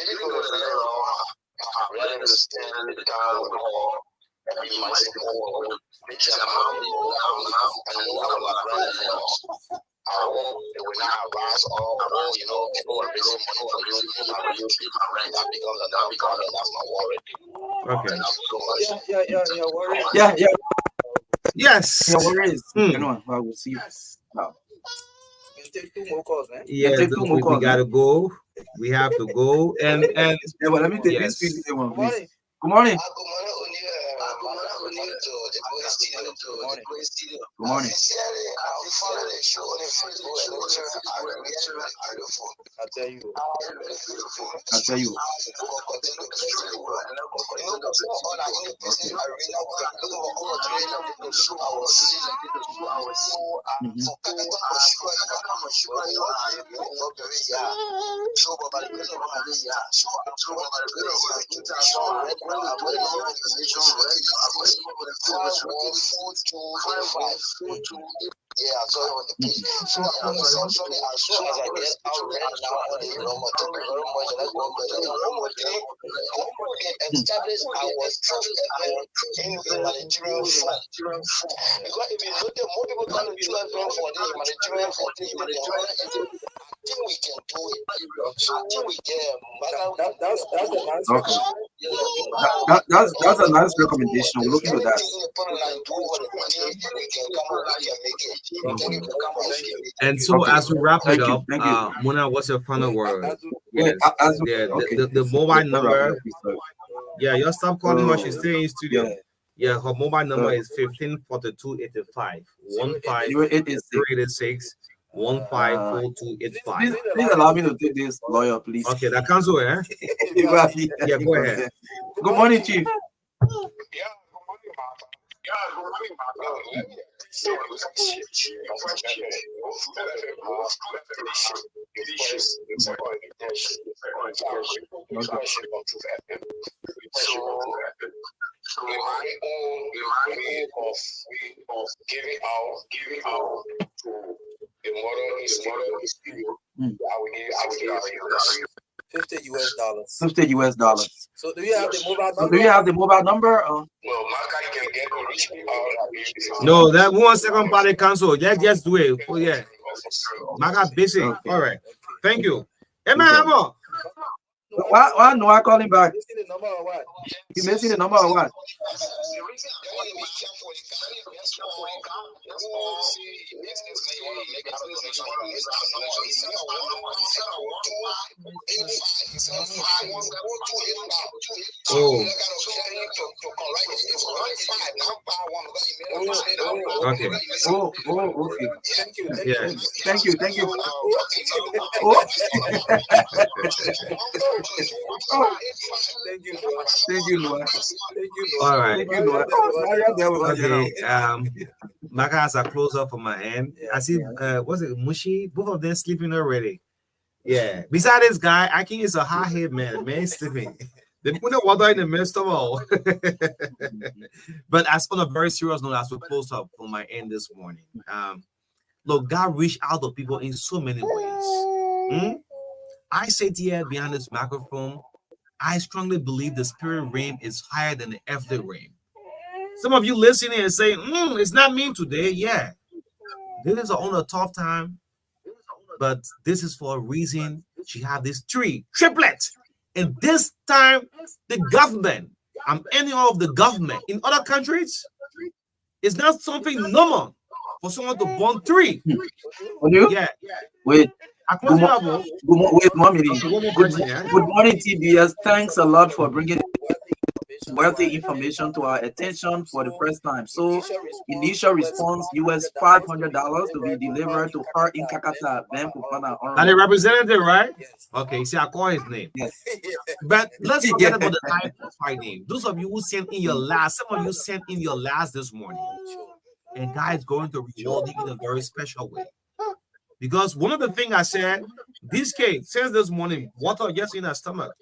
even though the law, I really understand the time with all, and be my support, which is amount now, and I know our grandparents. I hope it will not arise all, people are raising money for you, that becomes that's my worry. Okay. Thank you so much. Yeah. Yes. Your worries. You know, I will see. Now. Take 2 more calls, man. Yeah, Take 2 more we calls. gotta go. We have to go. And Yeah, well, let me take yes. this one, Good please. morning. Good morning. Good morning. I tell you. Yeah, I saw it on the page. So as I get out right now, thank you very much. Let's go. One more thing, established our true FM in the managerial form. Because if you look at more people come to true FM for the managerial form, I think we can do it. So I think we can. That's a nice Okay. That's a nice recommendation. We'll look into that. And so Okay. as we wrap it Thank you. up, Thank you. Mona, what's your final word? Yeah, Yes. The mobile number. Yeah, you stop calling her. She's staying in studio. Yeah, her mobile number is 154285 15386 154285. Please allow me to take this, lawyer, please. Okay, that cancel, eh? Yeah, go ahead. Good morning, Chief. So in my own way of giving out to the model studio, I will give $50 $50. So do you have the mobile number? Do you have the mobile number? Well, Marka can get to reach me out. No, that 1 second party cancel. Just do it. Oh yeah. Marka busy. Okay. All right. Thank you. Emma Hammer. Why no I call him back? You missing the number or what? You missing the number or what? Oh. Okay. Oh, okay. Yeah. Thank you. Oh. Thank you, Noah. All right. Thank you, Noah. Oh, now you're there with us, you know. Okay. Maka has a close up on my end. I see. What's it? Mushi. Both of them sleeping already. Yeah. Beside this guy, I think he's a hard head man. Man sleeping. They put the water in the midst of all. But as on a very serious note, as we close up on my end this morning, look, God reached out to people in so many ways. I sit here behind this microphone. I strongly believe the spirit realm is higher than the earthly realm. Some of you listening and saying, it's not me today. Yeah, this is on a tough time, but this is for a reason. She had these three triplets. And this time, the government, I'm ending all of the government. In other countries, it's not something normal for someone to born three. Yeah. Wait. Good Good morning, TBS. Thanks a lot for bringing wealthy information to our attention for the first time. So, initial response: US $500 to be delivered to her in Kakata, and the representative, right? Okay, see, I call his name. Yes. But let's forget about the type of fighting. Those of you who sent in your last, some of you sent in your last this morning, and God is going to reward you in a very special way. Because one of the things I said, this case, since this morning, water just in our stomach,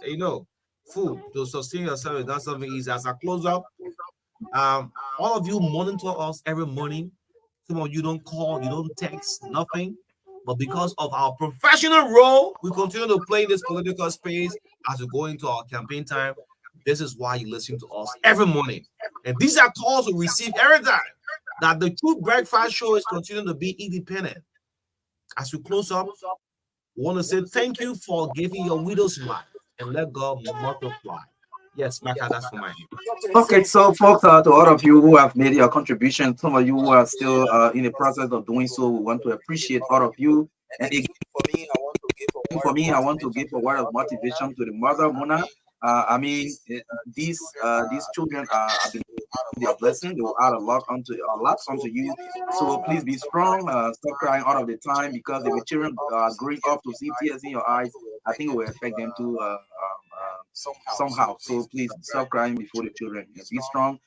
you know, food to sustain yourself is not something easy. As I close up, all of you monitor us every morning. Some of you don't call, you don't text, nothing. But because of our professional role, we continue to play this political space as we go into our campaign time. This is why you listen to us every morning. And these are calls we receive every time that the True Breakfast Show is continuing to be independent. As we close up, we want to say thank you for giving your widow's life and let God multiply. Yes, Maka, that's for my name. Okay, so folks, to all of you who have made your contribution, some of you who are still in the process of doing so, we want to appreciate all of you. And again, for me, I want to give a word of motivation to the mother, Mona. I mean, these children have been their blessing. They will add a lot onto you. So please be strong. Stop crying all of the time, because if the children are growing up to see tears in your eyes, I think it will affect them too somehow. So please stop crying before the children. Be strong.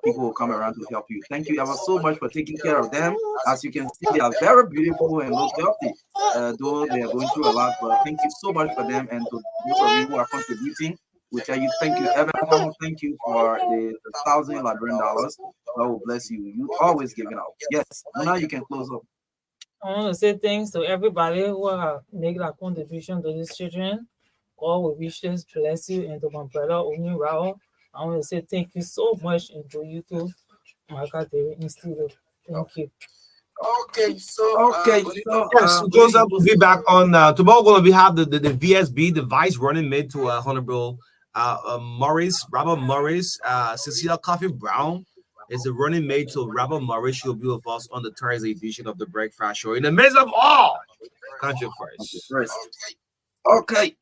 People will come around to help you. Thank you ever so much for taking care of them. As you can see, they are very beautiful and look healthy. Though they are going through a lot, but thank you so much for them. And to those of you who are contributing, we tell you thank you, Evan. Thank you for the $1,000 Liberian dollars. God will bless you. You always giving out. Yes. Now you can close up. I want to say thanks to everybody who have made a contribution to these children. God will wishes bless you, and to my brother Omi Rao. I want to say thank you so much, and to you too, MARKA Institute. Thank you. Okay, so close up. We'll be back on tomorrow. We're gonna have the VSB, the vice running mate to Honorable Morris, Robert Morris, Cecilia Coffee Brown is the running mate to Robert Morris. She'll be with us on the Thursday edition of the Breakfast Show in the midst of all controversy. Okay.